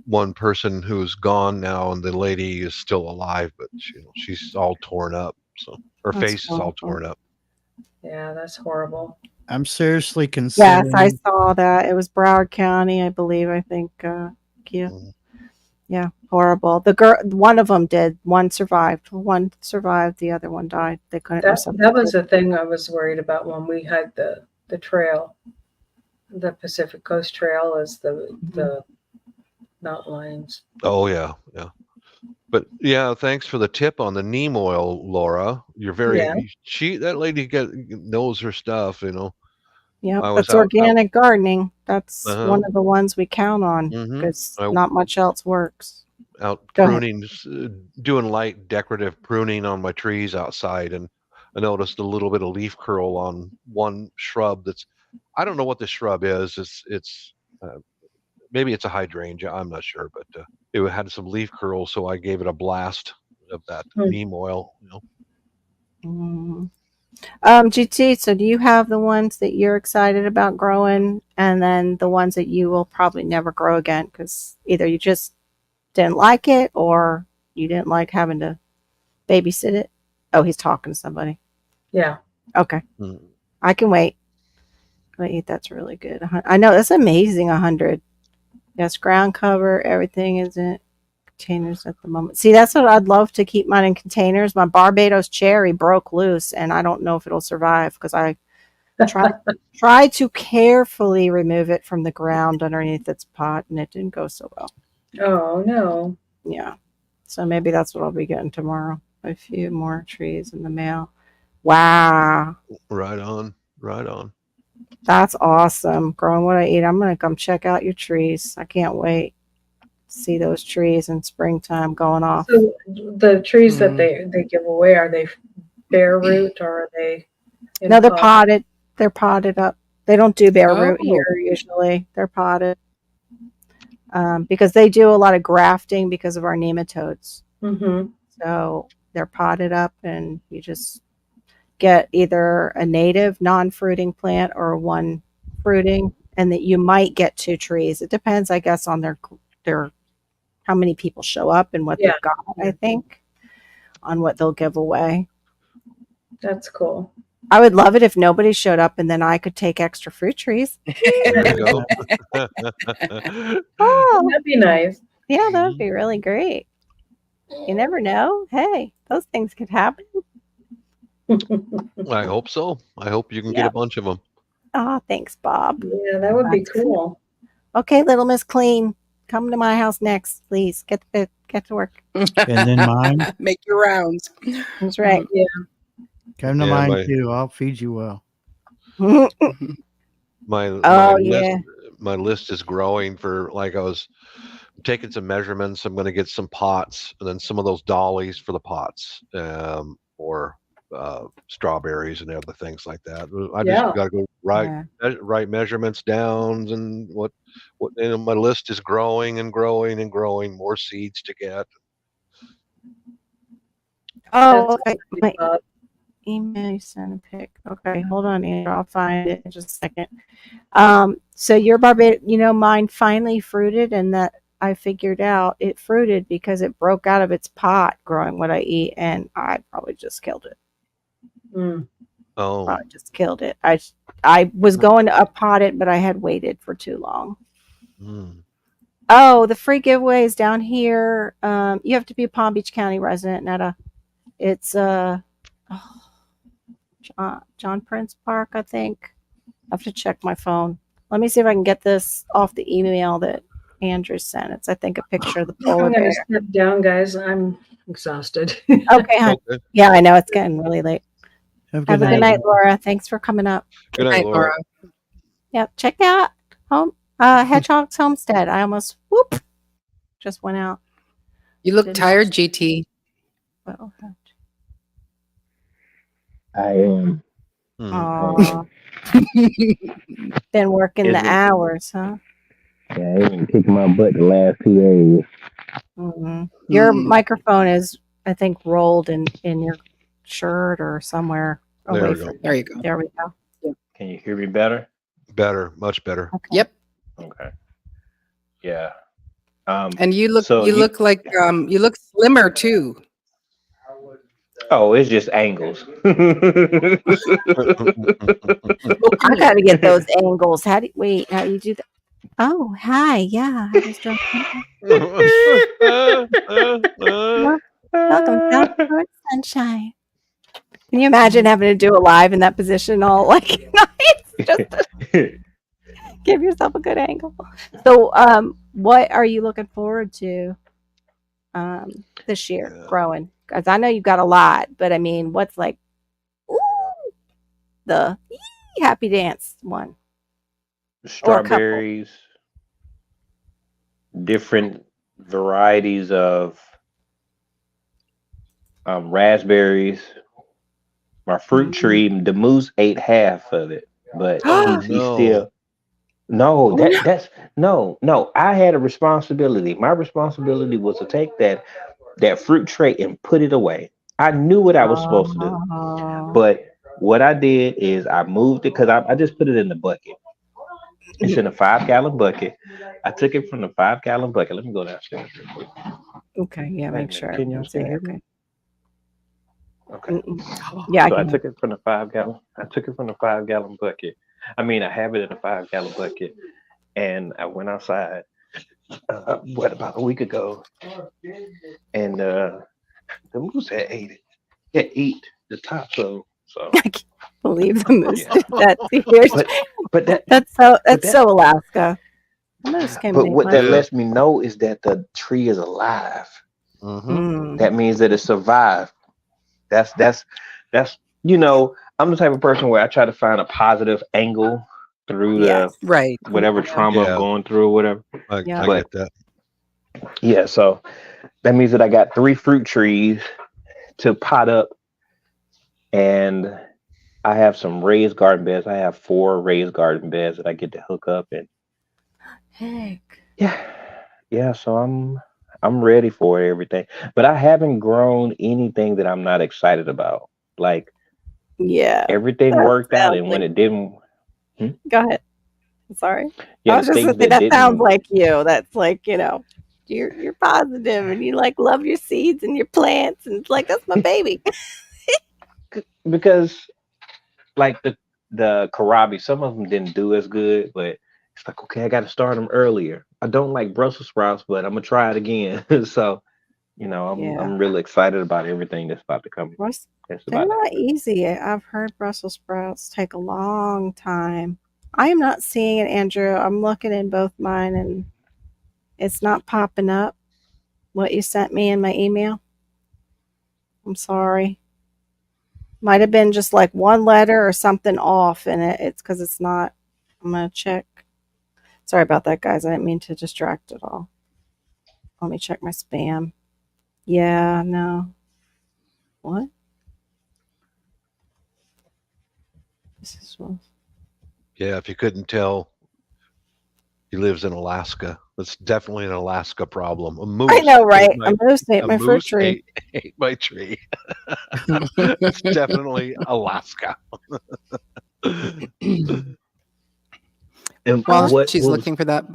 one person who's gone now, and the lady is still alive, but she's all torn up. So her That's face is all horrible. torn up. yeah, that's horrible. I'm seriously Yes, considering. I saw that. It was Broward County, I believe. I think. Kia. Mhm. Yeah, horrible. The girl, one of them did. One survived. One survived. The other one died. They couldn't That was resuscitate. the thing I was worried about when we hiked the trail. The Pacific Coast Trail is the mountain lions. Oh yeah, yeah. But yeah, thanks for the tip on the neem oil, Laura. You're Yeah. that lady knows her stuff. Yep, I was that's organic gardening. That's one of the ones we count on Mhm. because I not much else works. out Go ahead. pruning, doing light decorative pruning on my trees outside, and I noticed a little bit of leaf curl on one shrub. I don't know what the shrub is. It's maybe it's a hydrangea. I'm not sure, but it had some leaf curl, so I gave it a blast of that Hmm. neem oil. GT, so do you have the ones that you're excited about growing and then the ones that you will probably never grow again because either you just didn't like it or you didn't like having to babysit it? Oh, he's talking to somebody. Yeah. Okay. Mm. I can wait. Wait, that's really good. I know, that's amazing, 100. Yes, ground cover, everything is in containers at the moment. See, that's what I'd love to keep mine in containers. My Barbados cherry broke loose, and I don't know if it'll survive because I tried to carefully remove it from the ground underneath its pot, and it didn't go so well. Oh no. Yeah, so maybe that's what I'll be getting tomorrow. A few more trees in the mail. Wow, Right on, right on. that's awesome. Growing what I eat. I'm gonna come check out your trees. I can't wait. See those trees in springtime going off. So the trees that they give away, are they bare root or are they in No, they're pot? potted. They're potted up. They don't do bare root Oh. here usually. They're potted because they do a lot of grafting because of our nematodes. Mm-hmm. So they're potted up, and you just get either a native non-fruiting plant or one fruiting, and that you might get 2 trees. It depends, I guess, on their how many people show up and what Yeah. they've got. I think on what they'll give away. That's cool. I would love it if nobody showed up and then I could take extra fruit trees. There you go. Oh, That'd be nice. yeah, that would be really great. You never know. Hey, those things could happen. I hope so. I hope you can get a Yep. bunch of them. Oh, thanks, Bob. Yeah, that would be cool. Okay, little Miss Clean. come to my house next, please. Get to work. And then mine. Make your rounds. That's right. Yeah. Come to Yeah, mine my- too. I'll feed you well. My list is growing for, like, I was taking some measurements. I'm going to get some pots and then some of those dollies for the pots, or strawberries and other things like that. I Yeah. just got to go write measurements down, and what my list is growing and growing and growing. More seeds to get. Oh, That's okay. My uh, email you sent a pic. Okay, hold on, Andrew. I'll find it in just a second. So your Barbados, mine finally fruited, and that I figured out it fruited because it broke out of its pot growing what I eat, and I probably just killed it. Oh, Probably just killed it. I was going to uppot it, but I had waited for too long. Oh, the free giveaways down here. You have to be a Palm Beach County resident, Netta. It's John Prince Park, I think. I have to check my phone. Let me see if I can get this off the email that Andrew sent. It's, I think, a picture of the polar I'm going bear. to step down, guys. I'm exhausted. Okay, hon. okay. Yeah, I know it's getting really late. Have Have a good night, Laura. Thanks for coming up. Good night, Laura. Yep, check out Hedgehog's Homestead. I almost just went out. You look tired, GT. Well, I am. been working Is the it- hours, huh? Yeah, I've been kicking my butt the last 2 days. Your microphone is, I think, rolled in your shirt or somewhere There away we from go. you. There you go. There we go. Can you hear me better? Better, much better. Okay. Yep. Okay. Yeah. And you look So you you- look like you look slimmer too. Oh, it's just angles. I got to get those angles. How do you do that? Oh, hi. Yeah, I was doing. Welcome, South Florida Sunshine. Can you imagine having to do a live in that position all like nights? Just to give yourself a good angle. So, what are you looking forward to this year growing? Because I know you've got a lot, but I mean, what's like the happy dance one? Strawberries, different varieties of raspberries. My fruit tree, the moose ate half of it, but he still. No, that's no. I had a responsibility. My responsibility was to take that fruit tray and put it away. I knew what I was supposed to do, but what I did is I moved it because I just put it in the bucket. It's in a 5-gallon bucket. I took it from the 5-gallon bucket. Let me go downstairs real quick. Okay, yeah, make sure. Can you still hear okay. me? Okay. Yeah, So I took it from the 5-gallon. I took it from the 5-gallon bucket. I mean, I have it in a 5-gallon bucket, and I went outside. About a week ago, and the moose had ate it. It ate the top, so. I can't believe the moose did that. That's so Alaska. The moose came. But what that lets me know is that the tree is alive. That means that it survived. That's I'm the type of person where I try to find a positive angle through the whatever trauma I'm going through or whatever. I get that. Yeah, so that means that I got 3 fruit trees to pot up, and I have some raised garden beds. I have 4 raised garden beds that I get to hook up, and yeah. So I'm ready for everything, but I haven't grown anything that I'm not excited about. Like, everything worked out, and when it didn't. Go ahead. I'm sorry. Yeah, I was just saying that sounds like you. That's like, you're positive and you like love your seeds and your plants, and it's like, that's my baby. Because like the kohlrabi, some of them didn't do as good, but it's like, okay, I got to start them earlier. I don't like Brussels sprouts, but I'm gonna try it again. So, I'm really excited about everything that's about to come. They're not easy. I've heard Brussels sprouts take a long time. I am not seeing it, Andrew. I'm looking in both mine, and It's not popping up. What you sent me in my email. I'm sorry. Might have been just like one letter or something off in it. It's because it's not. I'm going to check. Sorry about that, guys. I didn't mean to distract at all. Let me check my spam. Yeah, no. What? This is Yeah, if you couldn't tell, he lives in Alaska. That's definitely an Alaska problem. A moose. I know, right? ate my- A moose ate a my fruit moose tree. ate my tree. It's definitely Alaska. And While what she's was looking for that,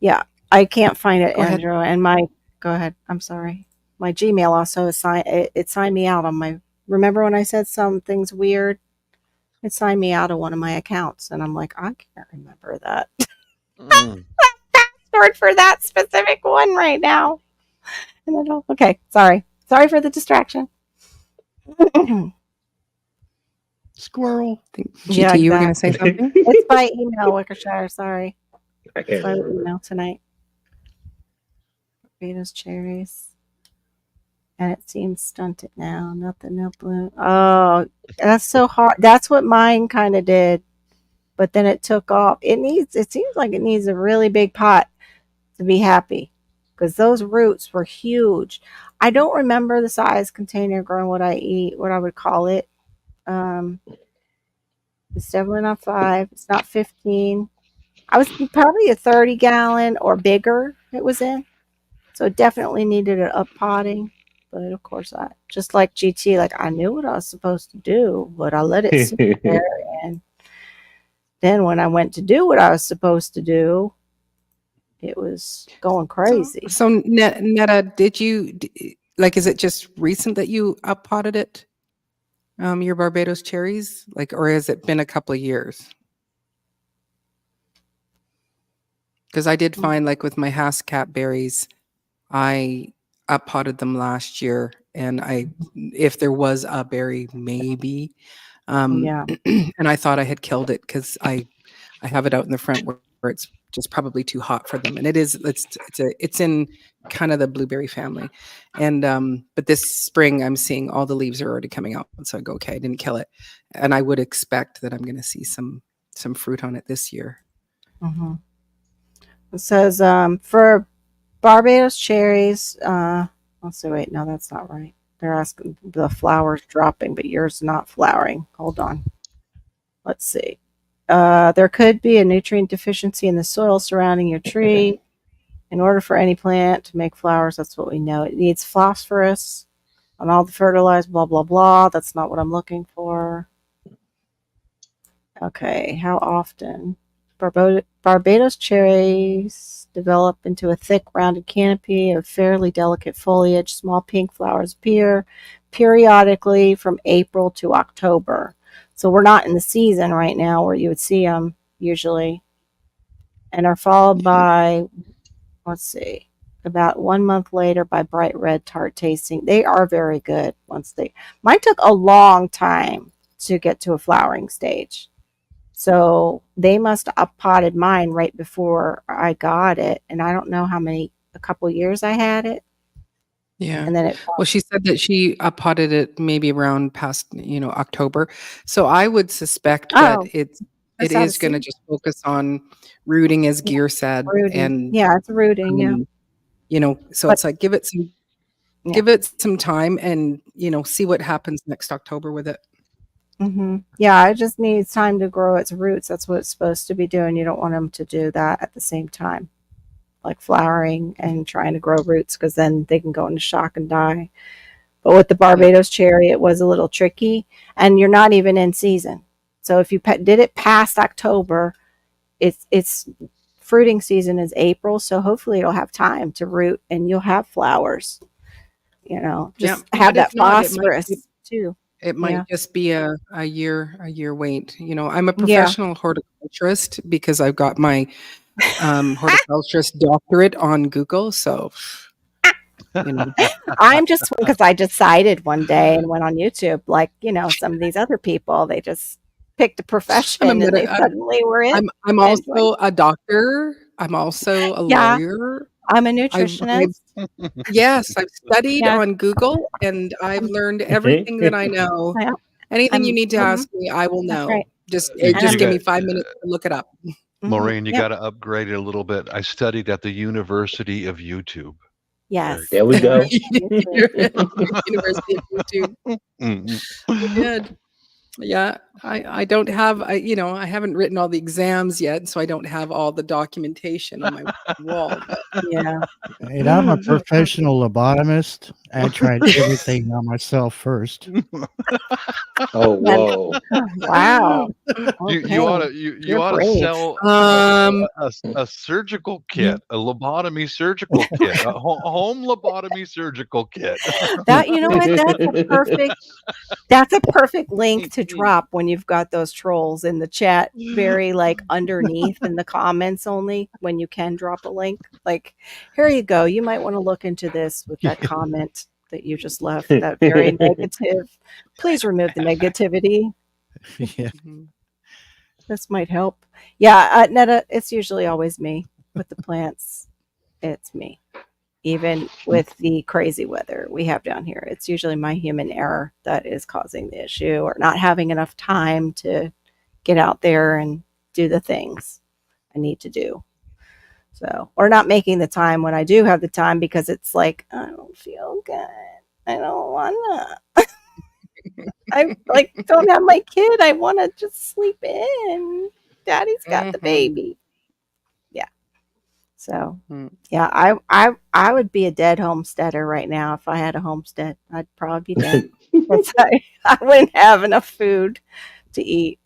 Yeah, I can't find it, Go ahead. Andrew. And go ahead. I'm sorry. My Gmail also it signed me out on my. Remember when I said something's weird? It signed me out of one of my accounts, and I'm like, I can't remember that Mm. password for that specific one right now. And I don't. Okay, sorry for the distraction. Squirrel. Yeah, GT, you were going to say something? It's by email, Wickershire. Sorry, I it's can't by remember. email tonight. Tomatoes, cherries. And it seems stunted now. Nothing, no bloom. Oh, that's so hard. That's what mine kind of did, but then it took off. It seems like it needs a really big pot to be happy, because those roots were huge. I don't remember the size container growing what I eat, what I would call it. It's definitely not 5. It's not 15. I was probably a 30-gallon or bigger it was in. So it definitely needed an up potting. But of course, I just like GT, like I knew what I was supposed to do, but I let it sit there. And then when I went to do what I was supposed to do, it was going crazy. So Netta, is it just recent that you up potted it? Your Barbados cherries, or has it been a couple of years? Because I did find, with my Haskap berries, I up potted them last year, and if there was a berry, maybe, Yeah. and I thought I had killed it because I have it out in the front where it's just probably too hot for them, and it's in kind of the blueberry family, and but this spring I'm seeing all the leaves are already coming out, so I go, okay, I didn't kill it, and I would expect that I'm going to see some fruit on it this year. Mm-hmm. It says for Barbados cherries. Let's see. Wait, no, that's not right. They're asking the flowers dropping, but yours not flowering. Hold on. Let's see. There could be a nutrient deficiency in the soil surrounding your tree. In order for any plant to make flowers, that's what we know. It needs phosphorus on all the fertilized, blah, blah, blah. That's not what I'm looking for. Okay, how often? Barbados cherries develop into a thick, rounded canopy of fairly delicate foliage. Small pink flowers appear periodically from April to October. So we're not in the season right now where you would see them usually, and are followed by, let's see, about 1 month later by bright red tart tasting. They are very good mine took a long time to get to a flowering stage. So they must have up potted mine right before I got it. And I don't know a couple years I had it. Yeah. And then well, she said that she up potted it maybe around past, October. So I would suspect that it is going to just focus on rooting, as Gear said. Rooting. And yeah, it's rooting. So it's like, give it some time and, see what happens next October with it. Mm-hmm. Yeah, it just needs time to grow its roots. That's what it's supposed to be doing. You don't want them to do that at the same time, like flowering and trying to grow roots, because then they can go into shock and die. But with the Barbados cherry, it was a little tricky, and you're not even in season. So if you did it past October, it's fruiting season is April. So hopefully it'll have time to root and you'll have flowers. Just have that phosphorus too. It might just be a year wait. I'm a professional horticulturist because I've got my horticulturist doctorate on Google. So, I'm just because I decided one day and went on YouTube, like, some of these other people, they just picked a profession and they suddenly were in. I'm also a doctor I'm also a Yeah. lawyer. I'm a I've nutritionist. yes, I've studied Yeah. on Google, and I've learned everything that I know. Yeah. Anything you I'm need to ask me, I will That's know. right. Just You, And just you give got me 5 minutes to look it up. Maureen. You Yep. got to upgrade it a little bit. I studied at the University of YouTube. Yes. There we go. University of YouTube. Mhm. I did. Yeah, I don't have I haven't written all the exams yet, so I don't have all the documentation on my wall. But Yeah. And I'm a professional lobotomist. I tried everything on myself first. Oh, And whoa. wow. You ought Okay. to you You're ought to brave. sell um, a surgical kit, a lobotomy surgical kit, a home lobotomy surgical kit. That you know what? That's a perfect link to drop when you've got those trolls in the chat, very like underneath in the comments only when you can drop a link. Like, here you go. You might want to look into this with that comment that you just left, that very negative. Please remove the negativity. Yeah. This might help. Yeah, Netta, it's usually always me with the plants. It's me. Even with the crazy weather we have down here, it's usually my human error that is causing the issue, or not having enough time to get out there and do the things I need to do. So, or not making the time when I do have the time, because it's like, I don't feel good. I don't wanna. I like don't have my kid. I want to just sleep in. Daddy's got the baby. Yeah. So, yeah, I would be a dead homesteader right now if I had a homestead. I'd probably be dead. I wouldn't have enough food to eat.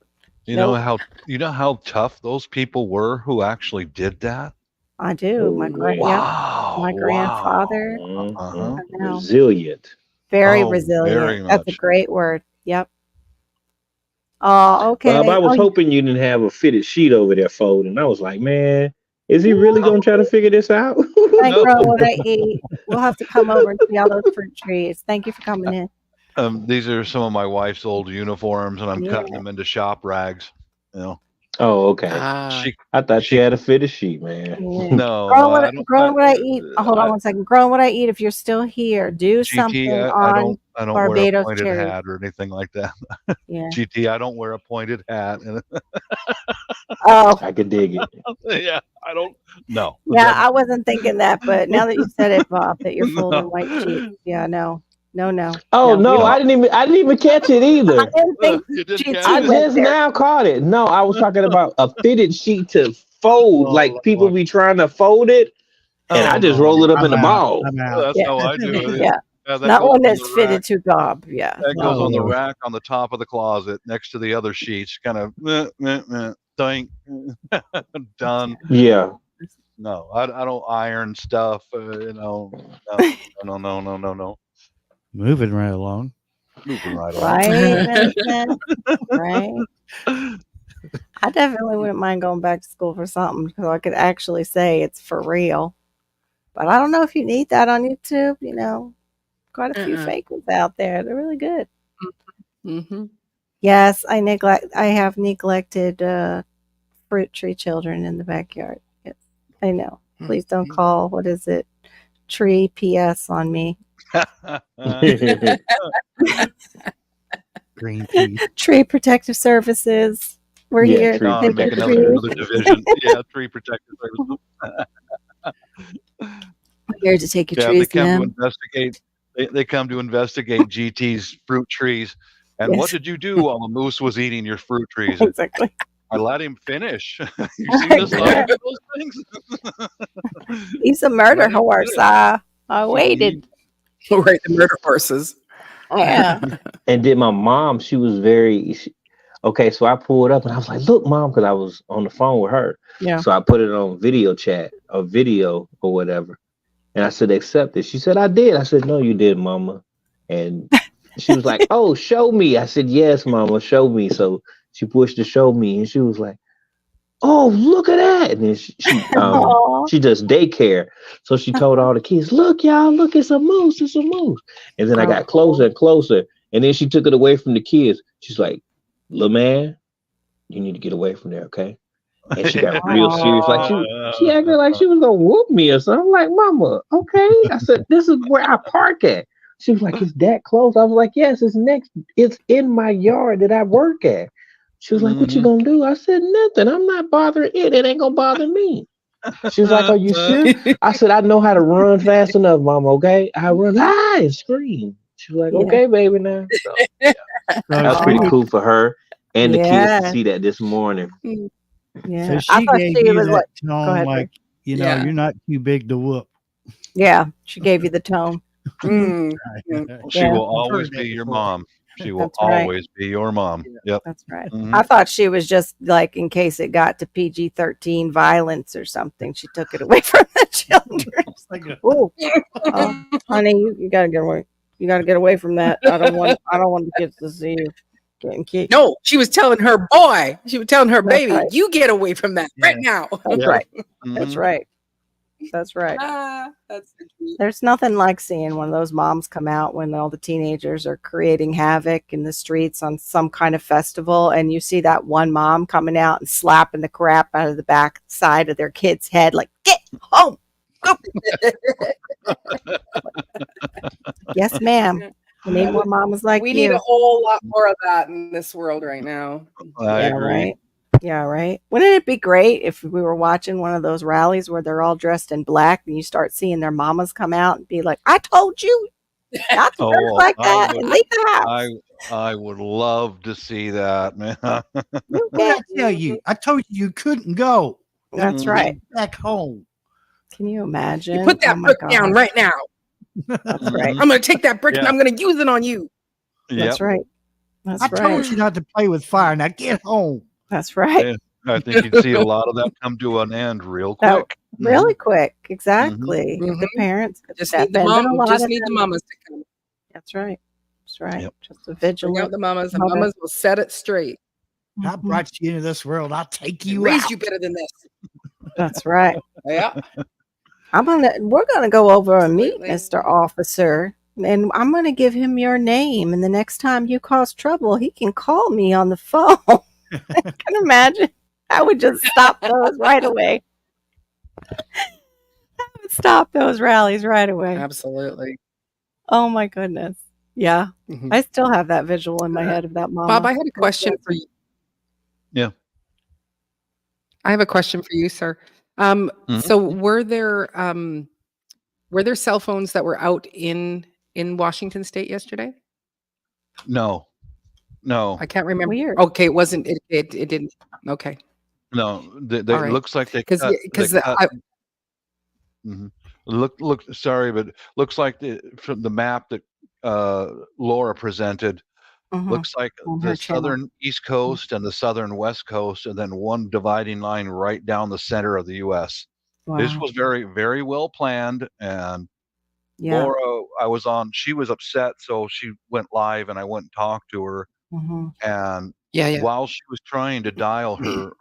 You Nope. know how tough those people were who actually did that? I do. Oh, Yeah, Wow. my grandfather. Uh-huh. I know. Resilient. Very Oh, resilient. very That's a much. great word. Yep. Oh, okay. Bob, I was Oh, hoping you didn't have a fitted sheet over there folding. I was like, man, is he really going to try to figure this out? I No. grow what I eat. We'll have to come over and see all those fruit trees. Thank you for coming in. These are some of my wife's old uniforms, and I'm Yeah. cutting them into shop rags. You know, Oh, okay. she I thought she you had a fitted sheet, man. Yeah. no, Growing what I eat. Hold on one second. Growing what I eat. If you're still here, do something GT, on I don't wear a Barbados pointed cherries. hat or anything like that. Yeah. GT, I don't wear a pointed hat. Oh, I could dig it. Yeah, I don't. No. yeah. I wasn't thinking that, but now that you said it, Bob, that you're folding No. white sheets. Yeah. No. Oh we no, don't- I didn't even catch it I either. didn't think You didn't GT catch I it? went just there. now caught it. No, I was talking about a fitted sheet to fold, Oh, like people Lord. be trying to fold it, and I just roll it up in I'm a out. ball. I'm out. That's Yeah. how I do it. Yeah. That Not goes one on that's the fitted rack. to Bob. Yeah. That goes on the No. rack on the top of the closet next to the other sheets. Kind of dang, done. Yeah. No, I don't iron stuff. No. Moving right along. Moving right on. Right, Vincent? Right. I definitely wouldn't mind going back to school for something, because I could actually say it's for real. But I don't know if you need that on YouTube. Quite a few fake ones out there. They're really good. Mm-hmm. Yes, I have neglected fruit tree children in the backyard. Yes, I know. Please don't call, what is it, tree PS on me. Greenpeace. Tree Protective Services. We're Yeah, here. tree Don, Take make the protective trees. another division. Yeah, tree protective services. We're here to take your Yeah, trees they come to down. investigate. They come to investigate GT's fruit trees. And what Yes. did you do while the moose was eating your fruit trees? Exactly. I let him finish. You see the size of those things? He's a murder Let him horse. finish. I waited. Right, the murder horses. Yeah. And then my mom, she was okay. So I pulled up and I was like, "Look, mom," because I was on the phone with her. Yeah. So I put it on video chat or video or whatever, and I said, "Accept it." She said, "I did." I said, "No, you did, mama." And she was like, "Oh, show me." I said, "Yes, mama, show me." So she pushed to show me, and she was like, "Oh, look at that!" And then Aw. she does daycare, so she told all the kids, "Look, y'all, look, it's a moose, it's a moose." And then I got closer and closer, and then she took it away from the kids. She's like, "Little man, you need to get away from there, okay?" And she got real serious, like she acted like she was gonna whoop me or something. I'm like, Mama, okay. I said, this is where I park at. She was like, it's that close. I was like, yes, it's in my yard that I work at. She was like, what you gonna do? I said, nothing. I'm not bothering it. It ain't gonna bother me. She was like, are you sure? I said, I know how to run fast enough, Mama, okay? I run and scream. She was like, okay, baby, now. So yeah. That was pretty cool for her and the kids to see that this morning. Yeah. So I she thought gave she you was that like, go tone, ahead, like, Bree. you're not too big to whoop. Yeah, she gave you the tone. Mm. She Yeah. will I've heard always that be your before. mom. She will That's right. always be your mom. Yep. That's right. Mhm. I thought she was just like in case it got to PG-13 violence or something. She took it away from the children. It's like a- Oh, honey, you gotta get away. You gotta get away from that. I don't want the kids to see you getting kicked. No, she was telling her boy. She was telling her That's baby, right. you get away from that right now. That's Yeah. right. That's Mhm. right. That's right. That's so cute. There's nothing like seeing one of those moms come out when all the teenagers are creating havoc in the streets on some kind of festival, and you see that one mom coming out and slapping the crap out of the back side of their kid's head, like, get home. Go. Yes, ma'am. We need more mamas like We you. need a whole lot more of that in this world right now. I agree. Right. Yeah, right. Wouldn't it be great if we were watching one of those rallies where they're all dressed in black and you start seeing their mamas come out and be like, I told you not to dress like that and leave the house. I would love to see that, man. You What did I can't. tell you? I told you couldn't go. That's Mhm. right. Back home. Can you imagine? You put that Oh my brick down gosh. right now. That's right. I'm going to take that brick and Yeah. I'm going to use it on you. That's Yep. right. That's I right. told you not to play with fire. Now get home. That's right. Yeah. I think you'd see a lot of that come to an end real That- quick. Really quick. Exactly. If the Mhm. parents could Just step need the in, but a mom. lot Just of need the them- mamas to come. That's right. That's right. Yep. Just a Bring out vigilant the mamas, and mother. mamas will set it straight. I Mhm. brought you into this world. I'll take And you raise out. you better than this. That's right. Yeah. We're gonna go over and meet Absolutely. Mr. Officer, and I'm gonna give him your name. And the next time you cause trouble, he can call me on the phone. Can you imagine? I would just stop those right away. I would stop those rallies right away. Absolutely. Oh my goodness. Yeah. Mhm. I still have that visual in my head of that mama. Bob, I had a question for you. Yeah. I have a question for you, sir. Mhm. So were there cell phones that were out in Washington State yesterday? No. I can't remember. Weird. Okay, it wasn't. It didn't. Okay, No. They All right. looks like they because cut. because Mhm. Look. Sorry, but looks like from the map that Laura presented. Mhm. Looks like On her the channel. southern East Coast and the southern West Coast, and then one dividing line right down the center of the U.S. This Wow. was very, very well planned. And Yeah. Laura, I was on. She was upset, so she went live, and I went and talked to her. hmm And yeah. while she was trying to dial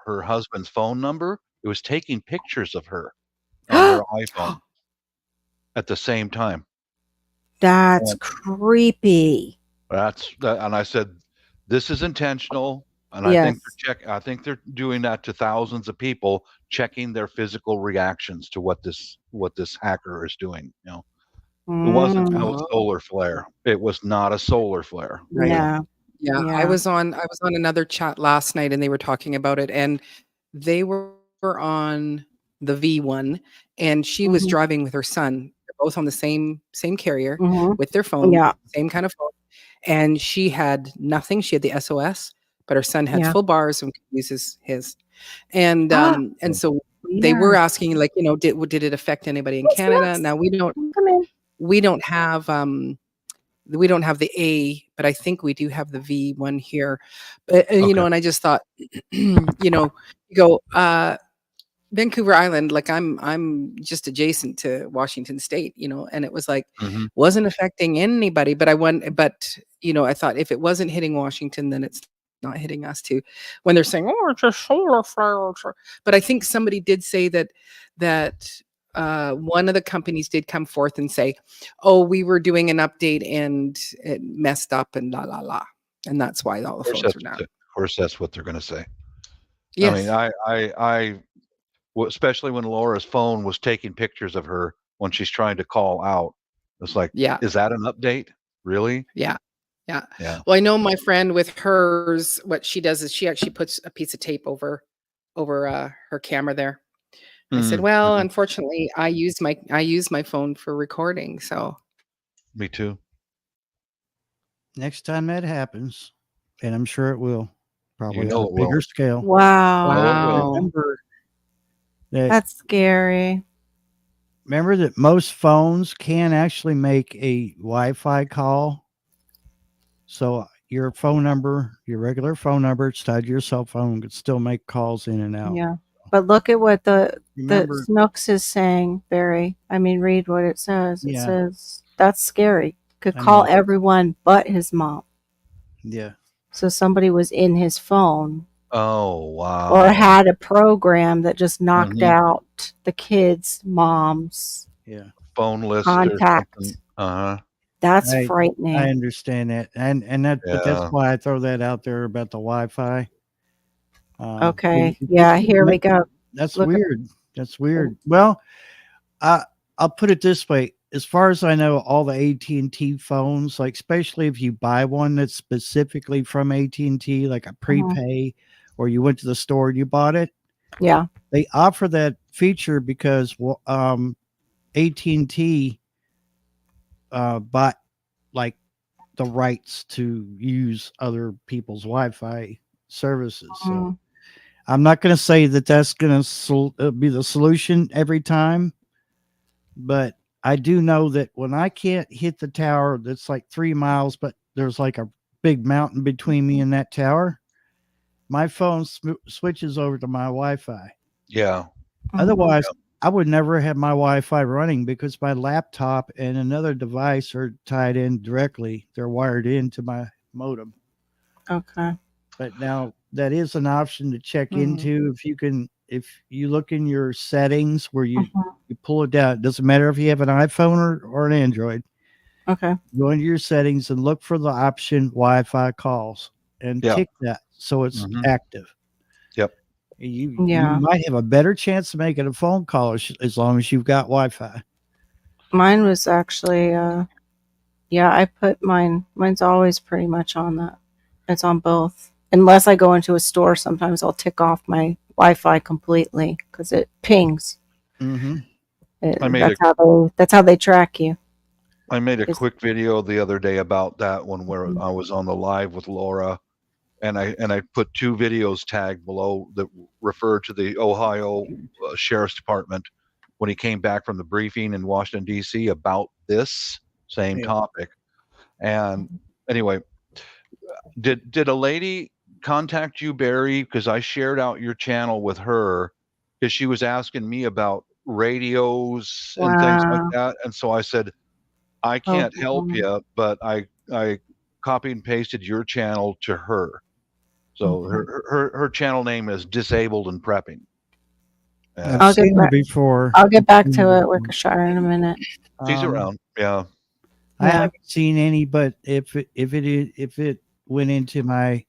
her husband's phone number, it was taking pictures of her on their iPhone at the same time. That's And creepy. and I said, this is intentional. And Yes. I think they're doing that to thousands of people, checking their physical reactions to what this hacker is doing. It wasn't Mm. no solar flare. It was not a solar flare. Right. Yeah. Yeah, Yeah. I was on another chat last night and they were talking about it, and they were on the V1 and she was Mhm. driving with her son. They're both on the same carrier Mhm. with their phone, Yeah. same kind of phone. And she had nothing. She had the SOS, but her son had Yeah. full bars and could use his. And and so they were Weird. asking, like, did it affect anybody in Yes, Canada? yes. Now Come in. we don't have the A, but I think we do have the V1 here. But Okay. and I just thought, you go Vancouver Island, like I'm just adjacent to Washington State, and it was like Mhm. wasn't affecting anybody. But I thought if it wasn't hitting Washington, then it's not hitting us too. When they're saying, "Oh, it's a solar flare," but I think somebody did say that one of the companies did come forth and say, "Oh, we were doing an update and it messed up and la la la," and that's why all the Of course, phones were down. of course, that's what they're going to say. I mean, Yes. especially when Laura's phone was taking pictures of her when she's trying to call out. It's like, Yeah. is that an update? Really? Yeah. Yeah. Yeah. Well, I know my friend with hers, what she does is she actually puts a piece of tape over her camera there. I said, Mm, "Well, mhm. unfortunately, I use my phone for recording." So, Me too. Next time that happens, and I'm sure it will, You probably on know a it will. bigger scale. Wow. No, it will. wow. Remember that That's scary. remember that most phones can actually make a Wi-Fi call. So your phone number, your regular phone number, it's tied to your cell phone, could still make calls in and out. Yeah. But look at what the Remember, Snooks is saying, Barry. I mean, read what it says. It yeah, says that's scary. Could I call know. everyone but his mom. Yeah. So somebody was in his phone Oh, or wow. had a program that just knocked Mhm. out the kids' mom's Yeah. Phone list or something. contact. Uh-huh. That's I frightening. understand that. And that but that's Yeah. why I throw that out there about the Wi-Fi. Okay. If you Yeah, can here we go. that's Look at weird. That's weird. Well, I I'll put it this way. As far as I know, all the AT&T phones, like especially if you buy one that's specifically from AT&T, like a Mhm. prepay, or you went to the store and you bought it, Yeah. they offer that feature because AT&T bought like the rights to use other people's Wi-Fi services. So Mhm. I'm not going to say that that's going to be the solution every time, but I do know that when I can't hit the tower that's like 3 miles, but there's like a big mountain between me and that tower, my phone switches over to my Wi-Fi. Yeah. Mhm. Otherwise, I would never have my Wi-Fi running because my laptop and another device are tied in directly. They're wired into my modem. Okay. But now that is an option to check Mhm. into if you look in your settings where Mhm. you pull it down. It doesn't matter if you have an iPhone or an Android. Okay. Go into your settings and look for the option Wi-Fi calls and Yeah. tick that so it's Mhm. active. Yep. You Yeah. might have a better chance of making a phone call as long as you've got Wi-Fi. Mine was actually yeah, I put mine's always pretty much on that. It's on both. Unless I go into a store, sometimes I'll tick off my Wi-Fi completely because it pings. Mm-hmm. I made a That's how they track you. I made a Is quick video the other day about that one where Mhm. I was on the live with Laura, and I put two videos tagged below that refer to the Ohio Sheriff's Department when he came back from the briefing in Washington D.C. about this same Yeah. topic. And anyway, did a lady contact you, Barry? Because I shared out your channel with her because she was asking me about radios and things like Wow. that, and so I said I Oh, can't help you, but I copy and pasted your channel to her. So okay. her channel name is Disabled and Prepping. I've I'll get seen her back. before. I'll get back to it, Wickershire, in a minute. She's Um, around. Yeah. I Yeah. haven't seen any, but if it went into my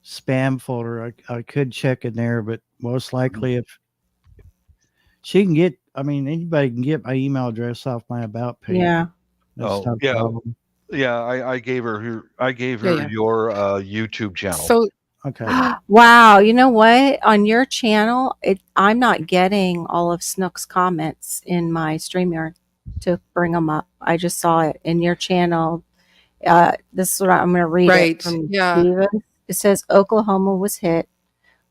spam folder, I could check in there. But most likely, if she can get, I mean, anybody can get my email address off my about page. Yeah. That's Oh not a yeah. problem. Yeah. I gave her Yeah, yeah. your YouTube channel. So, Okay. Wow. You know what? On your channel, I'm not getting all of Snook's comments in my StreamYard to bring them up. I just saw it in your channel. This is what I'm going to read it right. from Yeah. Diva. It says Oklahoma was hit,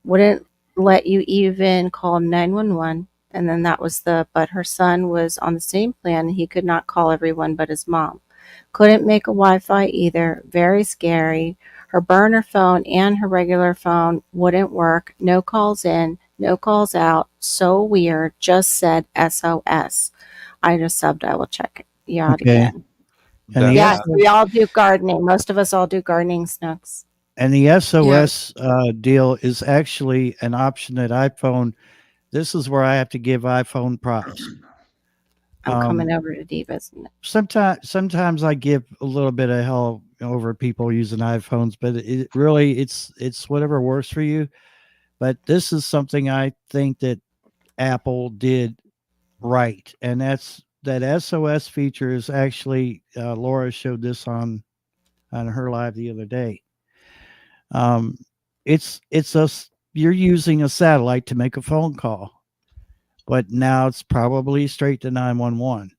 wouldn't let you even call 911. And then that was but her son was on the same plan. He could not call everyone but his mom. Couldn't make a Wi-Fi either. Very scary. Her burner phone and her regular phone wouldn't work. No calls in, no calls out. So weird. Just said SOS. I just subbed. I will check it out Okay. again. And That's Yes, that. we all do gardening. Most of us all do gardening, Snooks. And the Yeah. SOS deal is actually an option that iPhone. This is where I have to give iPhone props. I'm coming over to Divas. Sometimes I give a little bit of hell over people using iPhones, but it really it's whatever works for you. But this is something I think that Apple did right, and that's that SOS feature is actually Laura showed this on her live the other day. It's you're using a satellite to make a phone call, but now it's probably straight to 911.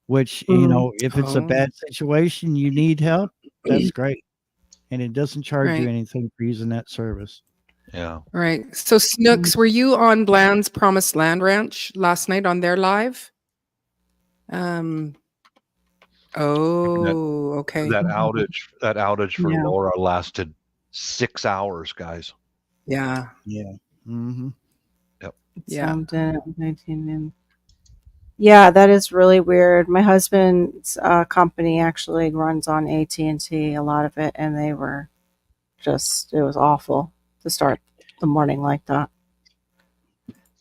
Which if it's a Oh, bad situation, you need help, that's great, and it doesn't charge you right. anything for using that service. Yeah. Right. So Snooks, were you on Bland's Promised Land Ranch last night on their live? That Oh, okay. that outage for Yeah. Laura lasted 6 hours, guys. Yeah. Yeah. Mm-hmm. Yep. Yeah. Sound 19 and yeah, that is really weird. My husband's company actually runs on AT&T, a lot of it, and they were just, it was awful to start the morning like that.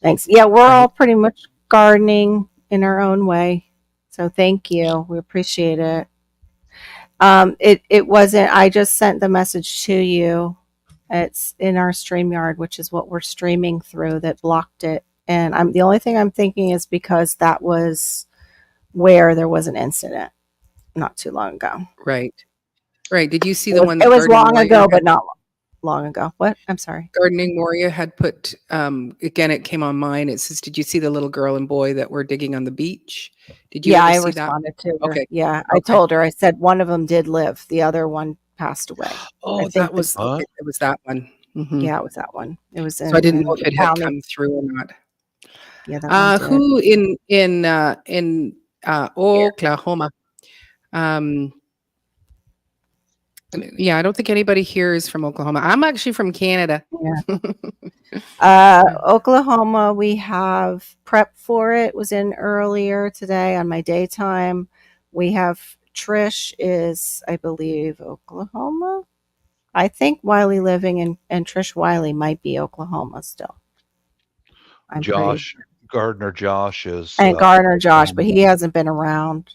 Thanks. Yeah, we're all pretty much gardening in our own way. So thank you. We appreciate it. It wasn't, I just sent the message to you. It's in our StreamYard, which is what we're streaming through, that blocked it. And the only thing I'm thinking is because that was where there was an incident not too long ago. Right. Right. Did you see It the was, one it that was Gardening long Warrior ago, had? but not long ago. What? I'm sorry. Gardening Warrior had put, again, it came on mine. It says, did you see the little girl and boy that were digging on the beach? Did you Yeah, ever I see that? responded to her. Okay. Yeah, I Okay. told her. I said one of them did live. The other one passed away. Oh, think that was, Huh? okay, it was that one. Mhm. Yeah, it was that one. It was So I didn't know in if the it had county. come through or not. Yeah, that one did. Who in Oklahoma? Yeah, I don't think anybody here is from Oklahoma. I'm actually from Canada. Yeah. Oklahoma, we have prep for it. Was in earlier today on my daytime. We have Trish is, I believe, Oklahoma. I think Wiley Living and Trish Wiley might be Oklahoma still. I'm pretty. Gardner Josh is And Garner Josh, but he hasn't been around.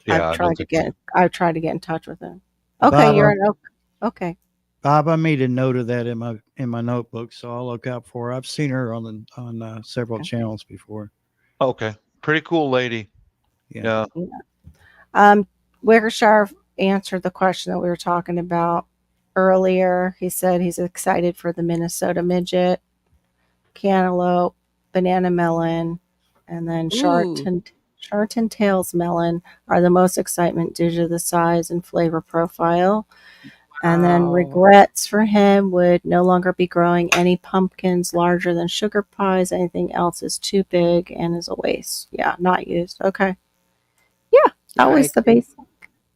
yeah, I don't think I've tried to get in touch with him. Okay, Bob, you're in okay. Bob, I made a note of that in my notebook, so I'll look out for her. I've seen her on several channels before. okay. Pretty cool lady. Yeah. Wickershire answered the question that we were talking about earlier. He said he's excited for the Minnesota midget, cantaloupe, banana melon, and then Charlton Tales melon are the most excitement due to the size and flavor profile. And then Wow. regrets for him would no longer be growing any pumpkins larger than sugar pies. Anything else is too big and is a waste. Yeah, not used. Okay. Yeah, that was the basic.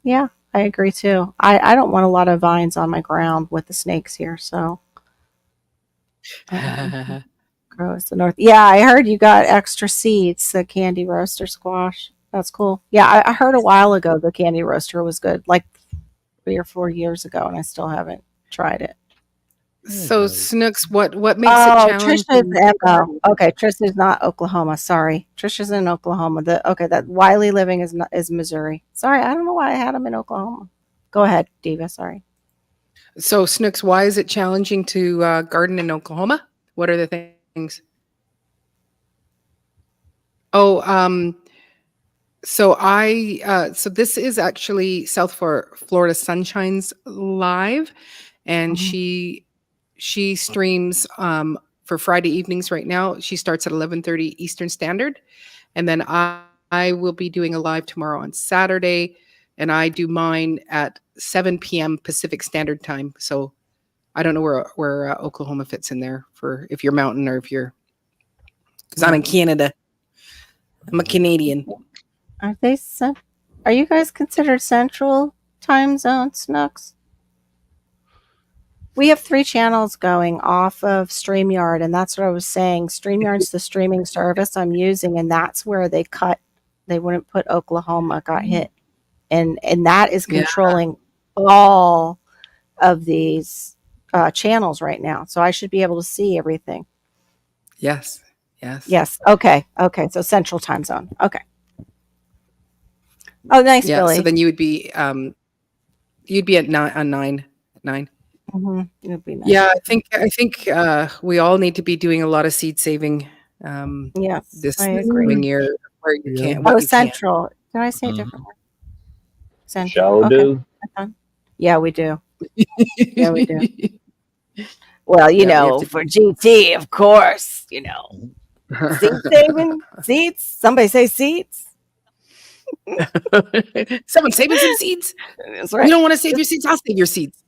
Yeah, I agree too. I don't want a lot of vines on my ground with the snakes here, so grows the north. Yeah, I heard you got extra seeds, the candy roaster squash. That's cool. Yeah, I heard a while ago the candy roaster was good, like 3 or 4 years ago, and I still haven't tried it. So Snooks, what makes it challenging? Trisha's MO. Okay, Trisha's not Oklahoma. Sorry, Trisha's in Oklahoma. That Wiley Living is Missouri. Sorry, I don't know why I had him in Oklahoma. Go ahead, Diva. Sorry. So Snooks, why is it challenging to garden in Oklahoma? What are the things? Oh, so this is actually South for Florida Sunshine's live, and she streams for Friday evenings right now. She starts at 11:30 Eastern Standard, and then I will be doing a live tomorrow on Saturday, and I do mine at 7 p.m. Pacific Standard Time. So I don't know where Oklahoma fits in there for if you're mountain or if you're, because I'm in Canada. I'm a Canadian. Are you guys considered central time zone, Snooks? We have 3 channels going off of StreamYard, and that's what I was saying. StreamYard's the streaming service I'm using, and that's where they wouldn't put Oklahoma got hit. And that is controlling all of these channels right now. So I should be able to see everything. Yes. Okay. So central time zone. Okay. Oh, nice, Yeah. Billy. So then you would be at 9. It'd be nice. Yeah, I think we all need to be doing a lot of seed saving Yes, this I agree. coming year where you Yeah. can't, what you can. Central. Did I say a Mhm. different word? Central. Sure Okay. do. That's fine. Yeah, we do. Yeah, we do. Well, Yeah, we have to for GT, of course, seed saving, seeds. Somebody say seeds. Someone saving some seeds. That's You right. don't want to save your seeds? I'll save your seeds.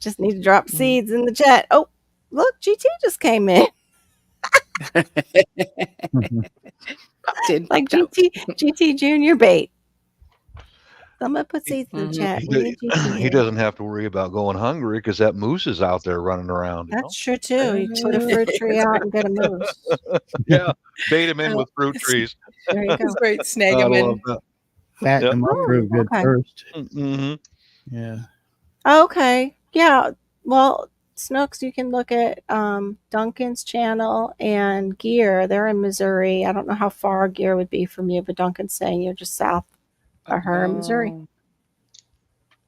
Just need to drop Mhm. seeds in the chat. Oh, look, GT just came in. Popped in, Like popped out. GT Junior bait. Someone put seeds in the Mhm. chat. We need GT He here. doesn't have to worry about going hungry because that moose is out there running around. That's true too. You put a fruit tree out and get a moose. Yeah, bait him in Oh, with fruit it's- trees. There you go. That's right. Snag I them love in. that. Fatten Yep. them up real good Okay. first. Mm-hmm. Yeah. Okay. Yeah. Well, Snooks, you can look at Duncan's channel and Gear. They're in Missouri. I don't know how far Gear would be from you, but Duncan's saying you're just south of her in Missouri. Oh.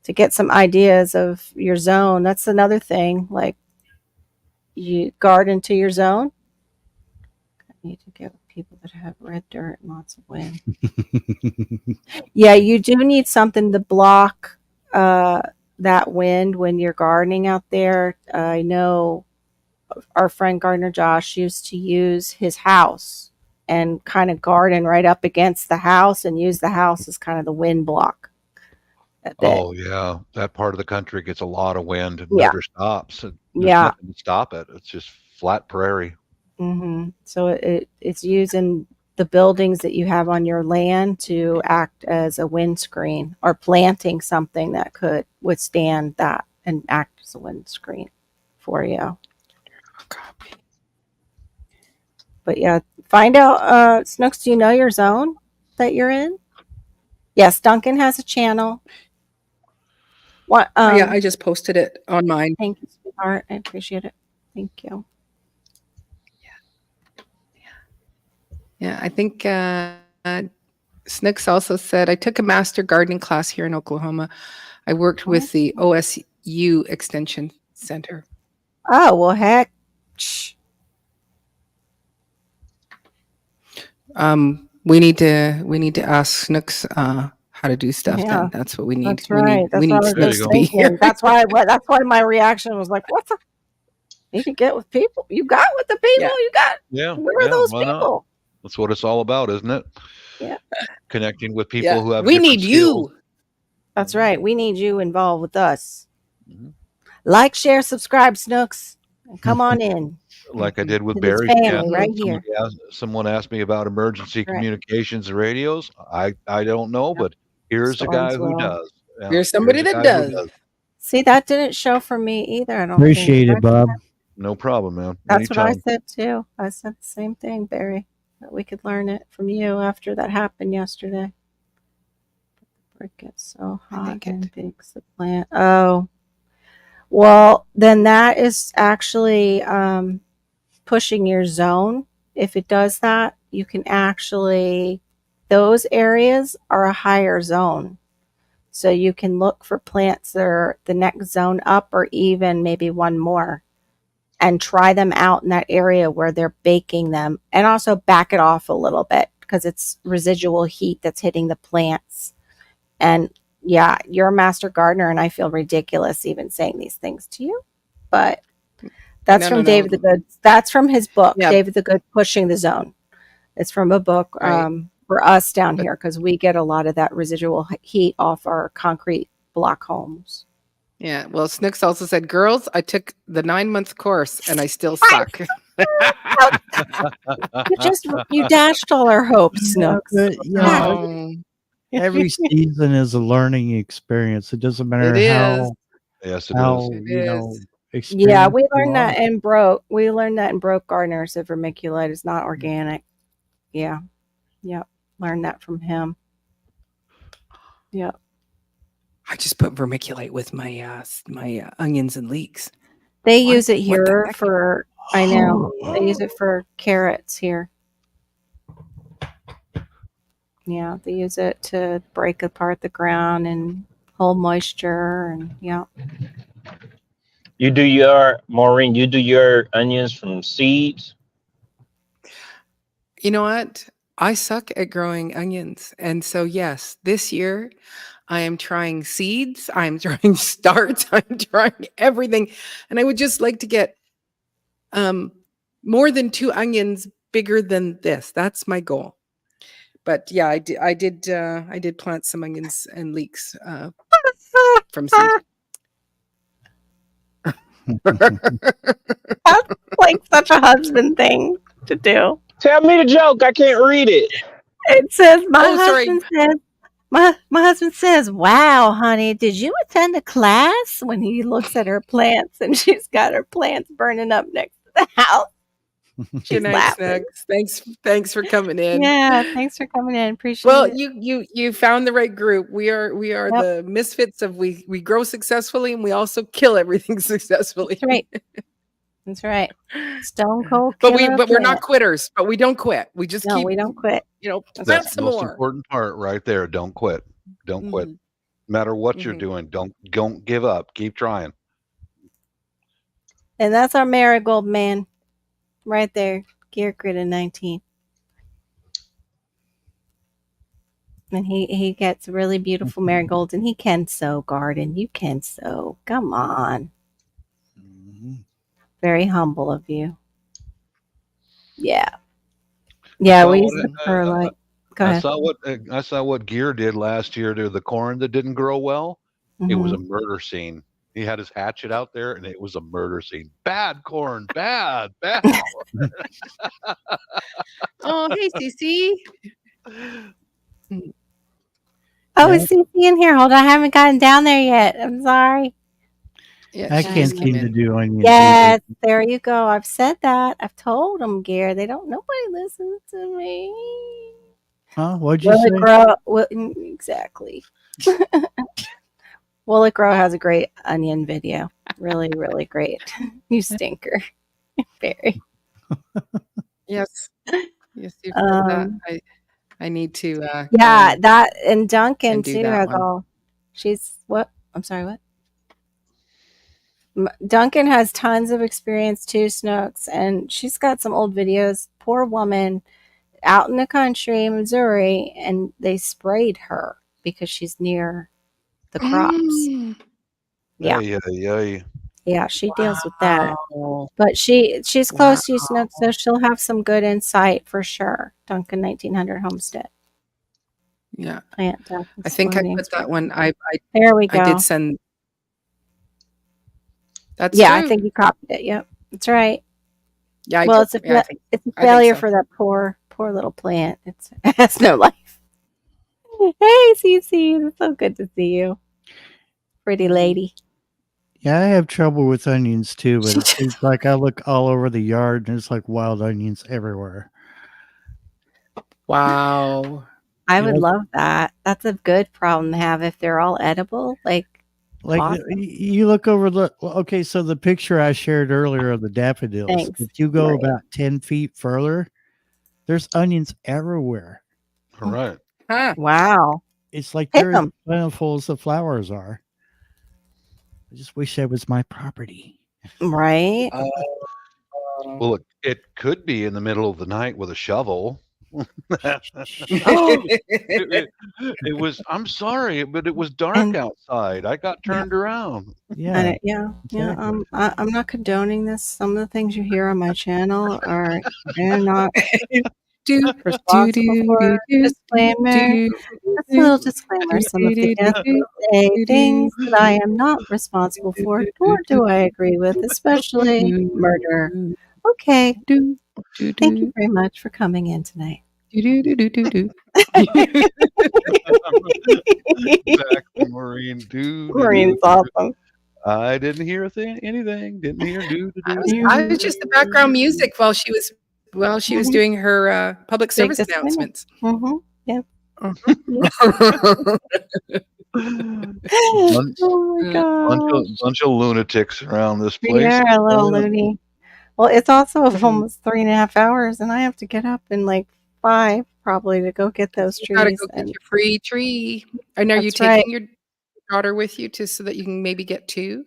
To get some ideas of your zone. That's another thing. Like you garden to your zone. I need to get with people that have red dirt and lots of wind. Yeah, you do need something to block that wind when you're gardening out there. I know our friend Gardener Josh used to use his house and kind of garden right up against the house and use the house as kind of the wind block. Oh yeah, that part of the country gets a lot of wind and Yeah. never stops. There's Yeah. nothing to stop it. It's just flat prairie. So it's using the buildings that you have on your land to act as a windscreen, or planting something that could withstand that and act as a windscreen for you. Copy. But yeah, find out, Snooks, do you know your zone that you're in? Yes, Duncan has a channel. What? Yeah, I just posted it on mine. Thank you, sweetheart. I appreciate it. Thank you. Yeah, I think Snooks also said, I took a master gardening class here in Oklahoma. I worked with the OSU Extension Center. Oh, well, heck. Shh. We need to ask Snooks how to do stuff. Yeah, then that's what we need. That's right. That's We what I need was There you just go. Snooks to be thinking. here. That's why my reaction was like, "What the? You can get with people. You got with the people. Yeah. You got. Yeah. Where are yeah, those why not? people? That's what it's all about, isn't it? Yeah. Connecting with people Yeah, who have we different need skills. you. That's right. We need you involved with us. Mhm. Like, share, subscribe, Snooks, and come on in. Like I did with To this Barry. family right here. Someone asked me about emergency Right. communications radios. I don't know, Yep. but here's a guy who Stormsville. does. Yeah, Here's somebody here's a that guy who does. See, that didn't show for me either. I don't Appreciate think. it, Bob. No problem, man. That's what I Anytime. said too. I said the same thing, Barry. That we could learn it from you after that happened yesterday. The brick gets so I hot think and bakes the plant. Oh, well, then that is actually pushing your zone. If it does that, you can actually, those areas are a higher zone. So you can look for plants that are the next zone up or even maybe one more and try them out in that area where they're baking them, and also back it off a little bit because it's residual heat that's hitting the plants. And yeah, you're a master gardener and I feel ridiculous even saying these things to you, but that's No, from no, David the no. Good. That's from his book, Yeah. David the Good, Pushing the Zone. It's from a book Right. for us down But- here because we get a lot of that residual heat off our concrete block homes. Yeah. Well, Snooks also said, girls, I took the 9-month course and I still suck. You dashed all our hopes, Snooks. But, Oh, every season is a learning experience. It doesn't matter it is. how Yes, it how is. It you know is. Yeah, experienced we you learned are. that in broke. We learned that in broke gardeners that vermiculite is not organic. Yeah. Yep. Learned that from him. Yep. I just put vermiculite with my onions and leeks. They What? use it What the here heck? for, I know, they use it for carrots here. Yeah, they use it to break apart the ground and hold moisture and yeah. You do your Maureen. You do your onions from seeds. You know what? I suck at growing onions. And so, yes, this year I am trying seeds, I'm trying starts, I'm trying everything. And I would just like to get more than 2 onions bigger than this. That's my goal. But yeah, I did plant some onions and leeks from seed. That's like such a husband thing to do. Tell me the joke. I can't read it. It says Oh, sorry. my husband says, "Wow, honey, did you attend a class?" When he looks at her plants and she's got her plants burning up next to the house. She's Good night, laughing. Snacks. Thanks for coming in. Yeah, thanks for coming in. Appreciate Well, it. you found the right group. We are Yep. the misfits of we grow successfully and we also kill everything successfully. That's right. That's right. Stone cold But killer we're not plant. quitters. But we don't quit. We just No, keep, we don't quit. plant That's the some most more. important part right there. Don't quit. Don't quit. Mhm. No matter what you're Mhm. doing, don't give up. Keep trying. And that's our marigold man right there. Gear Grid in 19. And he gets really beautiful marigolds, and he can sow, garden. You can sow. Come on. Very humble of you. Yeah. Yeah, we use the perlite. Go ahead. I saw what Gear did last year to the corn that didn't grow well. It was a Mhm. murder scene. He had his hatchet out there, and it was a murder scene. Bad corn, bad corn. Oh, hey, Cece. Oh, is Cece in here? Hold on, I haven't gotten down there yet. I'm sorry. Yeah, I she can't just came seem to in. do onions. Yes, there you go. I've said that. I've told them, Gare. They don't. Nobody listens to me. Huh? What'd you Will it say? grow? Exactly. Will It Grow has a great onion video. Really, really great. You stinker. Very. Yes. Yes, you've heard that. Um, I need to yeah, that and Duncan and do too that has one. all. She's what? I'm sorry. What? Duncan has tons of experience too, Snooks, and she's got some old videos. Poor woman out in the country, Missouri, and they sprayed her because she's near the crops. Yeah. Yeah, she deals with that. Wow. But she's close to you, Snook, so she'll have some good insight for sure. Duncan 1900 Homestead. Yeah. Plant death and I think I swarming put that insects. one. There we go. I did send. That's Yeah, I true. think you copied it. Yep, that's right. Yeah, I Well, did. it's a I think failure so. for that poor little plant. It has no life. Hey, Cece, it's so good to see you, pretty lady. Yeah, I have trouble with onions too, but it seems like I look all over the yard and there's like wild onions everywhere. Wow. I would love that. That's a good problem to have if they're all edible. Like awesome. You look over okay, so the picture I shared earlier of the daffodils, Thanks. if you go Right. about 10 feet further, there's onions everywhere. All right. Huh. Wow. It's like Pick they're as 'em. plentiful as the flowers are. I just wish that was my property. Right. Well, it could be in the middle of the night with a shovel. It was. I'm sorry, but it was dark outside. I got turned around. Yeah. I'm not condoning this. Some of the things you hear on my channel are they're not responsible for. Disclaimer. Just a little disclaimer. Some of the guests will say things that I am not responsible for, nor do I agree with, especially murder. Okay. Thank you very much for coming in tonight. Exactly, Maureen. Maureen's awesome. I didn't hear anything. Didn't hear I was just the background music while she was doing her public service Big disclaimer. announcements. Mm-hmm. Yep. Oh my god. bunch of lunatics around this place. You're a little loony. Well, it's also almost 3.5 hours, and I have to get up in like 5 probably to go get those trees. You gotta go get your free tree. And are you That's right. taking your daughter with you so that you can maybe get 2?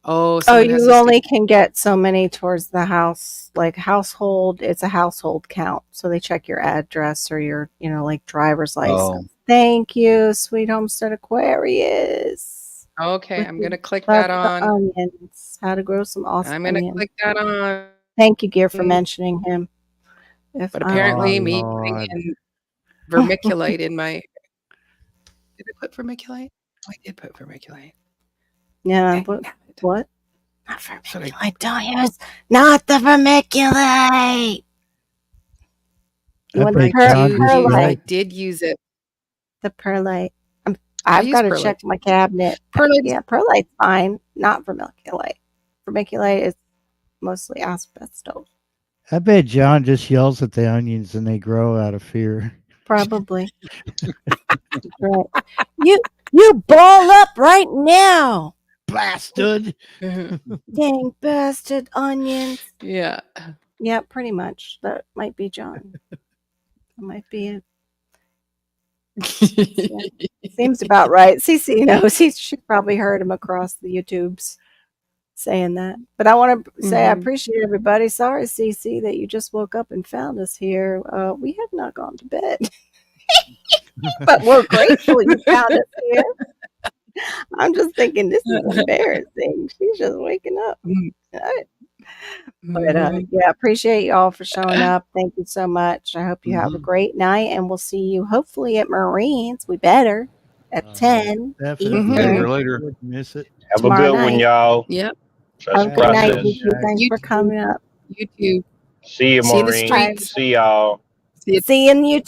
Oh, Oh, someone has you to only stick. can get so many towards the house, like household. It's a household count, so they check your address or your, like driver's Oh, license. Thank you, Sweet Homestead Aquarius. Okay, With I'm the gonna click love that the on. onions. How to grow some awesome I'm gonna onions. click that on. Thank you, Gear, for mentioning him. If But I Oh apparently, me putting Lord. in vermiculite in my. Did I put vermiculite? Oh, I did put vermiculite. yeah, Dang it. what? Not Should I- vermiculite. Don't use not the vermiculite. You I want the bet John just I perlite. did use it. The perlite. I I've use got to perlite. check my cabinet. Perlite's Yeah, perlite's fine. Not vermiculite. Vermiculite is mostly asbestos. I bet John just yells at the onions and they grow out of fear. Probably. Right. You ball up right now. Blasted. Dang bastard onions. Yeah. Yeah, pretty much. That might be John. That might be it. Yeah. Seems about right. CC knows. She probably heard him across the YouTubes saying that. But I want to say I appreciate everybody. Sorry, CC, that you just woke up and found us here. We have not gone to bed. But we're grateful you found us here. I'm just thinking this is embarrassing. She's just waking up. But yeah, appreciate y'all for showing up. Thank you so much. I hope you have a great night, and we'll see you hopefully at Marine's. We better at 10 Definitely. Be Eastern here later. Wouldn't miss it. Have a tomorrow good one, night. y'all. Yep. Trust Have the a good night, process. YouTube. Thanks for coming up. YouTube. See you, See you in the Maureen. streets. See y'all. See you See you in YouTube.